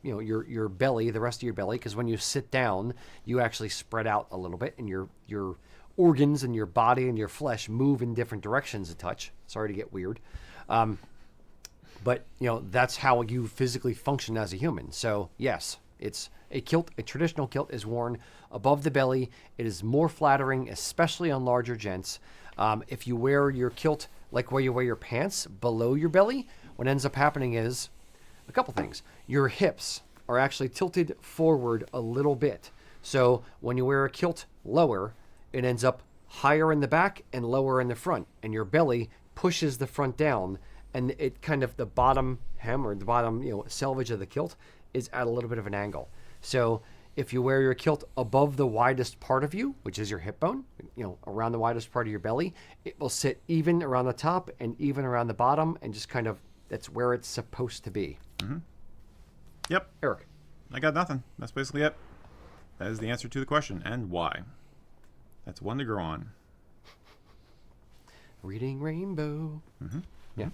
Speaker 3: belly, the rest of your belly, because when you sit down you actually spread out a little bit, and your organs and your body and your flesh move in different directions a touch. Sorry to get weird. But that's how you physically function as a human. So yes, it's a kilt. A traditional kilt is worn above the belly. It is more flattering, especially on larger gents. If you wear your kilt like where you wear your pants below your belly, what ends up happening is a couple things. Your hips are actually tilted forward a little bit. So when you wear a kilt lower, it ends up higher in the back and lower in the front, and your belly pushes the front down, and it kind of, the bottom hem or the bottom selvage of the kilt is at a little bit of an angle. So if you wear your kilt above the widest part of you, which is your hip bone, around the widest part of your belly, it will sit even around the top and even around the bottom, and just kind of that's where it's supposed to be.
Speaker 1: Yep.
Speaker 3: Eric.
Speaker 1: I got nothing. That's basically it. That is the answer to the question. And why? That's one to grow on.
Speaker 3: Reading Rainbow. Yeah.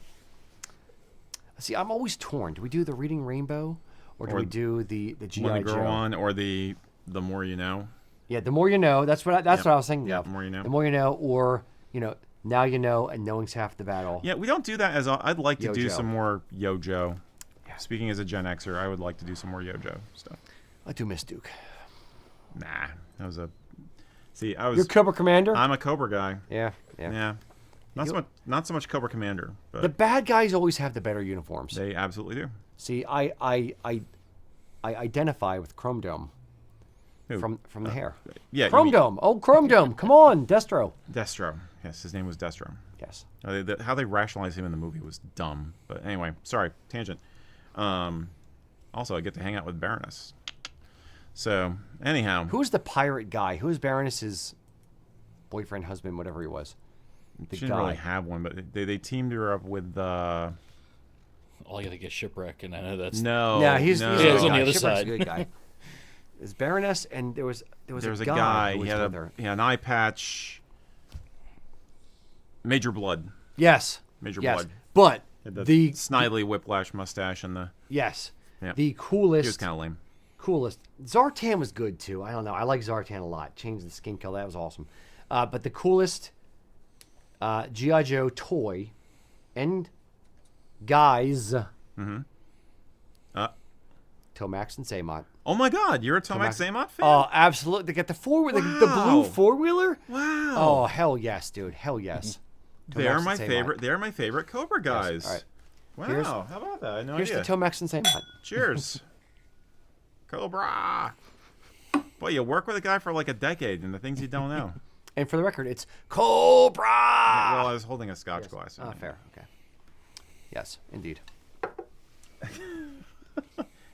Speaker 3: See, I'm always torn. Do we do the Reading Rainbow, or do we do the GI
Speaker 1: One to
Speaker 3: Joe?
Speaker 1: grow on, or the more you know.
Speaker 3: Yeah, the more you know. That's what I was thinking
Speaker 1: Yeah,
Speaker 3: of.
Speaker 1: the more you know.
Speaker 3: The more you know, or now you know, and knowing's half the battle.
Speaker 1: Yeah, we don't do that I'd like to do
Speaker 3: Yo-Jo.
Speaker 1: some more Yo-Jo. Yeah. Speaking as a Gen Xer, I would like to do some more Yo-Jo stuff.
Speaker 3: I do miss Duke.
Speaker 1: Nah, that was a. See, I was.
Speaker 3: You're Cobra Commander.
Speaker 1: I'm a Cobra guy.
Speaker 3: Yeah.
Speaker 1: Yeah. Not so much Cobra Commander, but
Speaker 3: The bad guys always have the better uniforms.
Speaker 1: they absolutely do.
Speaker 3: See, I identify with Chrome Dome
Speaker 1: Who?
Speaker 3: from the hair.
Speaker 1: Yeah, you
Speaker 3: Chrome
Speaker 1: mean
Speaker 3: Dome. Oh, Chrome Dome. Come on, Destro.
Speaker 1: Destro. Yes, his name was Destro.
Speaker 3: Yes.
Speaker 1: How they rationalized him in the movie was dumb. But anyway, sorry, tangent. Also, I get to hang out with Baroness. So, anyhow.
Speaker 3: Who's the pirate guy? Who's Baroness's boyfriend, husband, whatever he was? The
Speaker 1: She didn't
Speaker 3: guy.
Speaker 1: really have one, but they teamed her up with
Speaker 5: All I gotta get shipwreck, and I know that's
Speaker 1: no.
Speaker 3: Yeah, he's
Speaker 1: no.
Speaker 3: a
Speaker 5: Yeah,
Speaker 3: good
Speaker 5: he's on
Speaker 3: guy.
Speaker 5: the other
Speaker 3: Shipwreck's
Speaker 5: side.
Speaker 3: a good guy. Is Baroness, and there was
Speaker 1: There was
Speaker 3: a
Speaker 1: a
Speaker 3: guy.
Speaker 1: guy.
Speaker 3: Who
Speaker 1: He
Speaker 3: was
Speaker 1: had
Speaker 3: with her.
Speaker 1: an eye patch. Major Blood.
Speaker 3: Yes.
Speaker 1: Major
Speaker 3: yes.
Speaker 1: Blood.
Speaker 3: But
Speaker 1: Had the
Speaker 3: the
Speaker 1: snidely whiplash mustache and the.
Speaker 3: yes,
Speaker 1: Yeah.
Speaker 3: the
Speaker 1: He
Speaker 3: coolest.
Speaker 1: was kind of lame.
Speaker 3: Coolest. Zartan was good too. I don't know. I like Zartan a lot. Changed the skin color. That was awesome. But the coolest G.I. Joe toy and guys. Tomax and Zaymot.
Speaker 1: Oh my God, you're a Tomax Zaymot fan?
Speaker 3: Oh, absolutely. They got the the blue
Speaker 1: Wow.
Speaker 3: 4-wheeler.
Speaker 1: Wow.
Speaker 3: Oh, hell yes, dude. Hell yes.
Speaker 1: They're
Speaker 3: Tomax
Speaker 1: my
Speaker 3: and Zaymot.
Speaker 1: favorite. They're my favorite Cobra guys.
Speaker 3: All right.
Speaker 1: Wow.
Speaker 3: Here's-
Speaker 1: How about that? I had no
Speaker 3: Here's
Speaker 1: idea.
Speaker 3: the Tomax and Zaymot.
Speaker 1: Cheers. Cobra. Boy, you work with a guy for like a decade and the things you don't know.
Speaker 3: And for the record, it's Cobra.
Speaker 1: Well, I was holding a scotch glass.
Speaker 3: Oh, fair. Okay. Yes, indeed.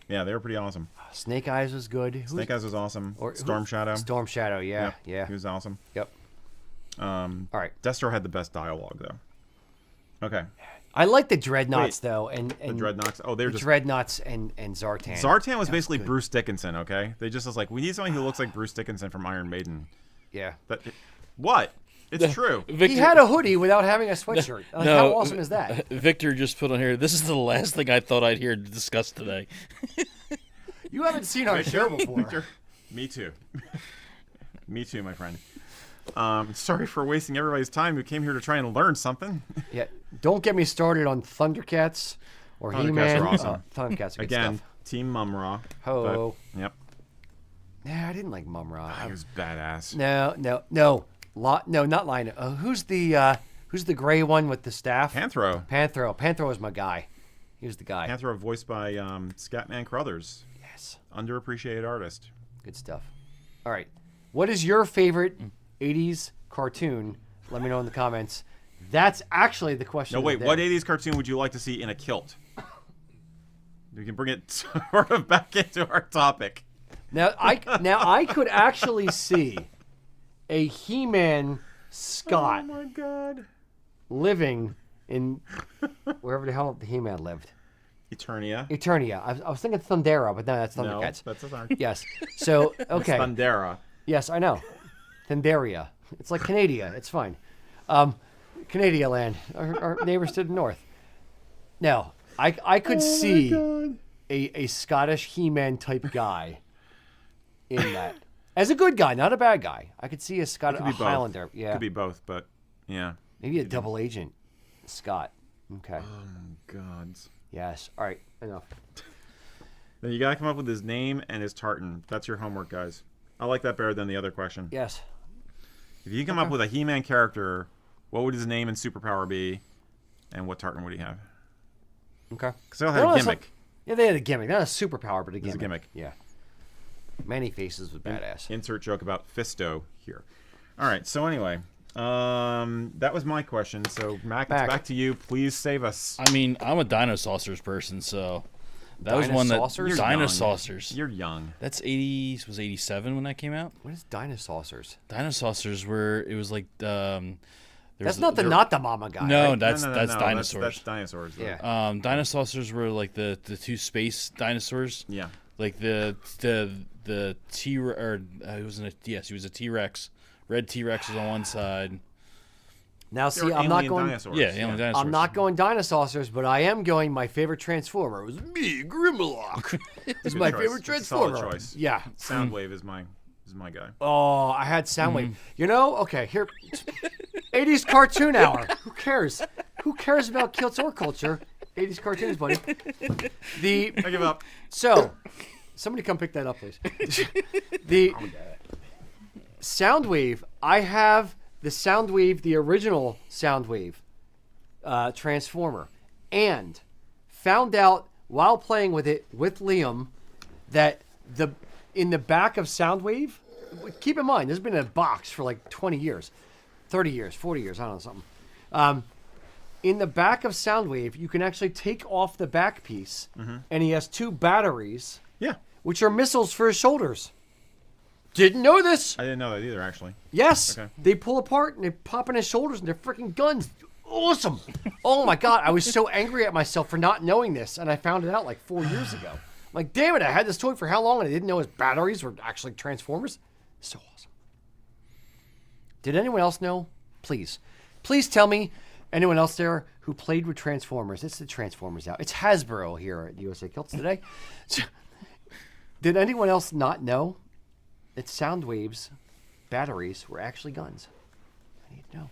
Speaker 1: Yeah, they were pretty awesome.
Speaker 3: Snake Eyes was good.
Speaker 1: Snake Eyes was awesome.
Speaker 3: or-
Speaker 1: Storm Shadow.
Speaker 3: Storm Shadow, yeah.
Speaker 1: Yep,
Speaker 3: Yeah.
Speaker 1: He was awesome.
Speaker 3: Yep. All right.
Speaker 1: Destro had the best dialogue, though. Okay.
Speaker 3: I like the Dreadnoughts, though. And
Speaker 1: The Dreadnoughts. Oh, they're
Speaker 3: the
Speaker 1: just.
Speaker 3: Dreadnoughts and Zartan.
Speaker 1: Zartan was
Speaker 3: That
Speaker 1: basically
Speaker 3: good.
Speaker 1: Bruce Dickinson, okay? They just was like, we need somebody who looks like Bruce Dickinson from Iron Maiden.
Speaker 3: Yeah.
Speaker 1: What? It's true.
Speaker 5: Victor,
Speaker 3: He had a hoodie without having a sweatshirt. Like,
Speaker 5: no,
Speaker 3: how awesome is that?
Speaker 5: Victor just put on here. This is the last thing I thought I'd hear discussed today.
Speaker 3: You haven't seen our show before.
Speaker 1: Victor. Me too. Me too, my friend. Sorry for wasting everybody's time who came here to try and learn something.
Speaker 3: Yeah. Don't get me started on Thundercats or
Speaker 1: Thundercats
Speaker 3: He-Man.
Speaker 1: are awesome.
Speaker 3: Thundercats are good
Speaker 1: Again,
Speaker 3: stuff.
Speaker 1: Team Mumra.
Speaker 3: Ho.
Speaker 1: but- Yep.
Speaker 3: Nah, I didn't like Mumra.
Speaker 1: He was badass.
Speaker 3: No. No, not Lion. Who's the gray one with the staff?
Speaker 1: Panthro.
Speaker 3: Panthro was my guy. He was the guy.
Speaker 1: Panthro voiced by Scatman Crothers.
Speaker 3: Yes.
Speaker 1: Underappreciated artist.
Speaker 3: Good stuff. All right. What is your favorite 80s cartoon? Let me know in the comments. That's actually the question.
Speaker 1: No,
Speaker 3: of the
Speaker 1: wait.
Speaker 3: day.
Speaker 1: What 80s cartoon would you like to see in a kilt? We can bring it sort of back into our topic.
Speaker 3: Now I could actually see a He-Man Scott
Speaker 1: Oh my God.
Speaker 3: living in wherever the hell the He-Man lived.
Speaker 1: Eternia.
Speaker 3: Eternia. I was thinking Thundera, but no, that's
Speaker 1: No,
Speaker 3: Thundercats.
Speaker 1: that's a song.
Speaker 3: Yes. So okay.
Speaker 1: Thundera.
Speaker 3: Yes, I know. Thunderia. It's like Canada. It's fine. Canada land. Our neighbors to the north. Now, I could see a Scottish He-Man type guy in that. As a good guy, not a bad guy. I could see a Scott, a
Speaker 1: Could be both.
Speaker 3: Highlander. Yeah.
Speaker 1: Could be both, but yeah.
Speaker 3: Maybe a double agent. Scott. Okay.
Speaker 1: God.
Speaker 3: Yes. All right. Enough.
Speaker 1: Then you gotta come up with his name and his tartan. That's your homework, guys. I like that better than the other question.
Speaker 3: Yes.
Speaker 1: If you come up with a He-Man character, what would his name and superpower be, and what tartan would he have?
Speaker 3: Okay.
Speaker 1: Because they all had a gimmick.
Speaker 3: Yeah, they had a gimmick. Not a superpower, but a gimmick.
Speaker 1: a gimmick.
Speaker 3: Yeah. Many faces was badass.
Speaker 1: Insert joke about Fisto here. All right. So anyway, that was my question. So Mac, it's back to you. Please save us.
Speaker 5: I mean, I'm a Dino Saucers person, so That was one that
Speaker 3: Dinosaurs?
Speaker 5: Dinosaurs.
Speaker 1: You're young.
Speaker 5: That's 80s. Was 87 when that came out?
Speaker 3: What is Dinosaurs?
Speaker 5: Dinosaurs were. It was like.
Speaker 3: That's not the Mama guy.
Speaker 5: No,
Speaker 3: right?
Speaker 5: that's
Speaker 1: No,
Speaker 5: dinosaurs.
Speaker 1: That's dinosaurs. though.
Speaker 3: Yeah.
Speaker 5: Dinosaurs were like the two space dinosaurs.
Speaker 1: Yeah.
Speaker 5: Like the T or it wasn't a yes, he was a T-Rex. Red T-Rex was on one side.
Speaker 3: Now,
Speaker 1: They
Speaker 3: see,
Speaker 1: were
Speaker 3: I'm not
Speaker 1: alien
Speaker 3: going.
Speaker 1: Dinosaurs.
Speaker 5: Yeah, alien dinosaurs.
Speaker 3: I'm not going Dinosaurs, but I am going. My favorite Transformer. It was me, Grimlock. It's
Speaker 1: Good
Speaker 3: my
Speaker 1: choice.
Speaker 3: favorite
Speaker 1: It's a solid
Speaker 3: Transformer.
Speaker 1: choice.
Speaker 3: Yeah.
Speaker 1: Soundwave is my guy.
Speaker 3: Oh, I had Soundwave. You know, okay, here, 80s cartoon hour. Who cares? Who cares about Kilts or culture? 80s cartoons, buddy.
Speaker 1: I give up.
Speaker 3: So, somebody come pick that up, please. The Soundwave. I have the Soundwave, the original Soundwave Transformer, and found out while playing with it with Liam that in the back of Soundwave, keep in mind, this has been in a box for like 20 years, 30 years, 40 years, I don't know, something. In the back of Soundwave, you can actually take off the back piece, and he has 2 batteries,
Speaker 1: Yeah.
Speaker 3: which are missiles for his shoulders. Didn't know this.
Speaker 1: I didn't know that either, actually.
Speaker 3: Yes.
Speaker 1: Okay.
Speaker 3: They pull apart and they pop in his shoulders and they're freaking guns. Awesome. Oh my God. I was so angry at myself for not knowing this. And I found it out like 4 years ago. I'm like, damn it. I had this toy for how long and I didn't know his batteries were actually Transformers. So awesome. Did anyone else know? Please. Please tell me anyone else there who played with Transformers. It's the Transformers out. It's Hasbro here at USA Kilts today. Did anyone else not know that Soundwave's batteries were actually guns? I need to know.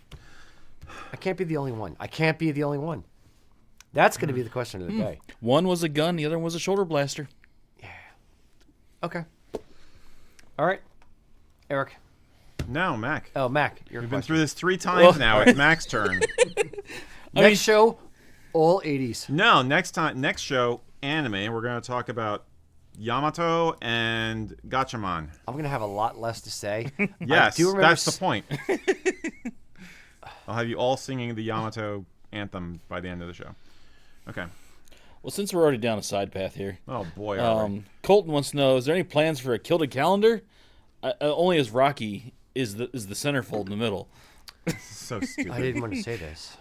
Speaker 3: I can't be the only one. I can't be the only one. That's going to be the question of the day.
Speaker 5: One was a gun, the other one was a shoulder blaster.
Speaker 3: Okay. All right. Eric.
Speaker 1: No, Mac.
Speaker 3: Oh, Mac. Your
Speaker 1: We've been
Speaker 3: question.
Speaker 1: through this 3 times now. It's Mac's turn.
Speaker 3: Next show, all 80s.
Speaker 1: No, next show, anime. We're going to talk about Yamato and Gatchaman.
Speaker 3: I'm going to have a lot less to say.
Speaker 1: Yes,
Speaker 3: I do remember
Speaker 1: that's the point. I'll have you all singing the Yamato anthem by the end of the show. Okay.
Speaker 5: Well, since we're already down a side path here,
Speaker 1: Oh boy. are we.
Speaker 5: Colton wants to know: is there any plans for a Kilted calendar? Only as Rocky is the centerfold in the middle.
Speaker 1: This is so stupid.
Speaker 3: I didn't want to say this.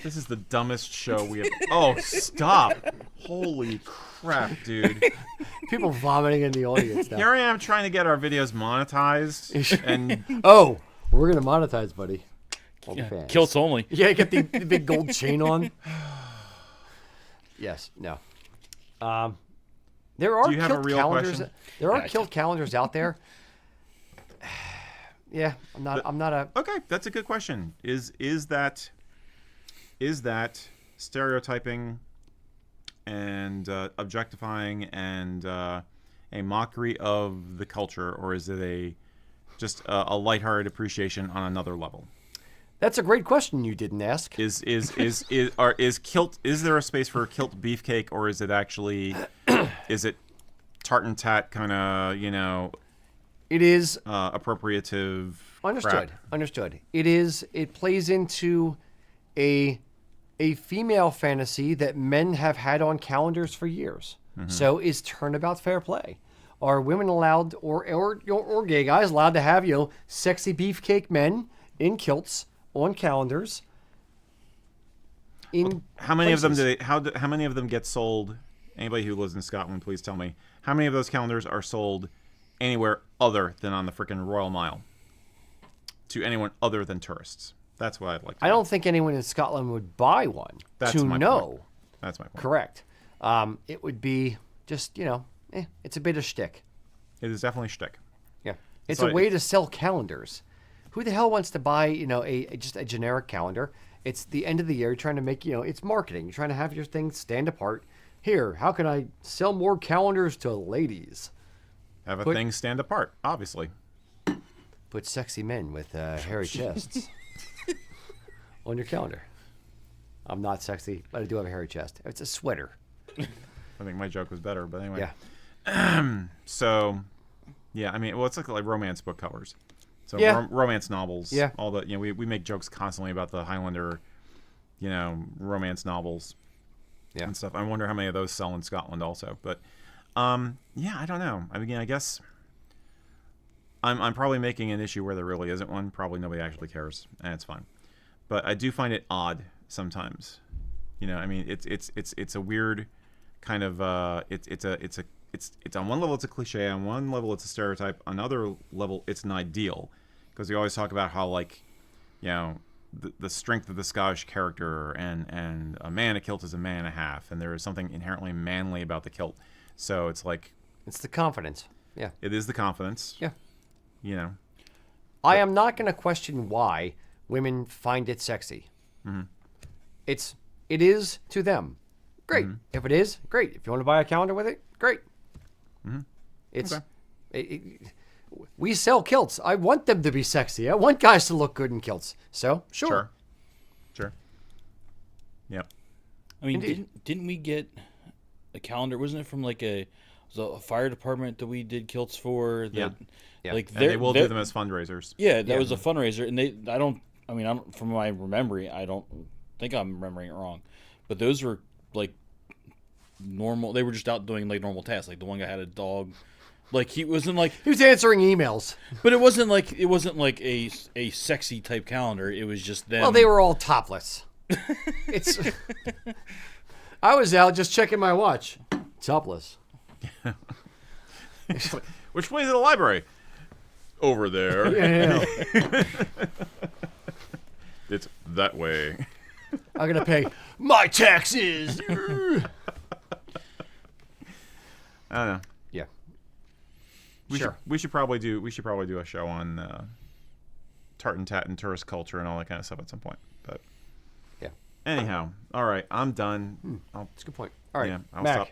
Speaker 1: This is the dumbest show we have. Oh, stop! Holy crap, dude!
Speaker 3: People vomiting in the audience now.
Speaker 1: Here I am trying to get our videos monetized, and
Speaker 3: Oh, we're going to monetize, buddy. All the fans.
Speaker 5: Kilts only.
Speaker 3: Yeah, get the big gold chain on. Yes, no. There are
Speaker 1: Do you have a
Speaker 3: Kilt
Speaker 1: real
Speaker 3: calendars.
Speaker 1: question?
Speaker 3: There are
Speaker 5: Yeah, I
Speaker 3: Kilt calendars out there. Yeah, I'm not a.
Speaker 1: okay, that's a good question. Is that stereotyping and objectifying and a mockery of the culture, or is it just a lighthearted appreciation on another level?
Speaker 3: That's a great question you didn't ask.
Speaker 1: Is kilt? Is there a space for kilt beefcake, or is it actually is it tartan tat kind of
Speaker 3: It is
Speaker 1: appropriative?
Speaker 3: understood.
Speaker 1: crap?
Speaker 3: Understood. It is. It plays into a female fantasy that men have had on calendars for years. So is turnabout fair play? Are women allowed, or gay guys allowed to have sexy beefcake men in kilts on calendars?
Speaker 1: How many of them
Speaker 3: places?
Speaker 1: how many of them get sold? Anybody who lives in Scotland, please tell me. How many of those calendars are sold anywhere other than on the frickin' Royal Mile? To anyone other than tourists. That's what I'd like to
Speaker 3: I
Speaker 1: know.
Speaker 3: don't think anyone in Scotland would buy one
Speaker 1: That's
Speaker 3: to
Speaker 1: my
Speaker 3: know.
Speaker 1: point. That's my point.
Speaker 3: Correct. It would be just, it's a bit of shtick.
Speaker 1: It is definitely shtick.
Speaker 3: Yeah. It's
Speaker 1: So
Speaker 3: a way to sell calendars. Who the hell wants to buy, just a generic calendar? It's the end of the year. You're trying to make, it's marketing. You're trying to have your thing stand apart. Here, how can I sell more calendars to ladies?
Speaker 1: Have a
Speaker 3: Put-
Speaker 1: thing stand apart, obviously.
Speaker 3: Put sexy men with hairy chests on your calendar. I'm not sexy, but I do have a hairy chest. It's a sweater.
Speaker 1: I think my joke was better, but anyway.
Speaker 3: Yeah.
Speaker 1: So, yeah, I mean, well, it's like romance book covers. So
Speaker 3: Yeah.
Speaker 1: romance novels.
Speaker 3: Yeah.
Speaker 1: All the we make jokes constantly about the Highlander, romance novels.
Speaker 3: Yeah.
Speaker 1: and stuff. I wonder how many of those sell in Scotland also. But yeah, I don't know. I mean, I guess I'm probably making an issue where there really isn't one. Probably nobody actually cares, and it's fine. But I do find it odd sometimes. You know, I mean, it's a weird kind of it's on one level it's a cliche, on one level it's a stereotype, on another level it's an ideal, because we always talk about how, like, you know, the strength of the Scottish character, and a man in a kilt is a man and a half, and there is something inherently manly about the kilt. So it's like,
Speaker 3: It's the confidence. Yeah.
Speaker 1: it is the confidence.
Speaker 3: Yeah.
Speaker 1: You know.
Speaker 3: I am not going to question why women find it sexy.
Speaker 1: Mm-hmm.
Speaker 3: It is to them. Great.
Speaker 1: Mm-hmm.
Speaker 3: If it is, great. If you want to buy a calendar with it, great.
Speaker 1: Mm-hmm.
Speaker 3: It's
Speaker 1: Okay.
Speaker 3: we sell kilts. I want them to be sexy. I want guys to look good in kilts. So sure.
Speaker 1: Sure. Yep.
Speaker 5: I mean,
Speaker 3: Indeed.
Speaker 5: didn't we get a calendar? Wasn't it from like a fire department that we did kilts for? That,
Speaker 1: Yeah.
Speaker 3: Yeah.
Speaker 5: Like
Speaker 1: And they will do them as fundraisers.
Speaker 5: Yeah, that was a fundraiser, and I don't from my memory, I don't think I'm remembering it wrong, but those were like normal. They were just out doing like normal tasks. Like the one guy had a dog. Like he wasn't like,
Speaker 3: He was answering emails.
Speaker 5: but it wasn't like a sexy type calendar. It was just them.
Speaker 3: Well, they were all topless. It's. I was out just checking my watch. Topless.
Speaker 1: Which way is the library? Over there.
Speaker 3: Yeah.
Speaker 1: It's that way.
Speaker 3: I'm gonna pay my taxes.
Speaker 1: I don't know.
Speaker 3: Yeah.
Speaker 1: We
Speaker 3: Sure.
Speaker 1: should probably do a show on tartan tat and tourist culture and all that kind of stuff at some point. But
Speaker 3: Yeah.
Speaker 1: anyhow, all right, I'm done.
Speaker 3: That's a good point. All right,
Speaker 1: Yeah, I'll
Speaker 3: Mac,
Speaker 1: stop.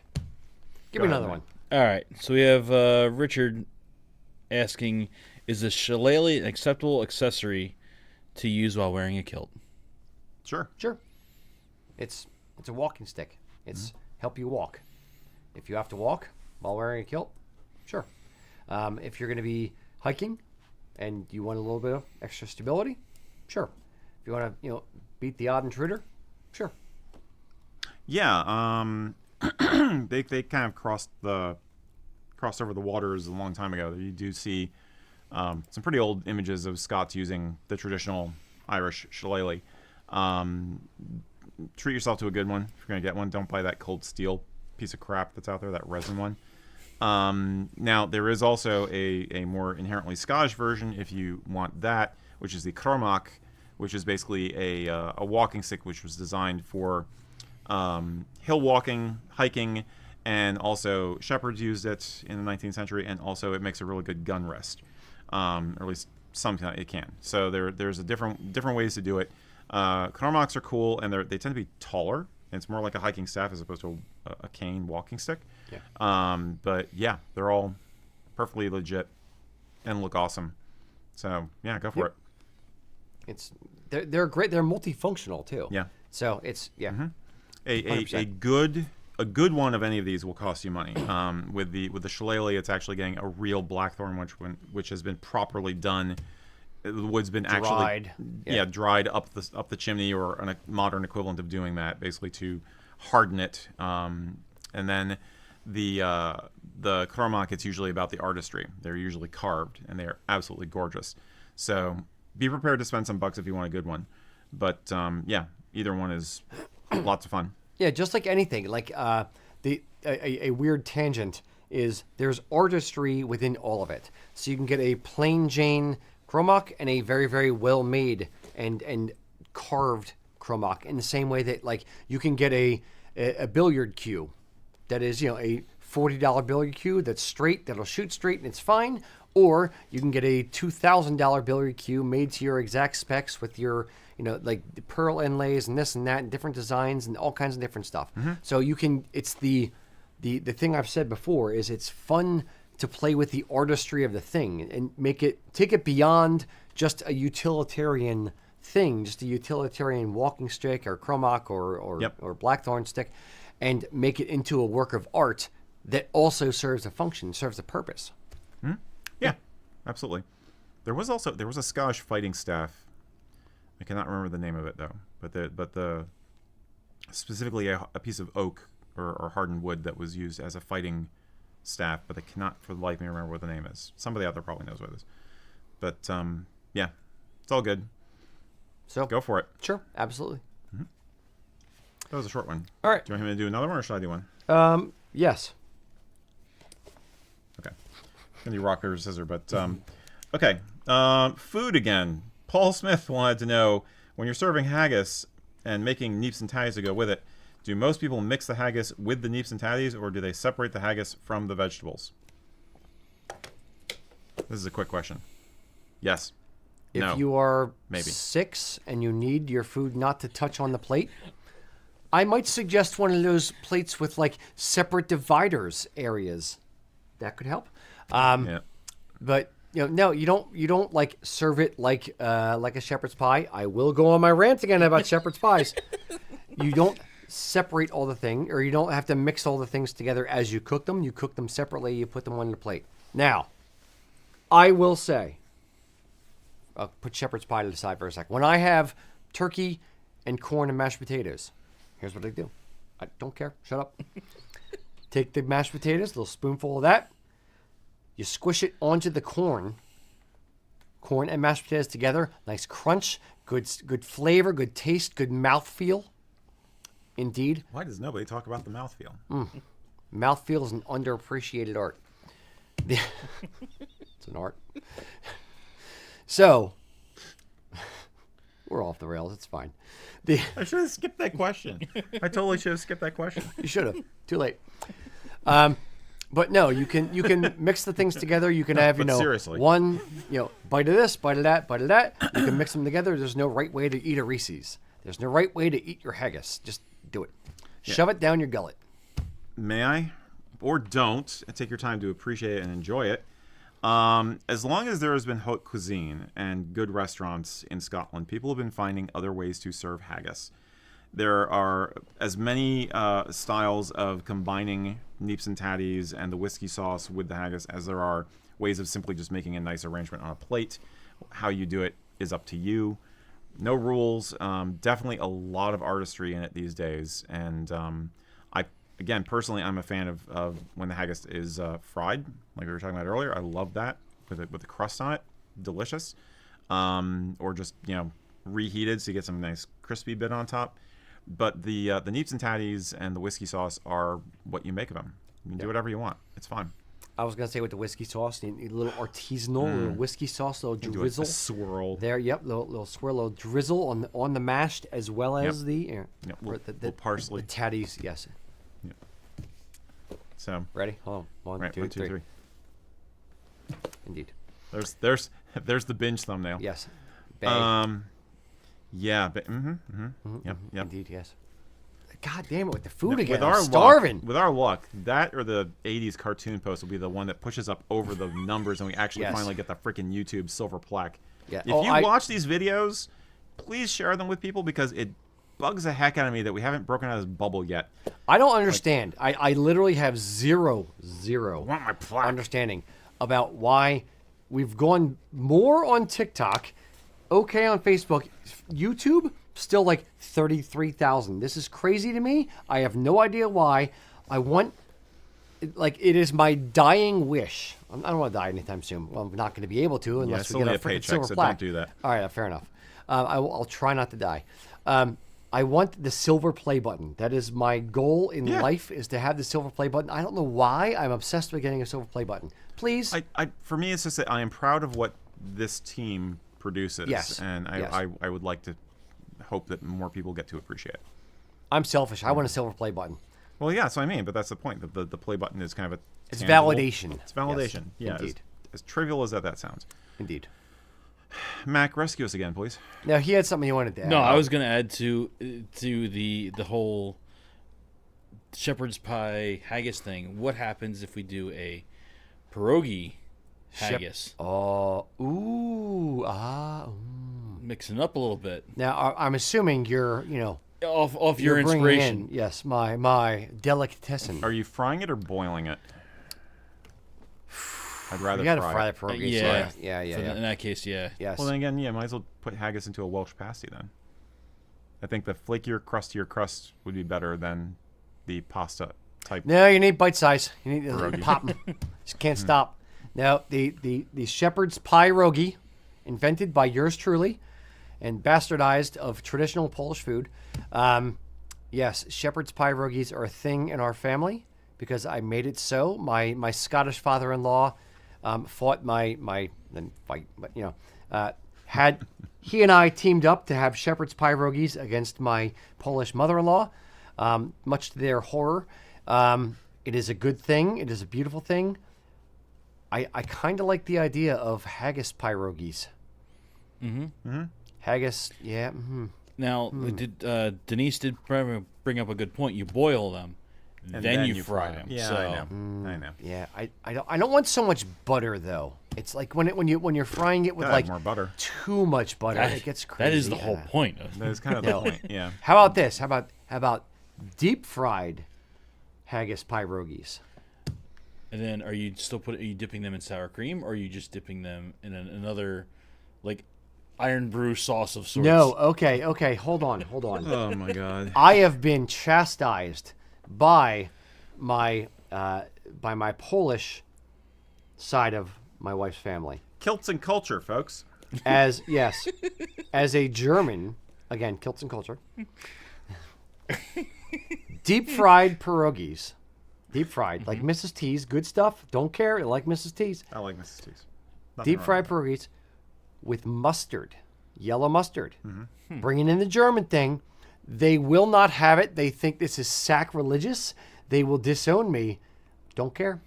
Speaker 3: give
Speaker 1: Go
Speaker 3: me
Speaker 1: ahead,
Speaker 3: another
Speaker 1: Mac.
Speaker 3: one.
Speaker 5: All right, so we have Richard asking, is the shillelagh an acceptable accessory to use while wearing a kilt?
Speaker 1: Sure.
Speaker 3: Sure. It's a walking stick. It's help you walk. If you have to walk while wearing a kilt, sure. If you're going to be hiking and you want a little bit of extra stability, sure. If you want to, beat the odd intruder, sure.
Speaker 1: Yeah. They kind of crossed over the waters a long time ago. You do see some pretty old images of Scots using the traditional Irish shillelagh. Treat yourself to a good one if you're gonna get one. Don't buy that cold steel piece of crap that's out there, that resin one. Now there is also a more inherently Scottish version if you want that, which is the Cormac, which is basically a walking stick which was designed for hill walking, hiking, and also shepherds used it in the 19th century, and also it makes a really good gun rest, or at least sometimes it can. So there's a different ways to do it. Cormacs are cool, and they tend to be taller. And it's more like a hiking staff as opposed to a cane walking stick.
Speaker 3: Yeah.
Speaker 1: But yeah, they're all perfectly legit and look awesome. So yeah, go for it.
Speaker 3: They're great. They're multifunctional too.
Speaker 1: Yeah.
Speaker 3: So it's
Speaker 1: A
Speaker 3: 100%.
Speaker 1: good one of any of these will cost you money. With the shillelagh, it's actually getting a real blackthorn, which has been properly done. The wood's been
Speaker 3: Dried.
Speaker 1: actually dried up the chimney, or a modern equivalent of doing that, basically to harden it. And then the Cormac, it's usually about the artistry. They're usually carved, and they are absolutely gorgeous. So be prepared to spend some bucks if you want a good one. But yeah, either one is lots of fun.
Speaker 3: Yeah, just like anything. Like a weird tangent is there's artistry within all of it. So you can get a plain Jane Cormac and a very, very well made and carved Cormac, in the same way that like you can get a billiard cue that is a $40 billiard cue that's straight, that'll shoot straight and it's fine. Or you can get a $2,000 billiard cue made to your exact specs with your, like the pearl inlays and this and that and different designs and all kinds of different stuff. So you can, it's the thing I've said before is it's fun to play with the artistry of the thing and take it beyond just a utilitarian thing, just a utilitarian walking stick or Cormac or blackthorn stick, and make it into a work of art that also serves a function, serves a purpose.
Speaker 1: Yeah, absolutely. There was a Scottish fighting staff. I cannot remember the name of it though, but specifically a piece of oak or hardened wood that was used as a fighting staff, but I cannot for the life of me remember what the name is. Somebody out there probably knows what it is. But yeah, it's all good.
Speaker 3: So
Speaker 1: Go for it.
Speaker 3: Sure, absolutely.
Speaker 1: That was a short one.
Speaker 3: All right.
Speaker 1: Do you want me to do another one, or should I do one?
Speaker 3: Yes.
Speaker 1: Okay. Gonna do rock paper scissors, but okay. Food again. Paul Smith wanted to know, when you're serving haggis and making neeps and tatties to go with it, do most people mix the haggis with the neeps and tatties, or do they separate the haggis from the vegetables? This is a quick question. Yes.
Speaker 3: If
Speaker 1: No.
Speaker 3: you are
Speaker 1: Maybe.
Speaker 3: 6 and you need your food not to touch on the plate, I might suggest one of those plates with like separate dividers areas. That could help.
Speaker 1: Yeah.
Speaker 3: But no, you don't like serve it like a shepherd's pie. I will go on my rant again about shepherd's pies. You don't separate all the thing, or you don't have to mix all the things together as you cook them. You cook them separately. You put them on the plate. Now, I will say, I'll put shepherd's pie to the side for a sec. When I have turkey and corn and mashed potatoes, here's what I do. I don't care. Shut up. Take the mashed potatoes, a little spoonful of that. You squish it onto the corn. Corn and mashed potatoes together. Nice crunch, good flavor, good taste, good mouthfeel. Indeed.
Speaker 1: Why does nobody talk about the mouthfeel?
Speaker 3: Mouthfeel is an underappreciated art. It's an art. So, we're off the rails. It's fine.
Speaker 1: I should have skipped that question. I totally should have skipped that question.
Speaker 3: You should have. Too late. But no, you can mix the things together. You can have
Speaker 1: but seriously.
Speaker 3: one bite of this, bite of that, bite of that. You can mix them together. There's no right way to eat a Reese's. There's no right way to eat your haggis. Just do it.
Speaker 1: Yeah.
Speaker 3: Shove it down your gullet.
Speaker 1: May I? Or don't, and take your time to appreciate it and enjoy it. As long as there has been haute cuisine and good restaurants in Scotland, people have been finding other ways to serve haggis. There are as many styles of combining neeps and tatties and the whiskey sauce with the haggis as there are ways of simply just making a nice arrangement on a plate. How you do it is up to you. No rules. Definitely a lot of artistry in it these days. And again, personally, I'm a fan of when the haggis is fried, like we were talking about earlier. I love that with the crust on it. Delicious. Or just, reheated so you get some nice crispy bit on top. But the neeps and tatties and the whiskey sauce are what you make of them. You can do whatever you want. It's fine.
Speaker 3: I was gonna say with the whiskey sauce, you need a little artisanal, little whiskey sauce, little
Speaker 1: Do
Speaker 3: drizzle.
Speaker 1: a swirl.
Speaker 3: There, yep, little swirl, little drizzle on the mashed as well as the
Speaker 1: Little parsley.
Speaker 3: The tatties, yes.
Speaker 1: So
Speaker 3: Ready? Hold on.
Speaker 1: right, 1, 2, 3.
Speaker 3: Indeed.
Speaker 1: There's the binge thumbnail.
Speaker 3: Yes. Bay.
Speaker 1: Yeah. Yep.
Speaker 3: Indeed, yes. God damn it, with the food again.
Speaker 1: With
Speaker 3: I'm
Speaker 1: our
Speaker 3: starving.
Speaker 1: Luck, with our luck, that or the 80s cartoon post will be the one that pushes up over the numbers and we actually
Speaker 3: Yes.
Speaker 1: finally get the freaking YouTube silver plaque.
Speaker 3: Yeah.
Speaker 1: If you watch these videos, please share them with people because it bugs the heck out of me that we haven't broken out of this bubble yet.
Speaker 3: I don't understand. I literally have zero
Speaker 1: I want my plaque.
Speaker 3: understanding about why we've gone more on TikTok, okay on Facebook, YouTube, still like 33,000. This is crazy to me. I have no idea why. It is my dying wish. I don't want to die anytime soon. Well, I'm not going to be able to unless
Speaker 1: it's
Speaker 3: we get
Speaker 1: only
Speaker 3: a
Speaker 1: a
Speaker 3: freaking
Speaker 1: paycheck,
Speaker 3: silver
Speaker 1: so
Speaker 3: plaque.
Speaker 1: don't do that.
Speaker 3: All right, fair enough. I'll try not to die. I want the silver play button. That is my goal in life, is to have the silver play button. I don't know why. I'm obsessed with getting a silver play button. Please.
Speaker 1: For me, it's just that I am proud of what this team produces.
Speaker 3: Yes.
Speaker 1: And
Speaker 3: Yes.
Speaker 1: I would like to hope that more people get to appreciate it.
Speaker 3: I'm selfish. I want a silver play button.
Speaker 1: Well, yeah, that's what I mean. But that's the point. The play button is kind of a
Speaker 3: It's
Speaker 1: tangible-
Speaker 3: validation.
Speaker 1: It's validation.
Speaker 3: Yes,
Speaker 1: Yeah.
Speaker 3: indeed.
Speaker 1: As trivial as that sounds.
Speaker 3: Indeed.
Speaker 1: Mac, rescue us again, please.
Speaker 3: Now, he had something he wanted to add.
Speaker 5: No, I was going to add to the whole shepherd's pie haggis thing. What happens if we do a pierogi haggis? Mixing it up a little bit.
Speaker 3: Now, I'm assuming you're,
Speaker 5: Off
Speaker 3: you're
Speaker 5: your
Speaker 3: bringing
Speaker 5: inspiration.
Speaker 3: in, yes, my delicatessen.
Speaker 1: Are you frying it or boiling it? I'd rather
Speaker 3: You gotta
Speaker 1: fry
Speaker 3: fry
Speaker 1: it.
Speaker 3: the pierogi.
Speaker 5: Yeah.
Speaker 3: Yeah.
Speaker 5: In that case, yeah.
Speaker 3: Yes.
Speaker 1: Well, then again, might as well put haggis into a Welsh pasty then. I think the flakier, crustier crust would be better than the pasta type.
Speaker 3: No, you need bite size. You need to
Speaker 1: Pierogi.
Speaker 3: pop 'em. Just can't stop. Now, the shepherd's pie pierogi, invented by yours truly, and bastardized of traditional Polish food. Yes, shepherd's pie pierogis are a thing in our family because I made it so. My Scottish father-in-law fought had he and I teamed up to have shepherd's pie pierogis against my Polish mother-in-law, much to their horror. It is a good thing. It is a beautiful thing. I kind of like the idea of haggis pierogies. Haggis, yeah.
Speaker 5: Now, Denise did bring up a good point. You boil them,
Speaker 1: And
Speaker 5: then you fry them.
Speaker 1: Yeah,
Speaker 5: so,
Speaker 1: I know.
Speaker 3: Yeah, I don't want so much butter though. It's like when you're frying it with
Speaker 1: Gotta
Speaker 3: like
Speaker 1: have more butter.
Speaker 3: too much butter, it gets crazy.
Speaker 5: That is the whole
Speaker 3: Yeah.
Speaker 5: point.
Speaker 1: That is kind of the point. Yeah.
Speaker 3: How about this? How about deep fried haggis pierogies?
Speaker 5: And then, are you dipping them in sour cream, or are you just dipping them in another, like, iron brew sauce of sorts?
Speaker 3: No, okay, hold on.
Speaker 1: Oh my god.
Speaker 3: I have been chastised by my Polish side of my wife's family.
Speaker 1: Kilts and culture, folks.
Speaker 3: As a German, again, kilts and culture. Deep fried pierogies. Deep fried, like Mrs. T's, good stuff. Don't care, like Mrs. T's.
Speaker 1: I like Mrs. T's.
Speaker 3: Deep fried pierogies with mustard, yellow mustard.
Speaker 1: Mm-hmm.
Speaker 3: Bringing in the German thing. They will not have it. They think this is sacrilegious. They will disown me. Don't care.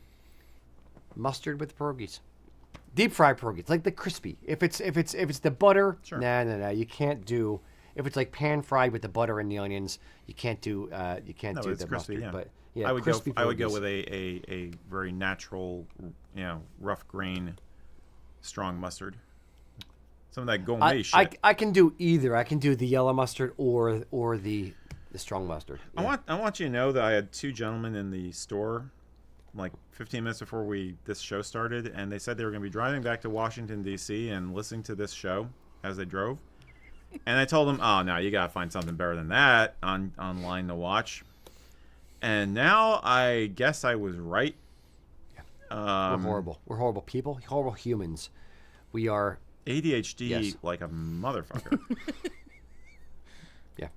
Speaker 3: Mustard with pierogies. Deep fried pierogies, like the crispy. If it's the butter,
Speaker 1: Sure.
Speaker 3: nah. You can't do. If it's like pan fried with the butter and the onions, you can't do. You can't
Speaker 1: No,
Speaker 3: do
Speaker 1: it's
Speaker 3: the
Speaker 1: crispy.
Speaker 3: mustard.
Speaker 1: Yeah.
Speaker 3: But yeah,
Speaker 1: I would
Speaker 3: crispy
Speaker 1: go
Speaker 3: pierogies.
Speaker 1: with a very natural, rough grain, strong mustard. Some of that gourmet shit.
Speaker 3: I can do either. I can do the yellow mustard or the strong mustard. Yeah.
Speaker 1: I want you to know that I had two gentlemen in the store, like 15 minutes before this show started, and they said they were going to be driving back to Washington D.C. and listening to this show as they drove. And I told them, "Oh no, you got to find something better than that online to watch." And now I guess I was right.
Speaker 3: We're horrible. We're horrible people. Horrible humans. We are.
Speaker 1: ADHD
Speaker 3: Yes.
Speaker 1: like a motherfucker.
Speaker 3: Yeah.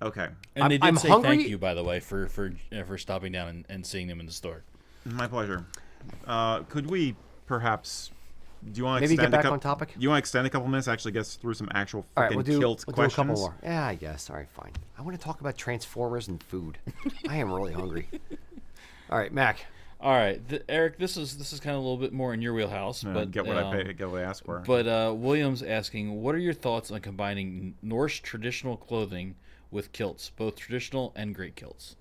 Speaker 1: Okay,
Speaker 5: And they did
Speaker 3: I'm
Speaker 5: say
Speaker 3: hungry.
Speaker 5: thank you, by the way, for stopping down and seeing them in the store.
Speaker 1: my pleasure. Could we perhaps? Do you want to
Speaker 3: Maybe
Speaker 1: extend
Speaker 3: get
Speaker 1: a
Speaker 3: back on topic?
Speaker 1: Do you want to extend a couple minutes? Actually, get through some actual
Speaker 3: All right,
Speaker 1: fucking
Speaker 3: we'll do
Speaker 1: kilt
Speaker 3: a
Speaker 1: questions.
Speaker 3: couple more. Yeah, I guess. All right, fine. I want to talk about Transformers and food. I am really hungry. All right, Mac.
Speaker 5: All right, Eric, this is kind of a little bit more in your wheelhouse, but
Speaker 1: Get what I pay. Get what I ask for.
Speaker 5: But William's asking, what are your thoughts on combining Norse traditional clothing with kilts, both traditional and great kilts?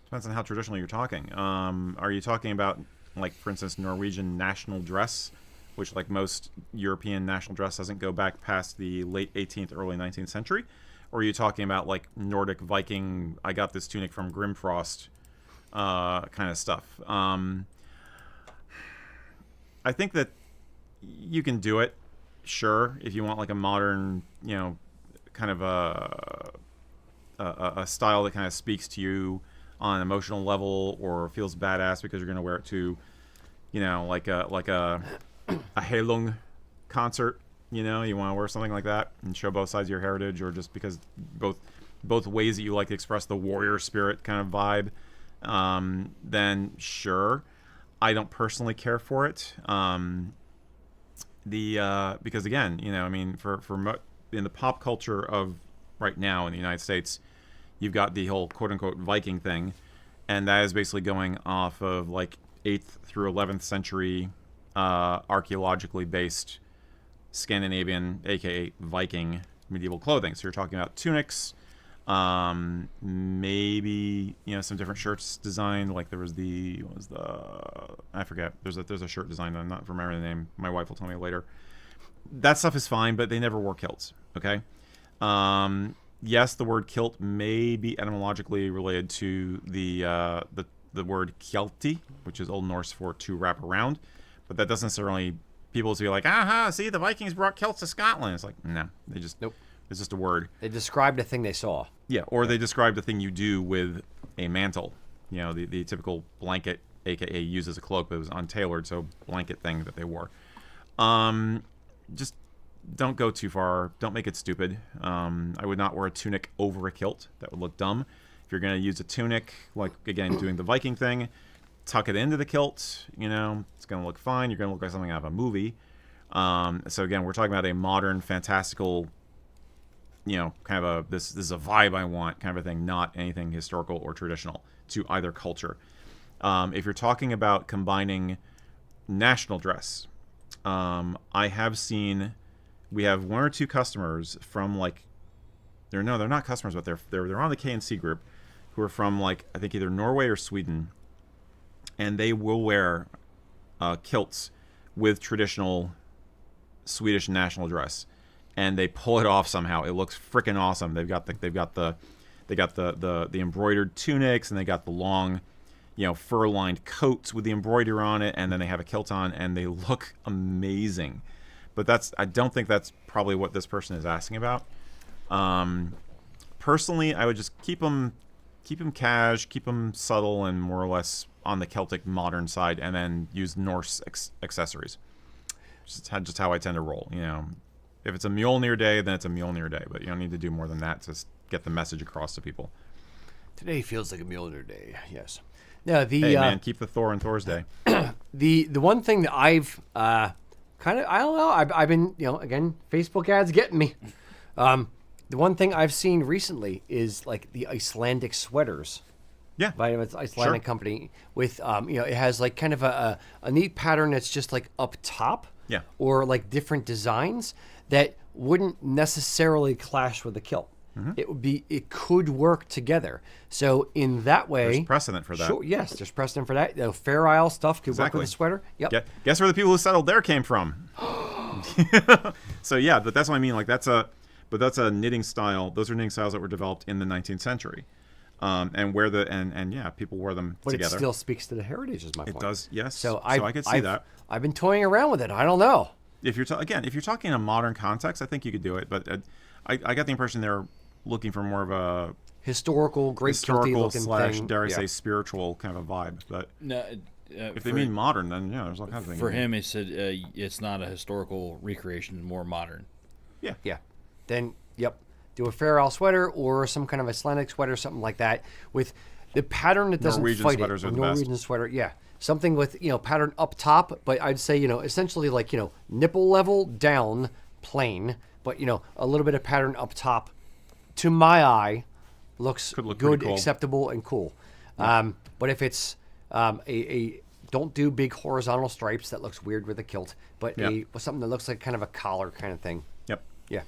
Speaker 1: Depends on how traditional you're talking. Are you talking about, like, for instance, Norwegian national dress, which, like most European national dress, doesn't go back past the late 18th, early 19th century? Or are you talking about, like, Nordic Viking, I got this tunic from Grimfrost kind of stuff? I think that you can do it, sure, if you want, like, a modern, kind of a style that kind of speaks to you on an emotional level or feels badass because you're going to wear it to, like a Heilung concert. You want to wear something like that and show both sides of your heritage, or just because both ways that you like to express the warrior spirit kind of vibe. Then sure. I don't personally care for it. Because again, in the pop culture of right now in the United States, you've got the whole quote unquote Viking thing, and that is basically going off of like 8th through 11th century archaeologically based Scandinavian, aka Viking medieval clothing. So you're talking about tunics, maybe some different shirts designed. Like there was I forget. There's a shirt design. I'm not remembering the name. My wife will tell me later. That stuff is fine, but they never wore kilts. Okay. Yes, the word kilt may be etymologically related to the word kjelti, which is Old Norse for to wrap around, but that doesn't necessarily people will be like, aha, see, the Vikings brought kilts to Scotland. It's like, no, they just
Speaker 3: Nope.
Speaker 1: It's just a word.
Speaker 3: They described a thing they saw.
Speaker 1: Yeah, or they describe the thing you do with a mantle. You know, the typical blanket, aka used as a cloak, but it was untailored, so blanket thing that they wore. Just don't go too far. Don't make it stupid. I would not wear a tunic over a kilt. That would look dumb. If you're going to use a tunic, like, again, doing the Viking thing, tuck it into the kilt. You know, it's going to look fine. You're going to look like something out of a movie. So, again, we're talking about a modern, fantastical, you know, kind of this is a vibe I want kind of a thing, not anything historical or traditional to either culture. If you're talking about combining national dress, I have seen, we have one or two customers from like, they're not customers, but they're on the KNC group, who are from like, I think either Norway or Sweden, and they will wear kilts with traditional Swedish national dress, and they pull it off somehow. It looks freaking awesome. They got the embroidered tunics, and they got the long, you know, fur-lined coats with the embroidery on it, and then they have a kilt on, and they look amazing. But I don't think that's probably what this person is asking about. Personally, I would just keep them cash, keep them subtle, and more or less on the Celtic modern side, and then use Norse accessories. Just how I tend to roll. You know, if it's a Mjolnir day, then it's a Mjolnir day, but you don't need to do more than that to get the message across to people.
Speaker 3: Today feels like a Mjolnir day. Yes. Now
Speaker 1: Hey man, keep the Thor on Thor's day.
Speaker 3: The one thing that I've kind of, I don't know, I've been, you know, again, Facebook ads getting me. The one thing I've seen recently is like the Icelandic sweaters.
Speaker 1: Yeah,
Speaker 3: By an Icelandic company with, you know, it has like kind of a neat pattern that's just like up top.
Speaker 1: Yeah.
Speaker 3: Or like different designs that wouldn't necessarily clash with the kilt. It could work together. So in that way,
Speaker 1: there's precedent for that.
Speaker 3: Sure, yes, there's precedent for that. The Fair Isle stuff could work with a sweater. Yep.
Speaker 1: Guess where the people who settled there came from. So yeah, but that's what I mean. Like that's a knitting style. Those are knitting styles that were developed in the 19th century, and where yeah, people wore them
Speaker 3: but
Speaker 1: together.
Speaker 3: It still speaks to the heritage, is my point.
Speaker 1: It does, yes.
Speaker 3: So
Speaker 1: I could see that.
Speaker 3: I've been toying around with it. I don't know.
Speaker 1: If you're if you're talking in a modern context, I think you could do it. But I got the impression they're looking for more of a
Speaker 3: Historical, great kilty looking thing.
Speaker 1: dare I say, spiritual kind of a vibe. But
Speaker 5: No,
Speaker 1: if they mean modern, then yeah, there's all kinds of things.
Speaker 5: for him, he said it's not a historical recreation, more modern.
Speaker 3: Yeah. Then, yep. Do a Fair Isle sweater or some kind of Icelandic sweater, something like that, with the pattern that doesn't
Speaker 1: Norwegian
Speaker 3: fight
Speaker 1: sweaters
Speaker 3: it.
Speaker 1: are the
Speaker 3: Norwegian
Speaker 1: best.
Speaker 3: sweater, yeah. Something with, you know, pattern up top, but I'd say, you know, essentially like, you know, nipple level down, plain, but, you know, a little bit of pattern up top. To my eye, looks
Speaker 1: Could look
Speaker 3: good,
Speaker 1: pretty cool.
Speaker 3: acceptable, and cool. But if it's don't do big horizontal stripes, that looks weird with a kilt, but something that looks like kind of a collar kind of thing.
Speaker 1: Yep.
Speaker 3: Yeah.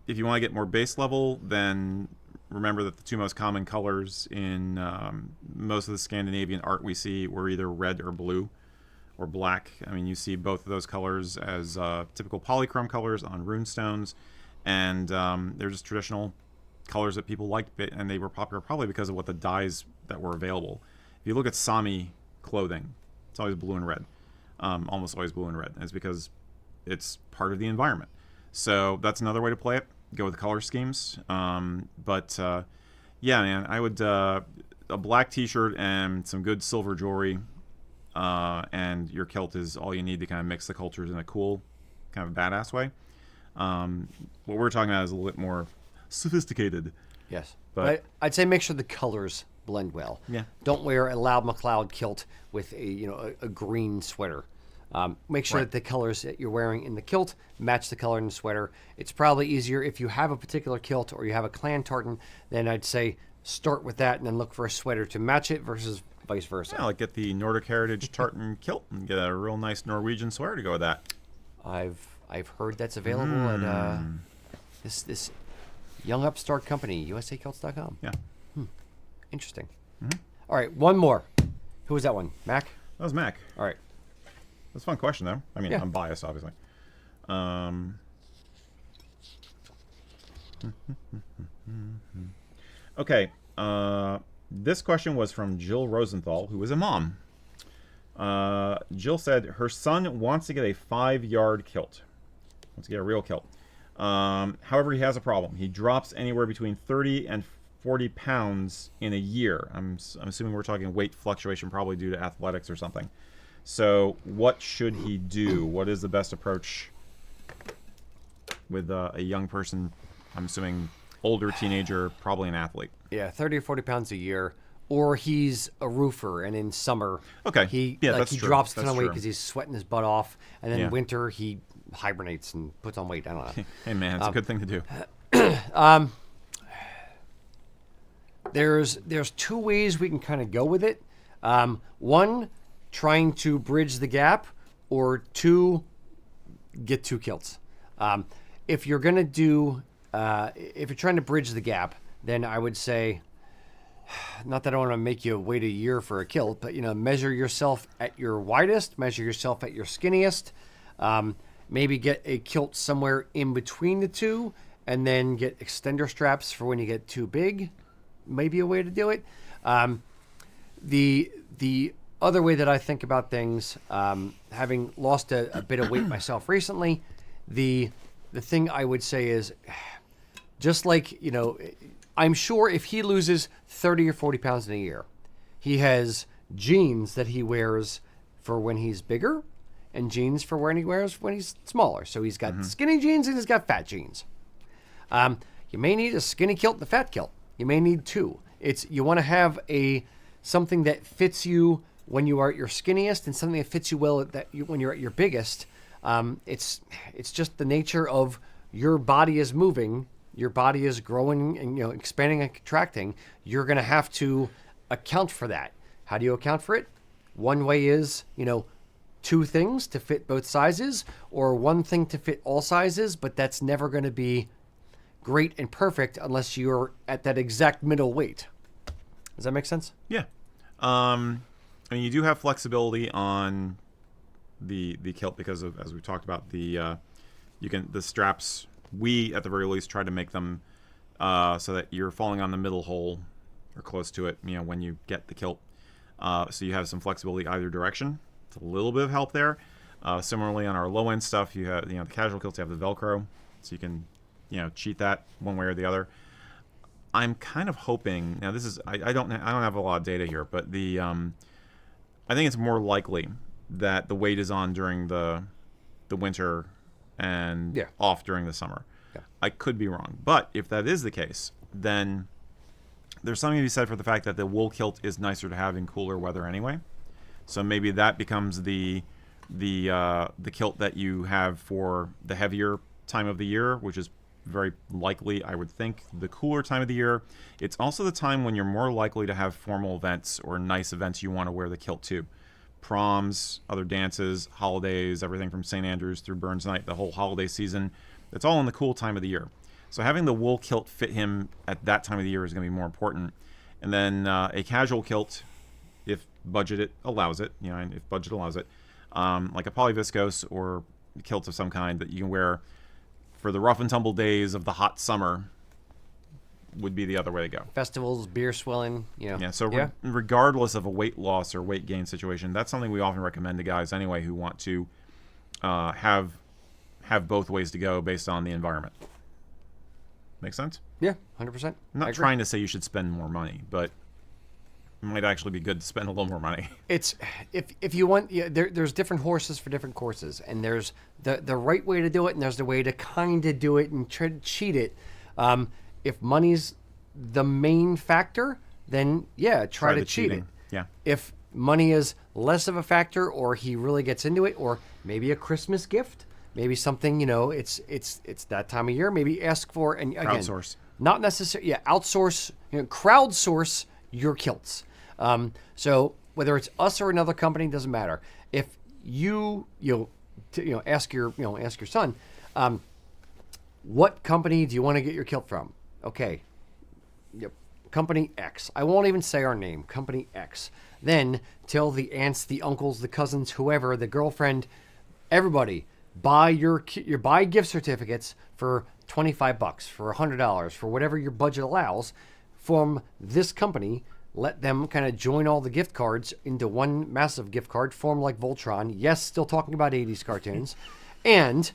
Speaker 1: If you want to get more base level, then remember that the two most common colors in most of the Scandinavian art we see were either red or blue or black. I mean, you see both of those colors as typical polychrome colors on runestones, and they're just traditional colors that people liked, and they were popular probably because of what the dyes that were available. If you look at Sami clothing, it's always blue and red, almost always blue and red, and it's because it's part of the environment. So that's another way to play it. Go with the color schemes. But yeah, man, I would a black T-shirt and some good silver jewelry, and your kilt is all you need to kind of mix the cultures in a cool, kind of badass way. What we're talking about is a little bit more sophisticated.
Speaker 3: Yes.
Speaker 1: But
Speaker 3: I'd say make sure the colors blend well.
Speaker 1: Yeah.
Speaker 3: Don't wear a Loud McLeod kilt with a green sweater. Make sure that the colors that you're wearing in the kilt match the color in the sweater. It's probably easier if you have a particular kilt or you have a clan tartan, then I'd say start with that and then look for a sweater to match it versus vice versa.
Speaker 1: yeah, like get the Nordic Heritage tartan kilt and get a real nice Norwegian sweater to go with that.
Speaker 3: I've heard that's available at this young upstart company, usakilts.com.
Speaker 1: Yeah.
Speaker 3: Interesting. All right, one more. Who was that one? Mac?
Speaker 1: That was Mac.
Speaker 3: All right.
Speaker 1: That's a fun question, though. I mean,
Speaker 3: Yeah.
Speaker 1: I'm biased, obviously. Okay. This question was from Jill Rosenthal, who is a mom. Jill said her son wants to get a 5-yard kilt. Wants to get a real kilt. However, he has a problem. He drops anywhere between 30 and 40 pounds in a year. I'm assuming we're talking weight fluctuation, probably due to athletics or something. So what should he do? What is the best approach with a young person? I'm assuming older teenager, probably an athlete.
Speaker 3: Yeah, 30 or 40 pounds a year. Or he's a roofer, and in summer,
Speaker 1: Okay.
Speaker 3: he
Speaker 1: Yeah,
Speaker 3: like
Speaker 1: that's
Speaker 3: he
Speaker 1: true.
Speaker 3: drops a ton
Speaker 1: That's
Speaker 3: of weight
Speaker 1: true.
Speaker 3: because he's sweating his butt off, and then
Speaker 1: Yeah.
Speaker 3: winter he hibernates and puts on weight. I don't know.
Speaker 1: Hey man, it's a good thing to do.
Speaker 3: There's two ways we can kind of go with it. One, trying to bridge the gap, or two, get 2 kilts. If you're gonna do, if you're trying to bridge the gap, then I would say, not that I want to make you wait a year for a kilt, but measure yourself at your widest, measure yourself at your skinniest. Maybe get a kilt somewhere in between the two, and then get extender straps for when you get too big. Maybe a way to do it. The other way that I think about things, having lost a bit of weight myself recently, the thing I would say is, just like, I'm sure if he loses 30 or 40 pounds in a year, he has jeans that he wears for when he's bigger and jeans for when he wears when he's smaller. So he's got skinny jeans and he's got fat jeans. You may need a skinny kilt and a fat kilt. You may need 2. You want to have something that fits you when you are at your skinniest and something that fits you well when you're at your biggest. It's just the nature of your body is moving. Your body is growing and expanding and contracting. You're going to have to account for that. How do you account for it? One way is, 2 things to fit both sizes, or 1 thing to fit all sizes, but that's never going to be great and perfect unless you're at that exact middle weight. Does that make sense?
Speaker 1: Yeah. I mean, you do have flexibility on the kilt because of, as we talked about, the straps. We, at the very least, try to make them so that you're falling on the middle hole or close to it, when you get the kilt. So you have some flexibility either direction. It's a little bit of help there. Similarly, on our low-end stuff, you have, the casual kilts, you have the Velcro, so you can, cheat that one way or the other. I'm kind of hoping, now this is, I don't have a lot of data here, but I think it's more likely that the weight is on during the winter and off during the summer.
Speaker 3: Yeah.
Speaker 1: I could be wrong, but if that is the case, then there's something to be said for the fact that the wool kilt is nicer to have in cooler weather anyway. So maybe that becomes the kilt that you have for the heavier time of the year, which is very likely, I would think, the cooler time of the year. It's also the time when you're more likely to have formal events or nice events you want to wear the kilt to. Proms, other dances, holidays, everything from St. Andrews through Burns Night, the whole holiday season. It's all in the cool time of the year. So having the wool kilt fit him at that time of the year is going to be more important. And then a casual kilt, if budget allows it, if budget allows it, like a polyviscose or kilt of some kind that you can wear for the rough and tumble days of the hot summer would be the other way to go.
Speaker 3: Festivals, beer swilling,
Speaker 1: Yeah, so regardless of a weight loss or weight gain situation, that's something we often recommend to guys anyway who want to have both ways to go based on the environment. Make sense?
Speaker 3: Yeah, 100%.
Speaker 1: I'm not trying to say you should spend more money, but it might actually be good to spend a little more money.
Speaker 3: It's if you want, there's different horses for different courses, and there's the right way to do it, and there's the way to kind of do it and try to cheat it. If money's the main factor, then try to cheat it.
Speaker 1: Yeah.
Speaker 3: If money is less of a factor, or he really gets into it, or maybe a Christmas gift, maybe something, it's that time of year. Maybe ask for, and again,
Speaker 1: Crowdsource.
Speaker 3: not necessarily, outsource, crowdsource your kilts. So whether it's us or another company, doesn't matter. If you ask your son, what company do you want to get your kilt from? Okay, company X. I won't even say our name, company X. Then tell the aunts, the uncles, the cousins, whoever, the girlfriend, everybody, buy buy gift certificates for $25, for $100, for whatever your budget allows, from this company. let them kind of join all the gift cards into one massive gift card, form like Voltron. Yes, still talking about 80s cartoons. And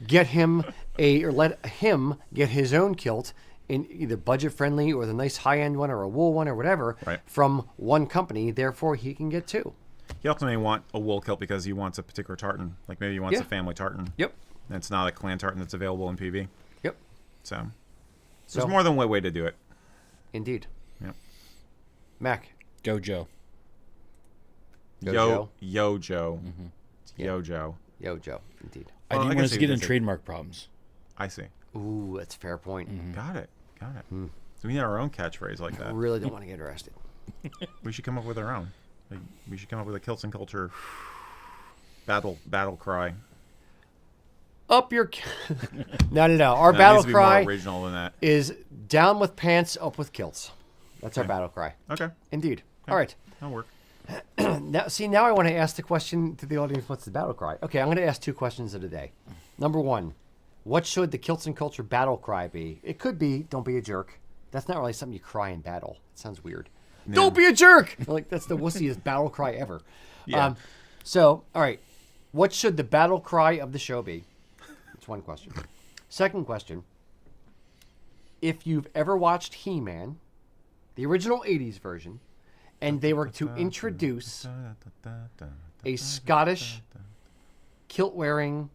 Speaker 3: get him or let him get his own kilt in either budget-friendly or the nice high-end one or a wool one or whatever
Speaker 1: Right.
Speaker 3: from one company. Therefore, he can get two.
Speaker 1: He also may want a wool kilt because he wants a particular tartan. Like maybe he wants
Speaker 3: Yeah.
Speaker 1: a family tartan.
Speaker 3: Yep.
Speaker 1: And it's not a clan tartan that's available in PV.
Speaker 3: Yep.
Speaker 1: So
Speaker 3: So-
Speaker 1: there's more than one way to do it.
Speaker 3: Indeed.
Speaker 1: Yep.
Speaker 3: Mac.
Speaker 5: Go Joe.
Speaker 3: Yo,
Speaker 1: Yo Joe. It's
Speaker 3: Yeah.
Speaker 1: Yo Joe.
Speaker 3: Yo, Joe. Indeed.
Speaker 5: I
Speaker 1: Well, I
Speaker 5: didn't want
Speaker 1: guess
Speaker 5: us to
Speaker 1: you
Speaker 5: get
Speaker 1: could
Speaker 5: in
Speaker 1: say-
Speaker 5: trademark problems.
Speaker 1: I see.
Speaker 3: Ooh, that's a fair point.
Speaker 1: Got it. So we need our own catchphrase like
Speaker 3: I
Speaker 1: that.
Speaker 3: really don't want to get arrested.
Speaker 1: We should come up with our own. Like, we should come up with a Kilts and Culture battle cry.
Speaker 3: Up your... No. Our
Speaker 1: That
Speaker 3: battle
Speaker 1: needs to be
Speaker 3: cry
Speaker 1: more original than that.
Speaker 3: is down with pants, up with kilts. That's our
Speaker 1: Okay.
Speaker 3: battle cry.
Speaker 1: Okay,
Speaker 3: Indeed. All right.
Speaker 1: that'll work.
Speaker 3: Now I want to ask the question to the audience, what's the battle cry? Okay, I'm going to ask two questions of the day. Number one, what should the Kilts and Culture battle cry be? It could be, don't be a jerk. That's not really something you cry in battle. It sounds weird. Don't be a jerk! Like, that's the wussiest battle cry ever.
Speaker 1: Yeah.
Speaker 3: So, all right. What should the battle cry of the show be? That's one question. Second question. If you've ever watched He-Man, the original 80s version, and they were to introduce a Scottish kilt-wearing,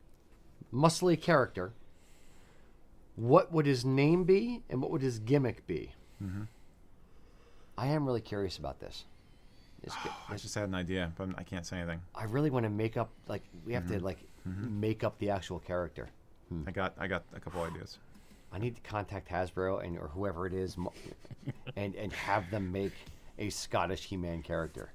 Speaker 3: muscly character, what would his name be and what would his gimmick be? I am really curious about this.
Speaker 1: I just had an idea, but I can't say anything.
Speaker 3: I really want to make up, like, we have to, like, make up the actual character.
Speaker 1: I got a couple ideas.
Speaker 3: I need to contact Hasbro or whoever it is and have them make a Scottish He-Man character.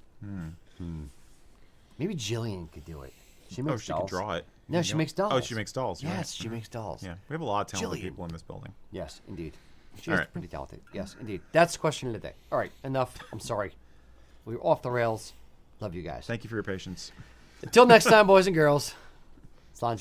Speaker 3: Maybe Jillian could do it. She makes
Speaker 1: Oh, she
Speaker 3: dolls.
Speaker 1: could draw it.
Speaker 3: No, she makes dolls.
Speaker 1: Oh, she makes dolls. you're
Speaker 3: Yes,
Speaker 1: right.
Speaker 3: she makes dolls.
Speaker 1: Yeah, we have a lot of talented
Speaker 3: Jillian.
Speaker 1: people in this building.
Speaker 3: Yes, indeed. She
Speaker 1: All
Speaker 3: is
Speaker 1: right.
Speaker 3: pretty talented. Yes, indeed. That's the question of the day. All right, enough. I'm sorry. We were off the rails. Love you guys.
Speaker 1: Thank you for your patience.
Speaker 3: Until next time, boys and girls. Slán